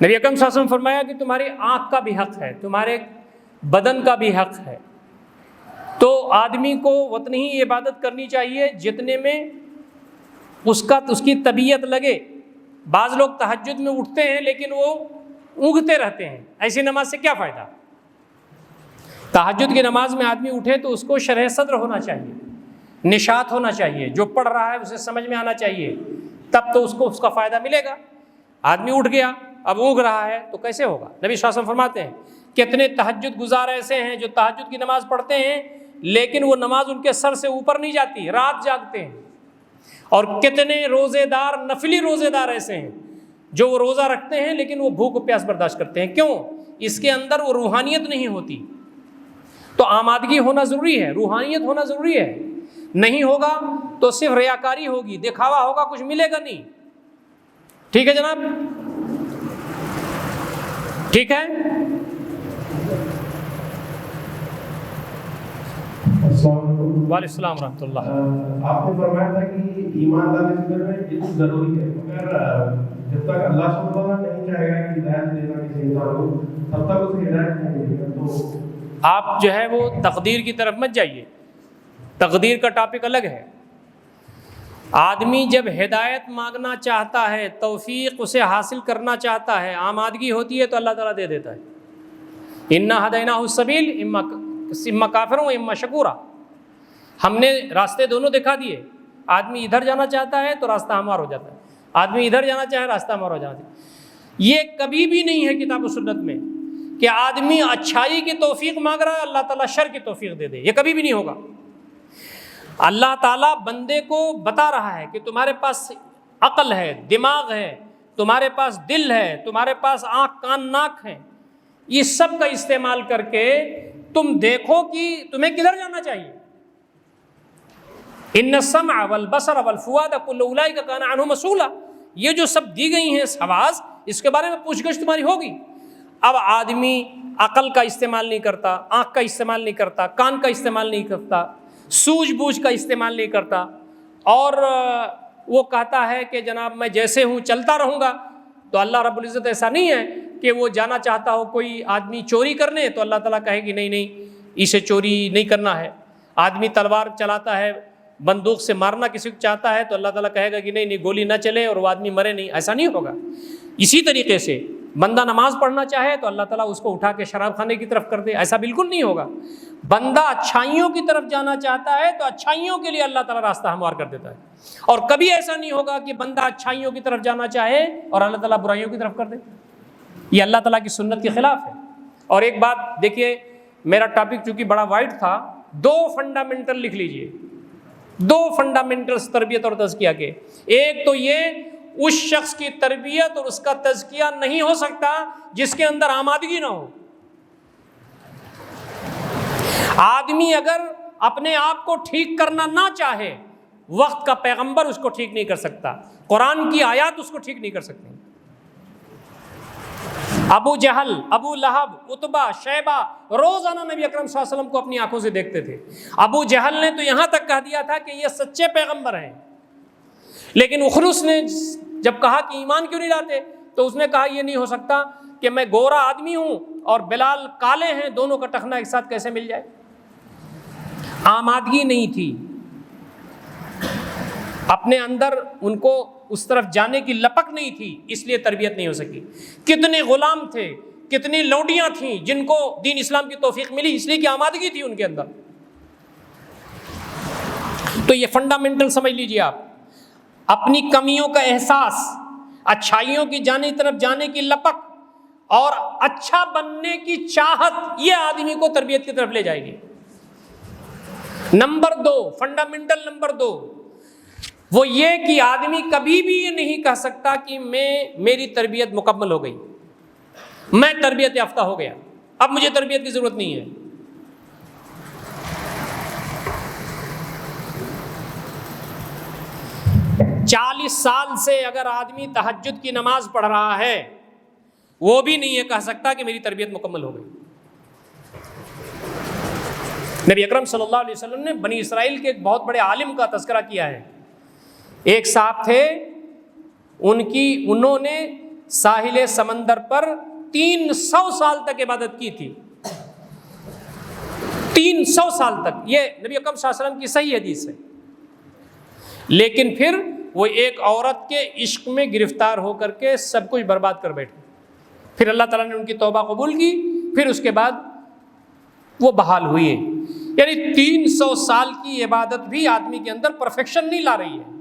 نبی اکرم صلی اللہ علیہ وسلم فرمایا کہ تمہاری آنکھ کا بھی حق ہے، تمہارے بدن کا بھی حق ہے۔ تو آدمی کو اتنی ہی عبادت کرنی چاہیے جتنے میں اس کی طبیعت لگے۔ بعض لوگ تہجد میں اٹھتے ہیں لیکن وہ اونگتے رہتے ہیں، ایسی نماز سے کیا فائدہ؟ تہجد کی نماز میں آدمی اٹھے تو اس کو شرح صدر ہونا چاہیے، نشاط ہونا چاہیے، جو پڑھ رہا ہے اسے سمجھ میں آنا چاہیے، تب تو اس کو اس کا فائدہ ملے گا۔ آدمی اٹھ گیا اب اونگ رہا ہے تو کیسے ہوگا؟ نبی صلی اللہ علیہ وسلم فرماتے ہیں کتنے تہجد گزار ایسے ہیں جو تہجد کی نماز پڑھتے ہیں لیکن وہ نماز ان کے سر سے اوپر نہیں جاتی، رات جاگتے ہیں۔ اور کتنے روزے دار، نفلی روزے دار ایسے ہیں جو وہ روزہ رکھتے ہیں لیکن وہ بھوک و پیاس برداشت کرتے ہیں۔ کیوں؟ اس کے اندر وہ روحانیت نہیں ہوتی۔ تو آمادگی ہونا ضروری ہے، روحانیت ہونا ضروری ہے۔ نہیں ہوگا تو صرف ریاکاری ہوگی، دکھاوا ہوگا، کچھ ملے گا نہیں۔ ٹھیک ہے جناب؟ ٹھیک ہے؟ السلام علیکم۔ وعلیکم السلام ورحمۃ اللہ۔ آپ نے فرمایا تھا کہ ایمان لانے سے پہلے علم ضروری ہے، مگر جب تک اللہ سبحانہ وتعالیٰ نہیں چاہے گا کہ ہدایت دینا کسی انسان کو تب تک اسے ہدایت نہیں ملے گا۔ تو آپ جو ہے وہ تقدیر کی طرف مت جائیے، تقدیر کا ٹاپک الگ ہے۔ آدمی جب ہدایت مانگنا چاہتا ہے، توفیق اسے حاصل کرنا چاہتا ہے، آمادگی ہوتی ہے تو اللہ تعالیٰ دے دیتا ہے۔ انا ہدیناہ السبیل، اما اما کافر و اما شکورا، ہم نے راستے دونوں دکھا دیے. آدمی ادھر جانا چاہتا ہے تو راستہ ہموار ہو جاتا ہے، آدمی ادھر جانا چاہے راستہ ہموار ہو جاتا ہے. یہ کبھی بھی نہیں ہے کتاب و سنت میں کہ آدمی اچھائی کی توفیق مانگ رہا ہے اللہ تعالیٰ شر کی توفیق دے دے، یہ کبھی بھی نہیں ہوگا. اللہ تعالیٰ بندے کو بتا رہا ہے کہ تمہارے پاس عقل ہے، دماغ ہے، تمہارے پاس دل ہے، تمہارے پاس آنکھ کان ناک ہے، یہ سب کا استعمال کر کے تم دیکھو کہ تمہیں کدھر جانا چاہیے. ان السمع والبصر والفؤاد كل اولئک کان عنہ مسئولا، یہ جو سب دی گئی ہیں حواس، اس کے بارے میں پوچھ گچھ تمہاری ہوگی. اب آدمی عقل کا استعمال نہیں کرتا، آنکھ کا استعمال نہیں کرتا، کان کا استعمال نہیں کرتا، سوجھ بوجھ کا استعمال نہیں کرتا، اور وہ کہتا ہے کہ جناب میں جیسے ہوں چلتا رہوں گا. تو اللہ رب العزت ایسا نہیں ہے کہ وہ جانا چاہتا ہو کوئی آدمی چوری کرنے تو اللہ تعالیٰ کہے کہ نہیں اسے چوری نہیں کرنا ہے. آدمی تلوار چلاتا ہے، بندوق سے مارنا کسی کو چاہتا ہے تو اللہ تعالیٰ کہے گا کہ نہیں گولی نہ چلے اور وہ آدمی مرے نہیں، ایسا نہیں ہوگا. اسی طریقے سے بندہ نماز پڑھنا چاہے تو اللہ تعالیٰ اس کو اٹھا کے شراب خانے کی طرف کر دے، ایسا بالکل نہیں ہوگا. بندہ اچھائیوں کی طرف جانا چاہتا ہے تو اچھائیوں کے لیے اللہ تعالیٰ راستہ ہموار کر دیتا ہے. اور کبھی ایسا نہیں ہوگا کہ بندہ اچھائیوں کی طرف جانا چاہے اور اللہ تعالیٰ برائیوں کی طرف کر دے. یہ اللہ تعالیٰ کی سنت کے خلاف ہے. اور ایک بات دیکھیے، میرا ٹاپک چونکہ بڑا وائڈ تھا، 2 فنڈامنٹل لکھ لیجئے، 2 فنڈامنٹلز تربیت اور تزکیہ کے. ایک تو یہ، اس شخص کی تربیت اور اس کا تزکیہ نہیں ہو سکتا جس کے اندر آمادگی نہ ہو. آدمی اگر اپنے آپ کو ٹھیک کرنا نہ چاہے، وقت کا پیغمبر اس کو ٹھیک نہیں کر سکتا، قرآن کی آیات اس کو ٹھیک نہیں کر سکتی. ابو جہل، ابو لہب، عتبہ، شیبہ روزانہ نبی اکرم صلی اللہ علیہ وسلم کو اپنی آنکھوں سے دیکھتے تھے. ابو جہل نے تو یہاں تک کہہ دیا تھا کہ یہ سچے پیغمبر ہیں. لیکن اخنس نے جب کہا کہ ایمان کیوں نہیں لاتے تو اس نے کہا یہ نہیں ہو سکتا کہ میں گورا آدمی ہوں اور بلال کالے ہیں، دونوں کا ٹخنا ایک ساتھ کیسے مل جائے. آمادگی نہیں تھی اپنے اندر، ان کو اس طرف جانے کی لپک نہیں تھی، اس لیے تربیت نہیں ہو سکی. کتنے غلام تھے، کتنی لوڈیاں تھیں جن کو دین اسلام کی توفیق ملی، اس لیے کہ آمادگی تھی ان کے اندر. تو یہ فنڈامنٹل سمجھ لیجیے آپ. اپنی کمیوں کا احساس، اچھائیوں کی طرف جانے کی لپک اور اچھا بننے کی چاہت، یہ آدمی کو تربیت کی طرف لے جائے گی. نمبر 2، فنڈامنٹل نمبر 2، وہ یہ کہ آدمی کبھی بھی یہ نہیں کہہ سکتا کہ میری تربیت مکمل ہو گئی، میں تربیت یافتہ ہو گیا، اب مجھے تربیت کی ضرورت نہیں ہے. 40 سال سے اگر آدمی تہجد کی نماز پڑھ رہا ہے، وہ بھی نہیں یہ کہہ سکتا کہ میری تربیت مکمل ہو گئی. نبی اکرم صلی اللہ علیہ وسلم نے بنی اسرائیل کے ایک بہت بڑے عالم کا تذکرہ کیا ہے. ایک صاحب تھے، انہوں نے ساحل سمندر پر 300 سال تک عبادت کی تھی. 300 سال تک، یہ نبی اکرم صلی اللہ علیہ وسلم کی صحیح حدیث ہے. لیکن پھر وہ ایک عورت کے عشق میں گرفتار ہو کر کے سب کچھ برباد کر بیٹھے. پھر اللہ تعالیٰ نے ان کی توبہ قبول کی، پھر اس کے بعد وہ بحال ہوئے. یعنی 300 سال کی عبادت بھی آدمی کے اندر پرفیکشن نہیں لا رہی ہے.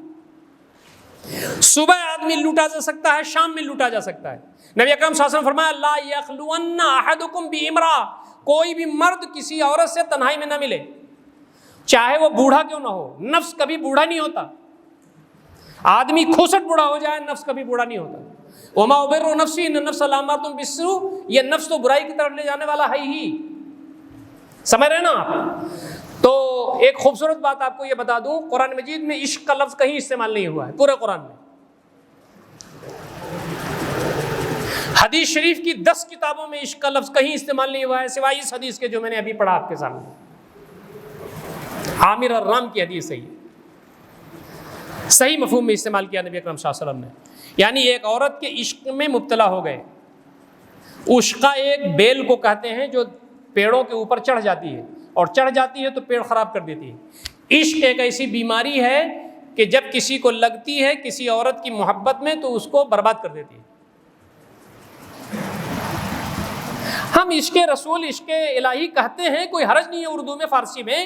صبح آدمی لوٹا جا سکتا ہے، شام میں لوٹا جا سکتا ہے. نبی اکرم صلی اللہ علیہ وسلم فرمایا لا یخلون احدکم بامرأۃ، کوئی بھی مرد کسی عورت سے تنہائی میں نہ ملے، چاہے وہ بوڑھا کیوں نہ ہو. نفس کبھی بوڑھا نہیں ہوتا. آدمی کھوسٹ بوڑھا ہو جائے، نفس کبھی بوڑھا نہیں ہوتا. وما ابر نفسی ان النفس لامارۃ بالسوء، یہ نفس تو برائی کی طرف لے جانے والا ہے ہی. سمجھ رہے نا آپ؟ تو ایک خوبصورت بات آپ کو یہ بتا دوں، قرآن مجید میں عشق کا لفظ کہیں استعمال نہیں ہوا ہے پورے قرآن میں. حدیث شریف کی 10 کتابوں میں عشق کا لفظ کہیں استعمال نہیں ہوا ہے سوائے اس حدیث کے جو میں نے ابھی پڑھا آپ کے سامنے. عامر الرام کی حدیث ہے، صحیح مفہوم میں استعمال کیا نبی اکرم صلی اللہ علیہ وسلم نے. یعنی ایک عورت کے عشق میں مبتلا ہو گئے. عشقہ ایک بیل کو کہتے ہیں جو پیڑوں کے اوپر چڑھ جاتی ہے، اور چڑھ جاتی ہے تو پیڑ خراب کر دیتی ہے. عشق ایک ایسی بیماری ہے کہ جب کسی کو لگتی ہے کسی عورت کی محبت میں تو اس کو برباد کر دیتی ہے. ہم ہم عشق رسول عشق الہی کہتے ہیں، کوئی حرج نہیں ہے اردو میں فارسی میں،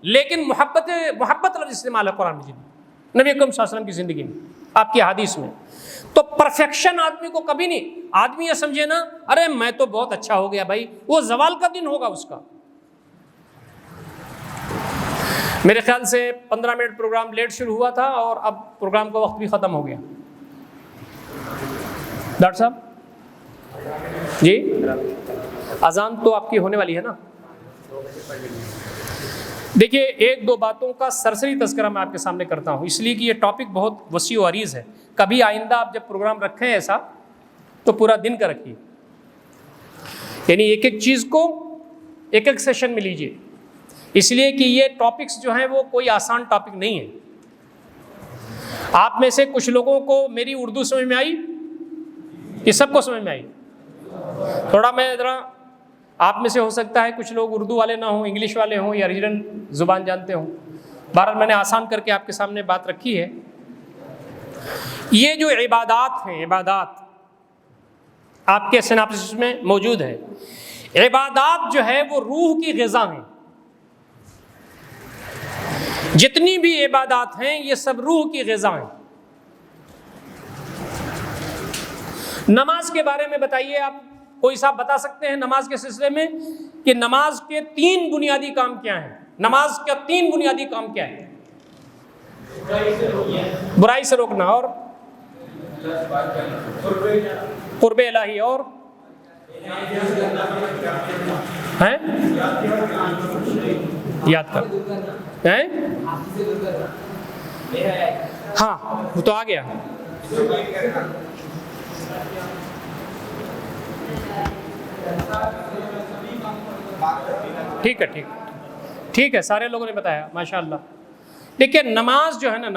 لیکن محبت لفظ استعمال ہے قرآن مجید میں، نبی اکرم صلی اللہ علیہ وسلم کی زندگی میں، آپ کی حدیث میں. تو پرفیکشن آدمی کو کبھی نہیں، آدمی یہ سمجھے نا ارے میں تو بہت اچھا ہو گیا بھائی، وہ زوال کا دن ہوگا اس کا. میرے خیال سے 15 منٹ پروگرام لیٹ شروع ہوا تھا اور اب پروگرام کا وقت بھی ختم ہو گیا. ڈاکٹر صاحب جی، اذان تو آپ کی ہونے والی ہے نا. دیکھیے ایک دو باتوں کا سرسری تذکرہ میں آپ کے سامنے کرتا ہوں، اس لیے کہ یہ ٹاپک بہت وسیع و عریض ہے. کبھی آئندہ آپ جب پروگرام رکھیں ایسا تو پورا دن کا رکھیے، یعنی ایک ایک چیز کو ایک ایک سیشن میں لیجیے، اس لیے کہ یہ ٹاپکس جو ہیں وہ کوئی آسان ٹاپک نہیں ہے. آپ میں سے کچھ لوگوں کو میری اردو سمجھ میں آئی کہ سب کو سمجھ میں آئی؟ تھوڑا میں ذرا، آپ میں سے ہو سکتا ہے کچھ لوگ اردو والے نہ ہوں، انگلش والے ہوں یا ریجنل زبان جانتے ہوں. بہرحال میں نے آسان کر کے آپ کے سامنے بات رکھی ہے. یہ جو عبادات ہیں، عبادات آپ کے سیناپسس میں موجود ہے. عبادات جو ہے وہ روح کی غذا ہیں. جتنی بھی عبادات ہیں یہ سب روح کی غذا ہیں. نماز کے بارے میں بتائیے، آپ کوئی صاحب بتا سکتے ہیں نماز کے سلسلے میں کہ نماز کے 3 بنیادی کام کیا ہیں؟ نماز کا 3 بنیادی کام کیا ہے؟ برائی سے روکنا، اور قرب الہی، اور ہیں یاد کر ہیں، ہاں وہ تو آ گیا. ٹھیک ہے ٹھیک ہے، سارے لوگوں نے بتایا ماشاءاللہ. دیکھیے نماز جو ہے نا،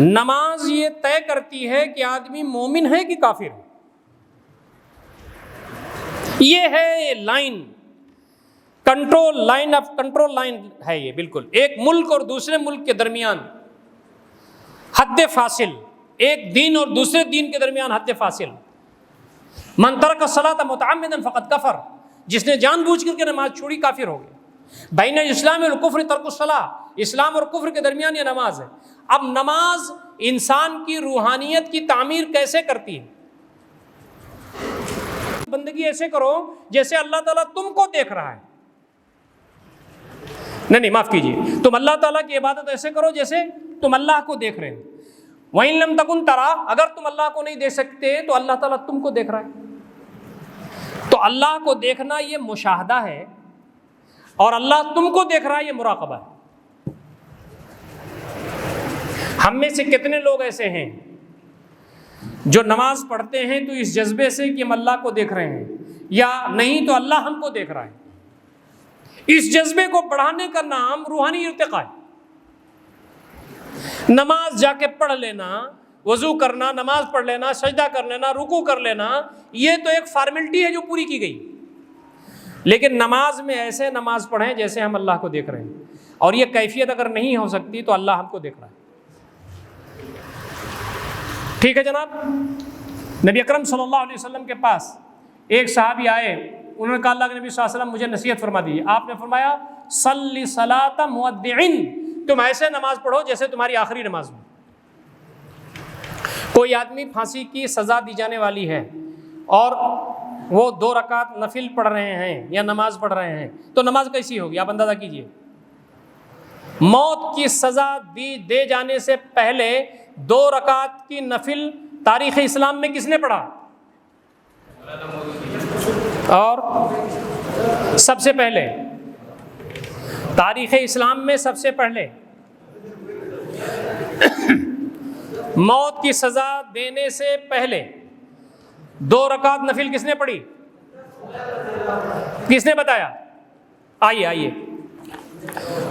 نماز یہ طے کرتی ہے کہ آدمی مومن ہے کہ کافر ہے. یہ ہے لائن، کنٹرول لائن ہے یہ، بالکل ایک ملک اور دوسرے ملک کے درمیان حد فاصل، ایک دین اور دوسرے دین کے درمیان حد فاصل. من ترک الصلاۃ متعمدا فقد کفر، جس نے جان بوجھ کر کے نماز چھوڑی کافر ہو گیا. بین الاسلام والکفر ترک الصلاۃ، اسلام اور کفر کے درمیان یہ نماز ہے. اب نماز انسان کی روحانیت کی تعمیر کیسے کرتی ہے؟ بندگی ایسے کرو جیسے اللہ تعالیٰ تم کو دیکھ رہا ہے. نہیں معاف کیجیے، تم اللہ تعالیٰ کی عبادت ایسے کرو جیسے تم اللہ کو دیکھ رہے ہو. وَإِن لَمْ تَكُنْ تَرَى، اگر تم اللہ کو نہیں دیکھ سکتے تو اللہ تعالیٰ تم کو دیکھ رہا ہے. تو اللہ کو دیکھنا یہ مشاہدہ ہے، اور اللہ تم کو دیکھ رہا ہے یہ مراقبہ ہے. ہم میں سے کتنے لوگ ایسے ہیں جو نماز پڑھتے ہیں تو اس جذبے سے کہ ہم اللہ کو دیکھ رہے ہیں، یا نہیں تو اللہ ہم کو دیکھ رہا ہے. اس جذبے کو بڑھانے کا نام روحانی ارتقاء ہے. نماز جا کے پڑھ لینا، وضو کرنا، نماز پڑھ لینا، سجدہ کر لینا، رکوع کر لینا، یہ تو ایک فارمیلٹی ہے جو پوری کی گئی. لیکن نماز میں ایسے نماز پڑھیں جیسے ہم اللہ کو دیکھ رہے ہیں، اور یہ کیفیت اگر نہیں ہو سکتی تو اللہ ہم کو دیکھ رہا ہے. ٹھیک ہے جناب. نبی اکرم صلی اللہ علیہ وسلم کے پاس ایک صحابی آئے، انہوں نے کہا اللہ کے نبی صلی اللہ علیہ وسلم مجھے نصیحت فرما دیجیے. آپ نے فرمایا صلی صلاۃ مودع، تم ایسے نماز پڑھو جیسے تمہاری آخری نماز ہو. کوئی آدمی پھانسی کی سزا دی جانے والی ہے اور وہ 2 رکعت نفل پڑھ رہے ہیں یا نماز پڑھ رہے ہیں، تو نماز کیسی ہوگی آپ اندازہ کیجئے. موت کی سزا دے جانے سے پہلے 2 رکعت کی نفل تاریخ اسلام میں کس نے پڑھا؟ اور سب سے پہلے تاریخ اسلام میں سب سے پہلے موت کی سزا دینے سے پہلے 2 رکعت نفل کس نے پڑھی؟ کس نے بتایا؟ آئیے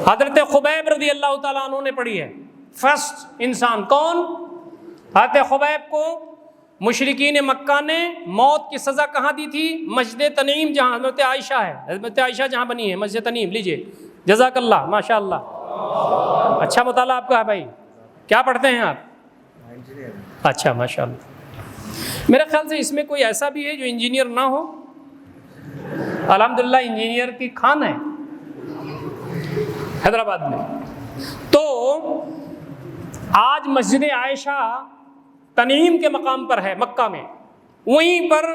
حضرت خبیب رضی اللہ تعالیٰ عنہ نے پڑھی ہے. فرسٹ انسان کون؟ حضرت خبیب کو مشرکین مکہ نے موت کی سزا کہاں دی تھی؟ مسجد تنعیم، جہاں حضرت عائشہ ہے، حضرت عائشہ جہاں بنی ہے مسجد تنعیم. لیجئے جزاک اللہ، ماشاء اللہ، اچھا مطالعہ آپ کا ہے بھائی. کیا پڑھتے ہیں آپ؟ اچھا ماشاء اللہ. میرے خیال سے اس میں کوئی ایسا بھی ہے جو انجینئر نہ ہو؟ الحمدللہ انجینئر کی خان ہے حیدرآباد میں. تو آج مسجد عائشہ تنعیم کے مقام پر ہے مکہ میں، وہیں پر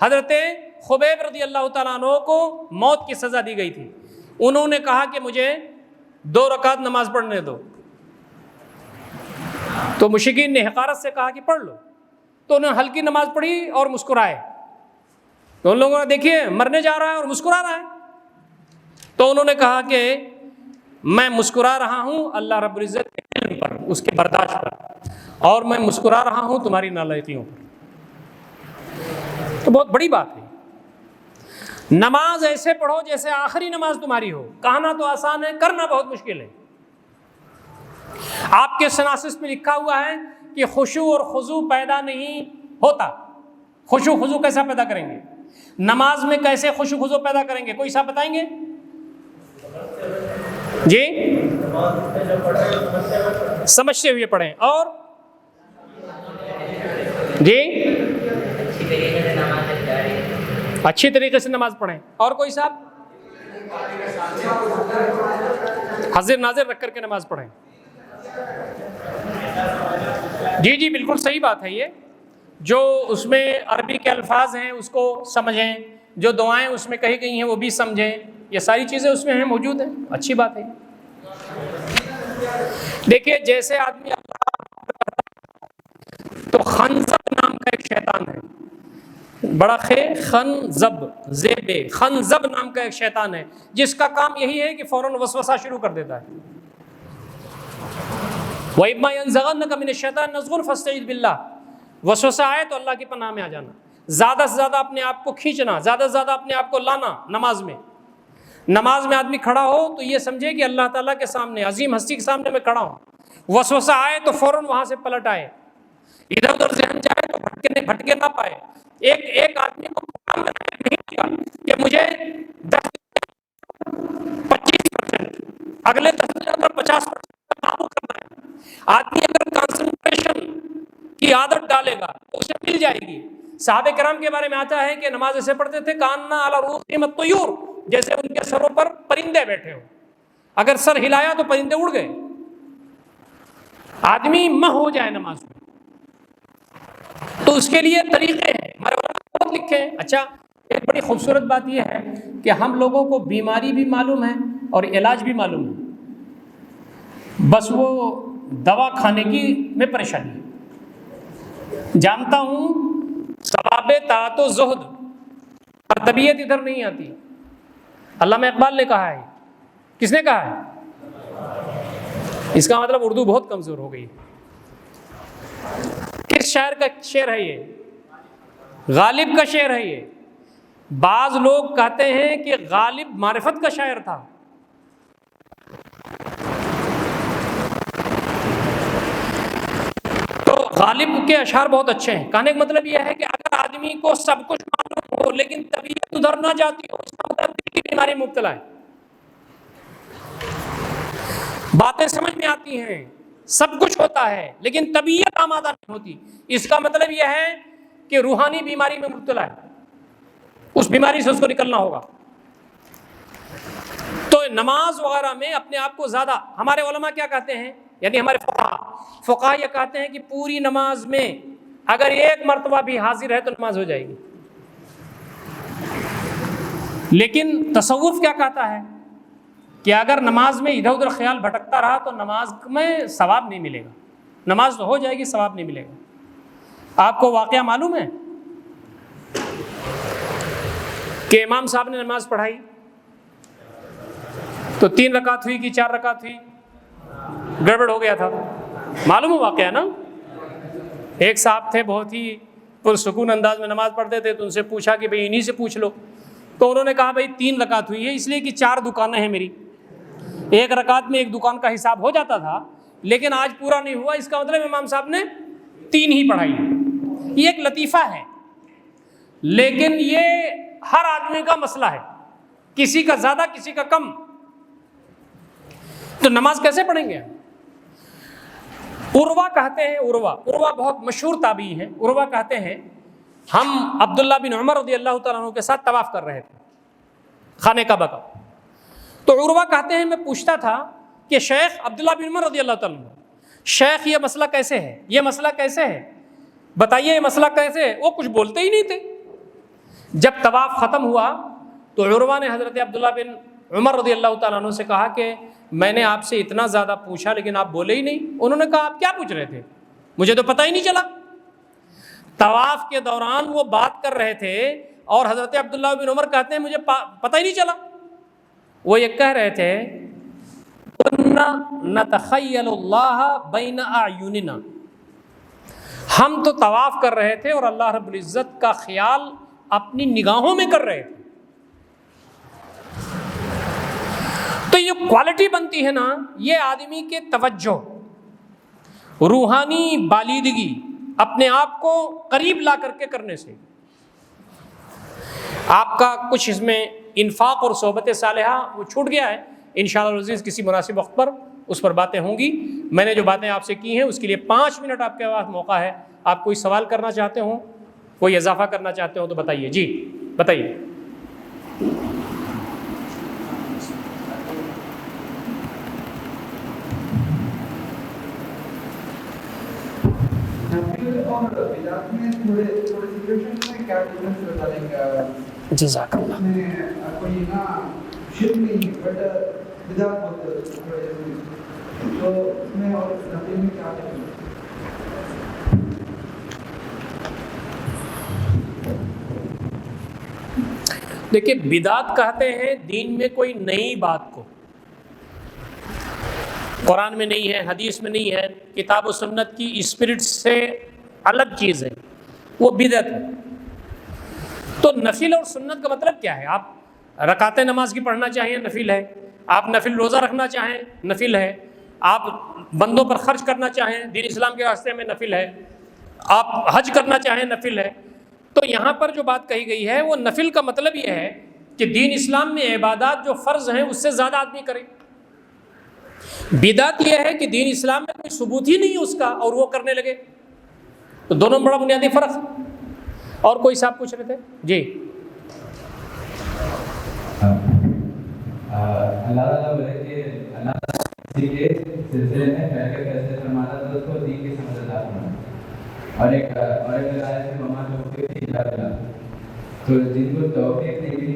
حضرت خبیب رضی اللہ تعالیٰ عنہ کو موت کی سزا دی گئی تھی. انہوں نے کہا کہ مجھے 2 رکعت نماز پڑھنے دو، تو مشرکین نے حقارت سے کہا کہ پڑھ لو، تو انہوں نے ہلکی نماز پڑھی اور مسکرائے. تو ان لوگوں نے دیکھیے مرنے جا رہا ہے اور مسکرا رہا ہے، تو انہوں نے کہا کہ میں مسکرا رہا ہوں اللہ رب العزت کے علم پر، اس کے برداشت پر، اور میں مسکرا رہا ہوں تمہاری نالائقیوں پر. تو بہت بڑی بات ہے. نماز ایسے پڑھو جیسے آخری نماز تمہاری ہو. کہنا تو آسان ہے، کرنا بہت مشکل ہے. آپ کے سناسس میں لکھا ہوا ہے کہ خشوع اور خضوع پیدا نہیں ہوتا. خشوع خضوع کیسا پیدا کریں گے؟ نماز میں کیسے خشوع خضوع پیدا کریں گے؟ کوئی صاحب بتائیں گے جی؟ سمجھتے ہوئے پڑھیں. اور جی اچھی طریقے سے نماز پڑھیں. اور کوئی صاحب؟ حاضر ناظر رکھ کر کے نماز پڑھیں. جی بالکل صحیح بات ہے. یہ جو اس میں عربی کے الفاظ ہیں اس کو سمجھیں، جو دعائیں اس میں کہی گئی ہیں وہ بھی سمجھیں، یہ ساری چیزیں اس میں ہیں، موجود ہیں. اچھی بات ہے. دیکھیے جیسے آدمی تو خنزب نام کا ایک شیطان ہے، بڑا خنزب زیبے خنزب نام کا ایک شیطان ہے، جس کا کام یہی ہے کہ فوراً وسوسہ شروع کر دیتا ہے. وَإِمَّا يَنزَغَنَّكَ مِنَ الشَّيْطَانِ نَزْغٌ فَاسْتَعِذْ بِاللَّهِ. وسوسہ آئے تو اللہ کی پناہ میں آ جانا. زیادہ سے زیادہ اپنے آپ کو کھینچنا، زیادہ سے زیادہ اپنے آپ کو لانا نماز میں. نماز میں آدمی کھڑا ہو تو یہ سمجھے کہ اللہ تعالیٰ کے سامنے، عظیم ہستی کے سامنے میں کھڑا ہوں. وسوسہ آئے تو فوراً وہاں سے پلٹ آئے، ادھر ادھر ذہن جائے تو بھٹکے نہ پائے. ایک آدمی کو نہیں کیا کہ مجھے 10-25% اگلے 10-50% قابو کرنا ہے. آدمی اگر کنسنٹریشن کی عادت ڈالے گا تو اسے مل جائے گی. صحابہ کرام کے بارے میں آتا ہے کہ نماز ایسے پڑھتے تھے کاننا علی رؤوسہم الطیور، جیسے ان کے سروں پر پرندے بیٹھے ہو. اگر سر ہلایا تو پرندے اڑ گئے. آدمی مہ ہو جائے نماز میں. تو اس کے لیے طریقے ہیں، ہمارے علماء بہت لکھے ہیں. اچھا ایک بڑی خوبصورت بات یہ ہے کہ ہم لوگوں کو بیماری بھی معلوم ہے اور علاج بھی معلوم ہے، بس وہ دوا کھانے کی میں پریشانی ہے. جانتا ہوں ثواب طاعت و زہد اور طبیعت ادھر نہیں آتی. علامہ اقبال نے کہا ہے. کس نے کہا ہے؟ اس کا مطلب اردو بہت کمزور ہو گئی. کس شاعر کا شعر ہے یہ؟ غالب کا شعر ہے یہ. بعض لوگ کہتے ہیں کہ غالب معرفت کا شاعر تھا. تو غالب کے اشعار بہت اچھے ہیں. کہنے کا مطلب یہ ہے کہ اگر آدمی کو سب کچھ معلوم ہو لیکن طبیعت ادھر نہ جاتی ہو، اس کا مطلب دل کی بیماری میں مبتلا ہے. باتیں سمجھ میں آتی ہیں، سب کچھ ہوتا ہے لیکن طبیعت آمادہ نہیں ہوتی، اس کا مطلب یہ ہے کہ روحانی بیماری میں مبتلا ہے. اس بیماری سے اس کو نکلنا ہوگا. تو نماز وغیرہ میں اپنے آپ کو زیادہ، ہمارے علماء کیا کہتے ہیں، یعنی ہمارے فقہا یہ کہتے ہیں کہ پوری نماز میں اگر ایک مرتبہ بھی حاضر ہے تو نماز ہو جائے گی. لیکن تصوف کیا کہتا ہے کہ اگر نماز میں ادھر ادھر خیال بھٹکتا رہا تو نماز میں ثواب نہیں ملے گا. نماز تو ہو جائے گی، ثواب نہیں ملے گا. آپ کو واقعہ معلوم ہے کہ امام صاحب نے نماز پڑھائی تو 3 رکعت ہوئی کہ 4 رکعت ہوئی، گڑبڑ ہو گیا تھا. معلوم ہے واقعہ نا؟ ایک صاحب تھے بہت ہی پرسکون انداز میں نماز پڑھتے تھے، تو ان سے پوچھا کہ بھئی انہی سے پوچھ لو. تو انہوں نے کہا بھئی 3 رکعت ہوئی ہے اس لیے کہ 4 دکانیں ہیں میری، 1 رکعت میں 1 دکان کا حساب ہو جاتا تھا لیکن آج پورا نہیں ہوا، اس کا مطلب امام صاحب نے 3 ہی پڑھائی. یہ ایک لطیفہ ہے لیکن یہ ہر آدمی کا مسئلہ ہے، کسی کا زیادہ کسی کا کم. تو نماز کیسے پڑھیں گے؟ عروہ کہتے ہیں، عروہ بہت مشہور تابعی ہیں. عروہ کہتے ہیں ہم عبداللہ بن عمر رضی اللہ تعالیٰ عنہ کے ساتھ طواف کر رہے تھے خانہ کعبہ کا. تو عروہ کہتے ہیں میں پوچھتا تھا کہ شیخ عبداللہ بن عمر رضی اللہ تعالیٰ عنہ، شیخ یہ مسئلہ کیسے ہے، یہ مسئلہ کیسے ہے، بتائیے یہ مسئلہ کیسے ہے. وہ کچھ بولتے ہی نہیں تھے. جب طواف ختم ہوا تو عروہ نے حضرت عبداللہ بن عمر رضی اللہ تعالیٰ عنہ سے کہا کہ میں نے آپ سے اتنا زیادہ پوچھا لیکن آپ بولے ہی نہیں. انہوں نے کہا آپ کیا پوچھ رہے تھے، مجھے تو پتہ ہی نہیں چلا. طواف کے دوران وہ بات کر رہے تھے اور حضرت عبداللہ بن عمر کہتے ہیں مجھے پتہ ہی نہیں چلا. وہ یہ کہہ رہے تھے کُنَّا نَتَخَيَّلُ اللَّهَ بَيْنَ أَعْيُنِنَا، ہم تو طواف کر رہے تھے اور اللہ رب العزت کا خیال اپنی نگاہوں میں کر رہے تھے. تو یہ کوالٹی بنتی ہے نا، یہ آدمی کے توجہ، روحانی بالیدگی، اپنے آپ کو قریب لا کر کے کرنے سے. آپ کا کچھ اس میں انفاق اور صحبت صالحہ وہ چھوٹ گیا ہے. انشاءاللہ العزیز کسی مناسب وقت پر اس پر باتیں ہوں گی. میں نے جو باتیں آپ سے کی ہیں اس کے لیے 5 منٹ آپ کے پاس موقع ہے. آپ کوئی سوال کرنا چاہتے ہوں، کوئی اضافہ کرنا چاہتے ہوں تو بتائیے. جی بتائیے. اور بدعت میں تھوڑے سچویشن میں کیا ڈفرنس بتا دیں گے؟ جزاک اللہ. کوئی نا شرک نہیں بٹ بدعت ہوتا ہے تو اس میں اور نفل میں کیا ڈفرنس؟ دیکھیے بدعت کہتے ہیں دین میں کوئی نئی بات کو، قرآن میں نہیں ہے، حدیث میں نہیں ہے، کتاب و سنت کی اسپرٹ سے الگ چیز ہے، وہ بدعت ہے. تو نفل اور سنت کا مطلب کیا ہے؟ آپ رکعتیں نماز کی پڑھنا چاہیں نفل ہے، آپ نفل روزہ رکھنا چاہیں نفل ہے، آپ بندوں پر خرچ کرنا چاہیں دین اسلام کے راستے میں نفل ہے، آپ حج کرنا چاہیں نفل ہے. تو یہاں پر جو بات کہی گئی ہے وہ نفل کا مطلب یہ ہے کہ دین اسلام میں عبادات جو فرض ہیں اس سے زیادہ آدمی کرے. بدعت یہ ہے کہ دین اسلام میں کوئی ثبوت ہی نہیں ہے اس کا اور وہ کرنے لگے. تو دونوں بڑا بنیادی فرق ہے. اور کوئی صاحب پوچھ رہے تھے؟ جی. اللہ تعالیٰ بولے کہ اللہ تعالیٰ کے سلسلے میں پہلے فیصلے فرماتا تو اس کو دین کی سمجھ عطا فرماتا. اور ایک آیت میں مما توفیق نہیں ملا، تو جن کو توفیق نہیں ملی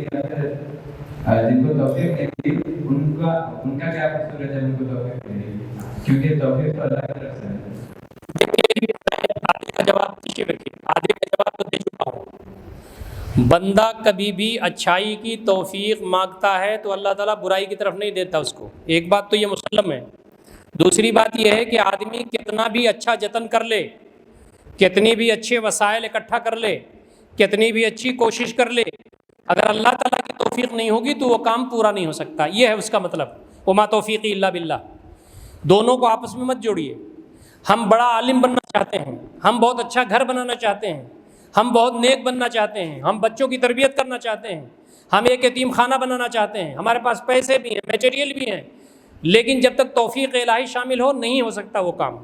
جن کو توفیق نہیں ملی ان کا کیا قصور ہے جب ان کو توفیق ملی؟ کیونکہ توفیق تو اللہ کی طرف سے ہے. آدھے کا جواب پیچھے رکھیے، آدھے کا جواب تو دے چکا ہوں. بندہ کبھی بھی اچھائی کی توفیق مانگتا ہے تو اللہ تعالیٰ برائی کی طرف نہیں دیتا اس کو. ایک بات تو یہ مسلم ہے. دوسری بات یہ ہے کہ آدمی کتنا بھی اچھا جتن کر لے، کتنی بھی اچھے وسائل اکٹھا کر لے، کتنی بھی اچھی کوشش کر لے، اگر اللہ تعالیٰ کی توفیق نہیں ہوگی تو وہ کام پورا نہیں ہو سکتا. یہ ہے اس کا مطلب. وما توفیقی الا باللہ. دونوں کو آپس میں مت جوڑیے. ہم بڑا عالم بننا چاہتے ہیں، ہم بہت اچھا گھر بنانا چاہتے ہیں، ہم بہت نیک بننا چاہتے ہیں، ہم بچوں کی تربیت کرنا چاہتے ہیں، ہم ایک یتیم خانہ بنانا چاہتے ہیں، ہمارے پاس پیسے بھی ہیں، میٹیریل بھی ہیں، لیکن جب تک توفیق الہی شامل ہو نہیں ہو سکتا وہ کام.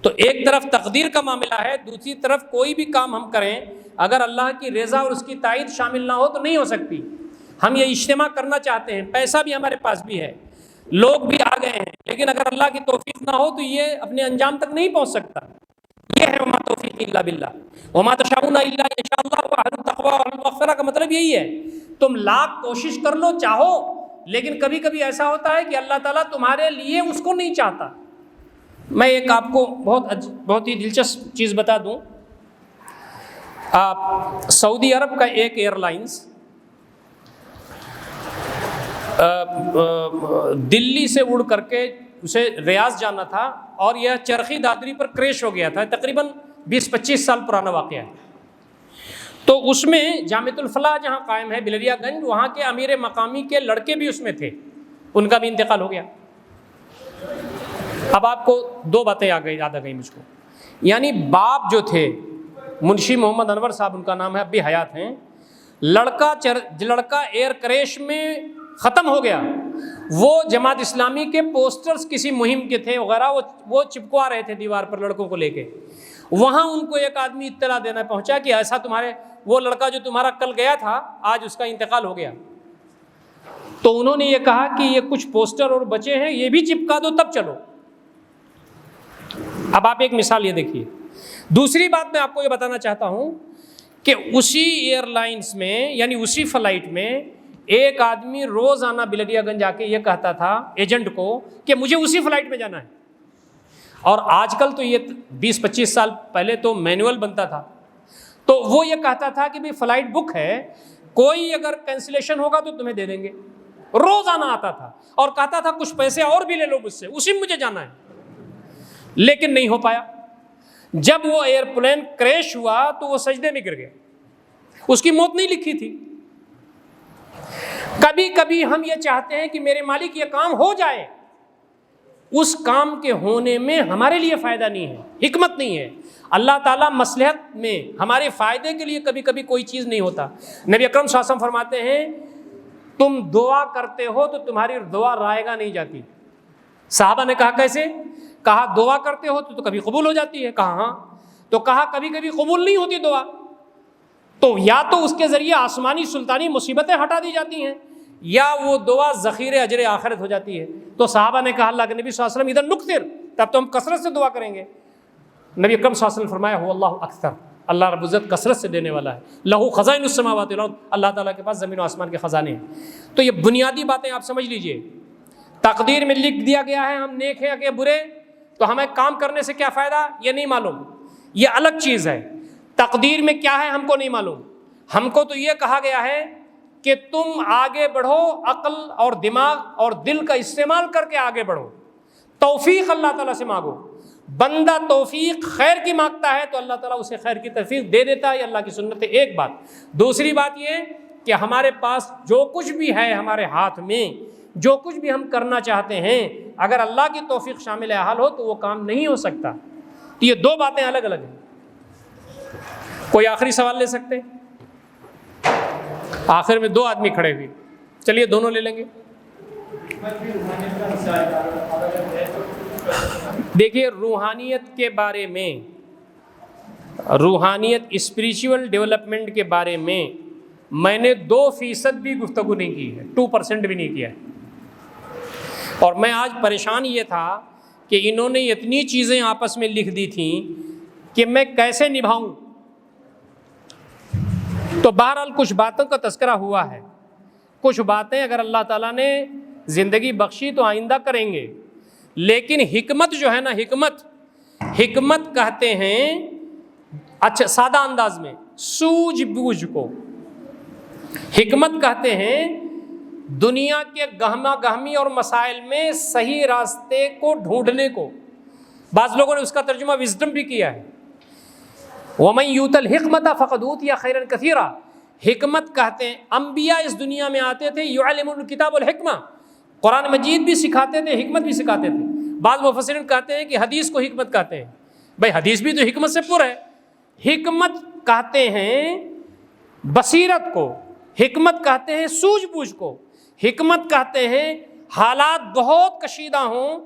تو ایک طرف تقدیر کا معاملہ ہے، دوسری طرف کوئی بھی کام ہم کریں اگر اللہ کی رضا اور اس کی تائید شامل نہ ہو تو نہیں ہو سکتی. ہم یہ اجتماع کرنا چاہتے ہیں، پیسہ بھی ہمارے پاس بھی ہے، لوگ بھی آ گئے ہیں، لیکن اگر اللہ کی توفیق نہ ہو تو یہ اپنے انجام تک نہیں پہنچ سکتا. یہ ہے وما توفیق الا باللہ وما تشاؤون الا ان شاء اللہ واہل التقوی والمغفرہ کا مطلب یہی ہے. تم لاکھ کوشش کر لو چاہو، لیکن کبھی کبھی ایسا ہوتا ہے کہ اللہ تعالیٰ تمہارے لیے اس کو نہیں چاہتا. میں ایک آپ کو بہت ہی دلچسپ چیز بتا دوں. آپ سعودی عرب کا ایک ایئر لائنس دلی سے اڑ کر کے اسے ریاض جانا تھا اور یہ چرخی دادری پر کریش ہو گیا تھا. تقریباً 20-25 سال پرانا واقعہ ہے. تو اس میں جامعۃ الفلاح جہاں قائم ہے بلریا گنج، وہاں کے امیر مقامی کے لڑکے بھی اس میں تھے، ان کا بھی انتقال ہو گیا. اب آپ کو 2 باتیں یاد آ گئی مجھ کو. یعنی باپ جو تھے منشی محمد انور صاحب ان کا نام ہے، اب بھی حیات ہیں. لڑکا ایئر کریش میں ختم ہو گیا. وہ جماعت اسلامی کے پوسٹرز کسی مہم کے تھے وغیرہ، وہ چپکوا رہے تھے دیوار پر لڑکوں کو لے کے، وہاں ان کو ایک آدمی اطلاع دینا پہنچا کہ ایسا تمہارے وہ لڑکا جو تمہارا کل گیا تھا آج اس کا انتقال ہو گیا. تو انہوں نے یہ کہا کہ یہ کچھ پوسٹر اور بچے ہیں یہ بھی چپکا دو تب چلو. اب آپ ایک مثال یہ دیکھیے. دوسری بات میں آپ کو یہ بتانا چاہتا ہوں کہ اسی ایئر لائنس میں یعنی اسی فلائٹ میں ایک آدمی روزانہ بلدیہ گنج جا کے یہ کہتا تھا ایجنٹ کو کہ مجھے اسی فلائٹ میں جانا ہے. اور آج کل تو یہ 20-25 سال پہلے تو مینول بنتا تھا, تو وہ یہ کہتا تھا کہ بھائی فلائٹ بک ہے, کوئی اگر کینسلیشن ہوگا تو تمہیں دے دیں گے. روزانہ آتا تھا اور کہتا تھا کچھ پیسے اور بھی لے لو مجھ سے, اسی میں مجھے جانا ہے. لیکن نہیں ہو پایا. جب وہ ایئرپلین کریش ہوا تو وہ سجدے میں گر گیا, اس کی موت نہیں لکھی تھی. کبھی کبھی ہم یہ چاہتے ہیں کہ میرے مالک یہ کام ہو جائے, اس کام کے ہونے میں ہمارے لیے فائدہ نہیں ہے, حکمت نہیں ہے. اللہ تعالیٰ مصلحت میں ہمارے فائدے کے لیے کبھی کبھی کوئی چیز نہیں ہوتا. نبی اکرم صلی اللہ علیہ وسلم فرماتے ہیں تم دعا کرتے ہو تو تمہاری دعا رائیگاں نہیں جاتی. صحابہ نے کہا کیسے؟ کہا دعا کرتے ہو تو کبھی قبول ہو جاتی ہے. کہا ہاں. تو کہا کبھی کبھی قبول نہیں ہوتی دعا, تو یا تو اس کے ذریعے آسمانی سلطانی مصیبتیں ہٹا دی جاتی ہیں یا وہ دعا ذخیرے اجر آخرت ہو جاتی ہے. تو صحابہ نے کہا اللہ کے نبی صلی اللہ علیہ وسلم ادھر نکثر, تب تو ہم کثرت سے دعا کریں گے. نبی اکرم صلی اللہ علیہ وسلم فرمایا هو اللہ اکثر, اللہ رب العزت کثرت سے دینے والا ہے. لہو خزائن السماوات والارض, اللہ تعالیٰ کے پاس زمین و آسمان کے خزانے ہیں. تو یہ بنیادی باتیں آپ سمجھ لیجئے. تقدیر میں لکھ دیا گیا ہے ہم نیک ہیں کہ برے, تو ہمیں کام کرنے سے کیا فائدہ یہ نہیں معلوم, یہ الگ چیز ہے. تقدیر میں کیا ہے ہم کو نہیں معلوم. ہم کو تو یہ کہا گیا ہے کہ تم آگے بڑھو, عقل اور دماغ اور دل کا استعمال کر کے آگے بڑھو. توفیق اللہ تعالیٰ سے مانگو. بندہ توفیق خیر کی مانگتا ہے تو اللہ تعالیٰ اسے خیر کی توفیق دے دیتا ہے, یہ اللہ کی سنت ہے. ایک بات. دوسری بات یہ کہ ہمارے پاس جو کچھ بھی ہے ہمارے ہاتھ میں, جو کچھ بھی ہم کرنا چاہتے ہیں, اگر اللہ کی توفیق شامل حال ہو تو وہ کام نہیں ہو سکتا. تو یہ دو باتیں الگ الگ ہیں. کوئی آخری سوال لے سکتے؟ آخر میں دو آدمی کھڑے ہوئے, چلیے دونوں لے لیں گے. دیکھیے روحانیت کے بارے میں, روحانیت اسپریچول ڈیولپمنٹ کے بارے میں نے 2% بھی گفتگو نہیں کی ہے, 2% بھی نہیں کیا ہے. اور میں آج پریشان یہ تھا کہ انہوں نے اتنی چیزیں آپس میں لکھ دی تھیں کہ میں کیسے نبھاؤں. تو بہرحال کچھ باتوں کا تذکرہ ہوا ہے, کچھ باتیں اگر اللہ تعالیٰ نے زندگی بخشی تو آئندہ کریں گے. لیکن حکمت جو ہے نا, حکمت کہتے ہیں, اچھا سادہ انداز میں سوجھ بوجھ کو حکمت کہتے ہیں. دنیا کے گہما گہمی اور مسائل میں صحیح راستے کو ڈھونڈنے کو. بعض لوگوں نے اس کا ترجمہ وزڈم بھی کیا ہے. وَمَن يُؤْتَ الْحِكْمَةَ فَقَدْ أُوتِيَ خَيْرًا كَثِيرًا. حکمت کہتے ہیں, انبیاء اس دنیا میں آتے تھے, يُعَلِّمُونَ الْكِتَابَ وَالْحِكْمَةَ, قرآن مجید بھی سکھاتے تھے, حکمت بھی سکھاتے تھے. بعض مفسرین کہتے ہیں کہ حدیث کو حکمت کہتے ہیں. بھائی حدیث بھی تو حکمت سے پر ہے. حکمت کہتے ہیں بصیرت کو, حکمت کہتے ہیں سوجھ بوجھ کو, حکمت کہتے ہیں حالات بہت کشیدہ ہوں,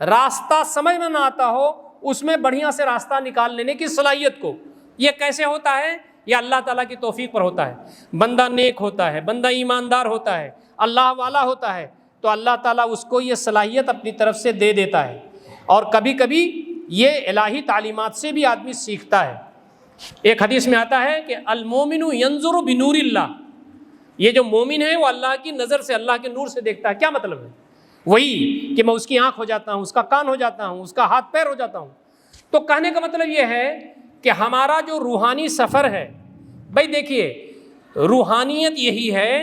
راستہ سمجھ میں نہ آتا ہو, اس میں بڑھیا سے راستہ نکال لینے کی صلاحیت کو. یہ کیسے ہوتا ہے؟ یہ اللہ تعالیٰ کی توفیق پر ہوتا ہے. بندہ نیک ہوتا ہے, بندہ ایماندار ہوتا ہے, اللہ والا ہوتا ہے, تو اللہ تعالیٰ اس کو یہ صلاحیت اپنی طرف سے دے دیتا ہے. اور کبھی کبھی یہ الہی تعلیمات سے بھی آدمی سیکھتا ہے. ایک حدیث میں آتا ہے کہ المومن ینظر بنور اللہ, یہ جو مومن ہے وہ اللہ کی نظر سے, اللہ کے نور سے دیکھتا ہے. کیا مطلب ہے؟ وہی کہ میں اس کی آنکھ ہو جاتا ہوں, اس کا کان ہو جاتا ہوں, اس کا ہاتھ پیر ہو جاتا ہوں. تو کہنے کا مطلب یہ ہے کہ ہمارا جو روحانی سفر ہے, بھائی دیکھیے روحانیت یہی ہے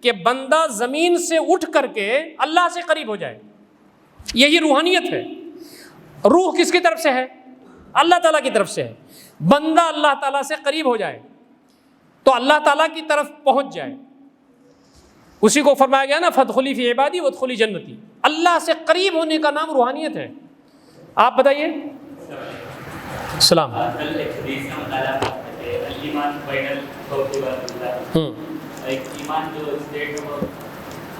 کہ بندہ زمین سے اٹھ کر کے اللہ سے قریب ہو جائے, یہی روحانیت ہے. روح کس کی طرف سے ہے؟ اللہ تعالیٰ کی طرف سے ہے. بندہ اللہ تعالیٰ سے قریب ہو جائے تو اللہ تعالیٰ کی طرف پہنچ جائے. اسی کو فرمایا گیا نا فادخلی فی عبادی وادخلی جنتی. اللہ سے قریب ہونے کا نام روحانیت ہے. آپ بتائیے. السلام. ایمان جو اسٹیٹ ہو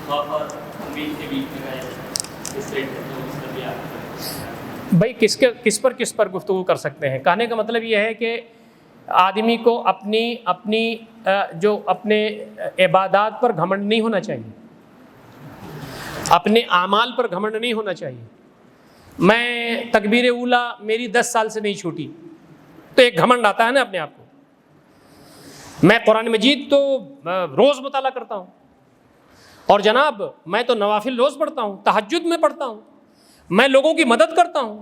خوف اور امید کے بیچ میں ہے, اس اسٹیٹ میں اس کا بھی آپ بھائی کس پر گفتگو کر سکتے ہیں؟ کہنے کا مطلب یہ ہے کہ آدمی کو اپنی جو اپنے عبادات پر گھمنڈ نہیں ہونا چاہیے، اپنے اعمال پر گھمنڈ نہیں ہونا چاہیے۔ میں تکبیر اولیٰ میری 10 سال سے نہیں چھوٹی، تو ایک گھمنڈ آتا ہے نا اپنے آپ کو۔ میں قرآن مجید تو روز مطالعہ کرتا ہوں، اور جناب میں تو نوافل روز پڑھتا ہوں، تہجد میں پڑھتا ہوں، میں لوگوں کی مدد کرتا ہوں،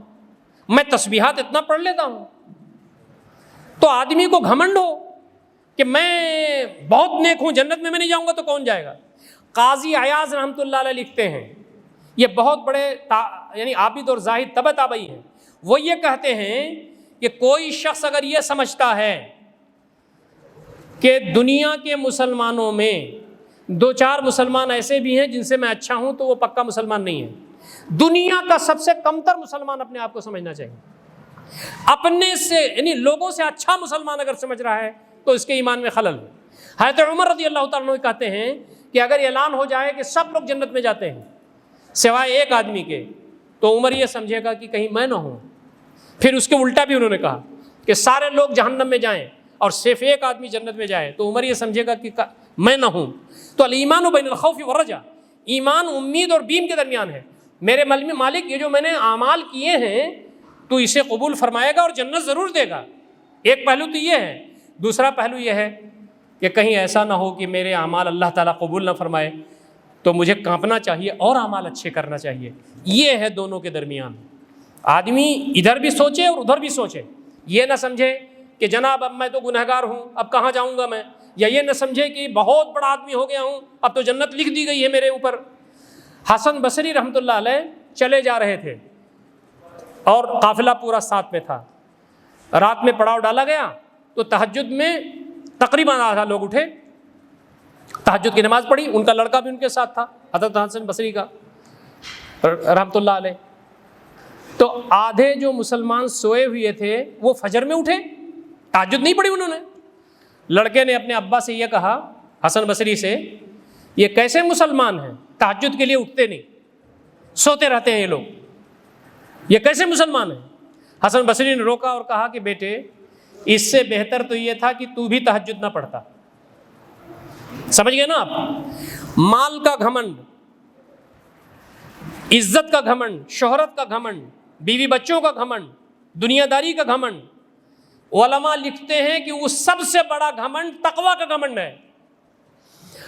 میں تسبیحات اتنا پڑھ لیتا ہوں۔ تو آدمی کو گھمنڈ ہو کہ میں بہت نیک ہوں، جنت میں نہیں جاؤں گا تو کون جائے گا؟ قاضی عیاض رحمۃ اللہ علیہ لکھتے ہیں، یہ بہت بڑے یعنی عابد اور زاہد تبع تابعی ہیں، وہ یہ کہتے ہیں کہ کوئی شخص اگر یہ سمجھتا ہے کہ دنیا کے مسلمانوں میں 2-4 مسلمان ایسے بھی ہیں جن سے میں اچھا ہوں، تو وہ پکا مسلمان نہیں ہے۔ دنیا کا سب سے کمتر مسلمان اپنے آپ کو سمجھنا چاہیے۔ اپنے سے یعنی لوگوں سے اچھا مسلمان اگر سمجھ رہا ہے تو اس کے ایمان میں خلل ہے۔ حضرت عمر رضی اللہ تعالیٰ عنہ کہتے ہیں کہ اگر اعلان ہو جائے کہ سب لوگ جنت میں جاتے ہیں سوائے ایک آدمی کے، تو عمر یہ سمجھے گا کہ کہیں میں نہ ہوں۔ پھر اس کے الٹا بھی انہوں نے کہا کہ سارے لوگ جہنم میں جائیں اور صرف ایک آدمی جنت میں جائے، تو عمر یہ سمجھے گا کہ میں نہ ہوں۔ تو الایمان بین الخوف والرجا، ایمان امید اور بیم کے درمیان ہے۔ میرے مالک یہ جو میں نے اعمال کیے ہیں تو اسے قبول فرمائے گا اور جنت ضرور دے گا۔ ایک پہلو تو یہ ہے، دوسرا پہلو یہ ہے کہ کہیں ایسا نہ ہو کہ میرے اعمال اللہ تعالیٰ قبول نہ فرمائے، تو مجھے کانپنا چاہیے اور اعمال اچھے کرنا چاہیے۔ یہ ہے دونوں کے درمیان۔ آدمی ادھر بھی سوچے اور ادھر بھی سوچے، یہ نہ سمجھے کہ جناب اب میں تو گنہگار ہوں، اب کہاں جاؤں گا میں، یا یہ نہ سمجھے کہ بہت بڑا آدمی ہو گیا ہوں، اب تو جنت لکھ دی گئی ہے میرے اوپر۔ حسن بصری رحمۃ اللہ علیہ چلے جا رہے تھے اور قافلہ پورا ساتھ میں تھا، رات میں پڑاؤ ڈالا گیا تو تہجد میں تقریباً آدھا لوگ اٹھے، تہجد کی نماز پڑھی، ان کا لڑکا بھی ان کے ساتھ تھا حضرت حسن بصری کا رحمۃ اللہ علیہ۔ تو آدھے جو مسلمان سوئے ہوئے تھے وہ فجر میں اٹھے، تہجد نہیں پڑھی انہوں نے۔ لڑکے نے اپنے ابا سے یہ کہا، حسن بصری سے، یہ کیسے مسلمان ہیں، تہجد کے لیے اٹھتے نہیں، سوتے رہتے ہیں یہ لوگ، یہ کیسے مسلمان ہیں؟ حسن بصری نے روکا اور کہا کہ بیٹے اس سے بہتر تو یہ تھا کہ تو بھی تہجد نہ پڑھتا۔ سمجھ گئے نا آپ؟ مال کا گھمنڈ، عزت کا گھمنڈ، شہرت کا گھمنڈ، بیوی بچوں کا گھمنڈ، دنیا داری کا گھمنڈ، علماء لکھتے ہیں کہ وہ سب سے بڑا گھمنڈ تقویٰ کا گھمنڈ ہے۔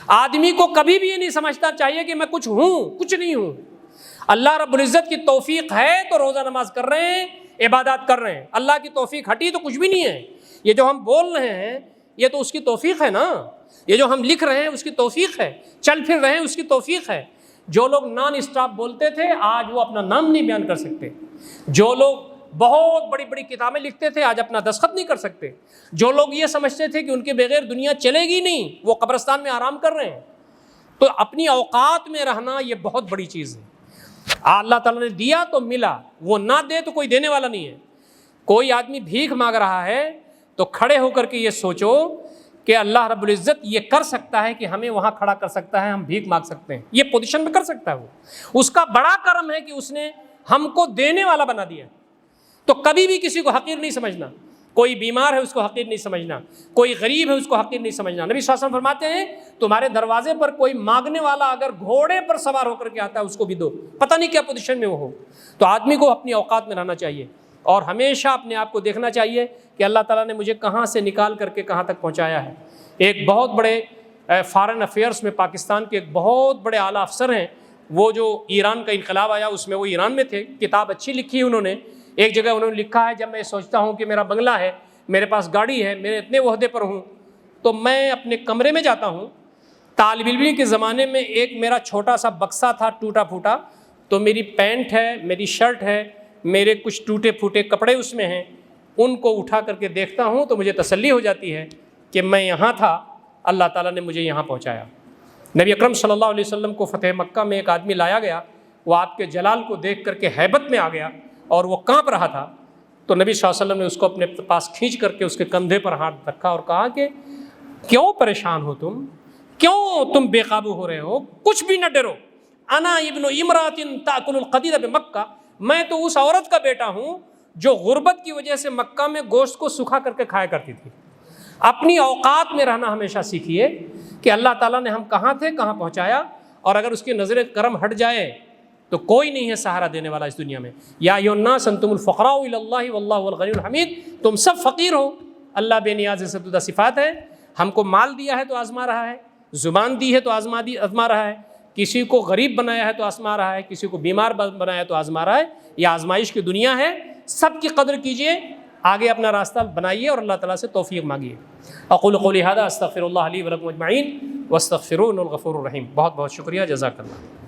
آدمی کو کبھی بھی یہ نہیں سمجھنا چاہیے کہ میں کچھ ہوں، کچھ نہیں ہوں۔ اللہ رب العزت کی توفیق ہے تو روزہ نماز کر رہے ہیں، عبادات کر رہے ہیں۔ اللہ کی توفیق ہٹی تو کچھ بھی نہیں ہے۔ یہ جو ہم بول رہے ہیں یہ تو اس کی توفیق ہے نا، یہ جو ہم لکھ رہے ہیں اس کی توفیق ہے، چل پھر رہے ہیں اس کی توفیق ہے۔ جو لوگ نان اسٹاپ بولتے تھے آج وہ اپنا نام نہیں بیان کر سکتے، جو لوگ بہت بڑی بڑی کتابیں لکھتے تھے آج اپنا دستخط نہیں کر سکتے، جو لوگ یہ سمجھتے تھے کہ ان کے بغیر دنیا چلے گی نہیں وہ قبرستان میں آرام کر رہے ہیں۔ تو اپنی اوقات میں رہنا یہ بہت بڑی چیز ہے۔ اللہ تعالیٰ نے دیا تو ملا، وہ نہ دے تو کوئی دینے والا نہیں ہے۔ کوئی آدمی بھیک مانگ رہا ہے تو کھڑے ہو کر کے یہ سوچو کہ اللہ رب العزت یہ کر سکتا ہے کہ ہمیں وہاں کھڑا کر سکتا ہے، ہم بھیک مانگ سکتے ہیں، یہ پوزیشن میں کر سکتا ہے وہ۔ اس کا بڑا کرم ہے کہ اس نے ہم کو دینے والا بنا دیا۔ تو کبھی بھی کسی کو حقیر نہیں سمجھنا، کوئی بیمار ہے اس کو حقیر نہیں سمجھنا، کوئی غریب ہے اس کو حقیر نہیں سمجھنا۔ نبی صلی اللہ علیہ وسلم فرماتے ہیں تمہارے دروازے پر کوئی مانگنے والا اگر گھوڑے پر سوار ہو کر کے آتا ہے اس کو بھی دو، پتہ نہیں کیا پوزیشن میں وہ ہو۔ تو آدمی کو اپنی اوقات میں رہنا چاہیے اور ہمیشہ اپنے آپ کو دیکھنا چاہیے کہ اللہ تعالیٰ نے مجھے کہاں سے نکال کر کے کہاں تک پہنچایا ہے۔ ایک بہت بڑے فارن افیئرس میں پاکستان کے ایک بہت بڑے اعلیٰ افسر ہیں، وہ جو ایران کا انقلاب آیا اس میں وہ ایران میں تھے، کتاب اچھی لکھی انہوں نے۔ ایک جگہ انہوں نے لکھا ہے جب میں سوچتا ہوں کہ میرا بنگلہ ہے، میرے پاس گاڑی ہے، میرے اتنے عہدے پر ہوں، تو میں اپنے کمرے میں جاتا ہوں۔ طالب علمی کے زمانے میں ایک میرا چھوٹا سا بکسا تھا ٹوٹا پھوٹا، تو میری پینٹ ہے، میری شرٹ ہے، میرے کچھ ٹوٹے پھوٹے کپڑے اس میں ہیں، ان کو اٹھا کر کے دیکھتا ہوں تو مجھے تسلی ہو جاتی ہے کہ میں یہاں تھا، اللہ تعالیٰ نے مجھے یہاں پہنچایا۔ نبی اکرم صلی اللہ علیہ وسلم کو فتح مکہ میں ایک آدمی لایا گیا، وہ آپ کے جلال کو دیکھ کر کے ہیبت میں آ گیا اور وہ کانپ رہا تھا۔ تو نبی صلی اللہ علیہ وسلم نے اس کو اپنے پاس کھینچ کر کے اس کے کندھے پر ہاتھ رکھا اور کہا کہ کیوں پریشان ہو تم، کیوں تم بے قابو ہو رہے ہو، کچھ بھی نہ ڈرو، انا ابن امرات تاکل القدید بمکہ، میں تو اس عورت کا بیٹا ہوں جو غربت کی وجہ سے مکہ میں گوشت کو سکھا کر کے کھایا کرتی تھی۔ اپنی اوقات میں رہنا ہمیشہ سیکھیے کہ اللہ تعالیٰ نے ہم کہاں تھے کہاں پہنچایا، اور اگر اس کی نظر کرم ہٹ جائے تو کوئی نہیں ہے سہارا دینے والا اس دنیا میں۔ یا ایھا الناس انتم الفقراء الی اللہ واللہ هو الغنی الحمید، تم سب فقیر ہو، اللہ بے نیاز ستودہ صفات ہے۔ ہم کو مال دیا ہے تو آزما رہا ہے، زبان دی ہے تو آزما رہا ہے، کسی کو غریب بنایا ہے تو آزما رہا ہے، کسی کو بیمار بنایا ہے تو آزما رہا ہے۔ یہ آزمائش کی دنیا ہے، سب کی قدر کیجئے، آگے اپنا راستہ بنائیے اور اللہ تعالیٰ سے توفیق مانگیے۔ اقول قولی ھذا استغفر اللہ لی ولکم اجمعین واستغفروہ انہ الغفور الرحیم۔ بہت بہت شکریہ، جزاک اللہ۔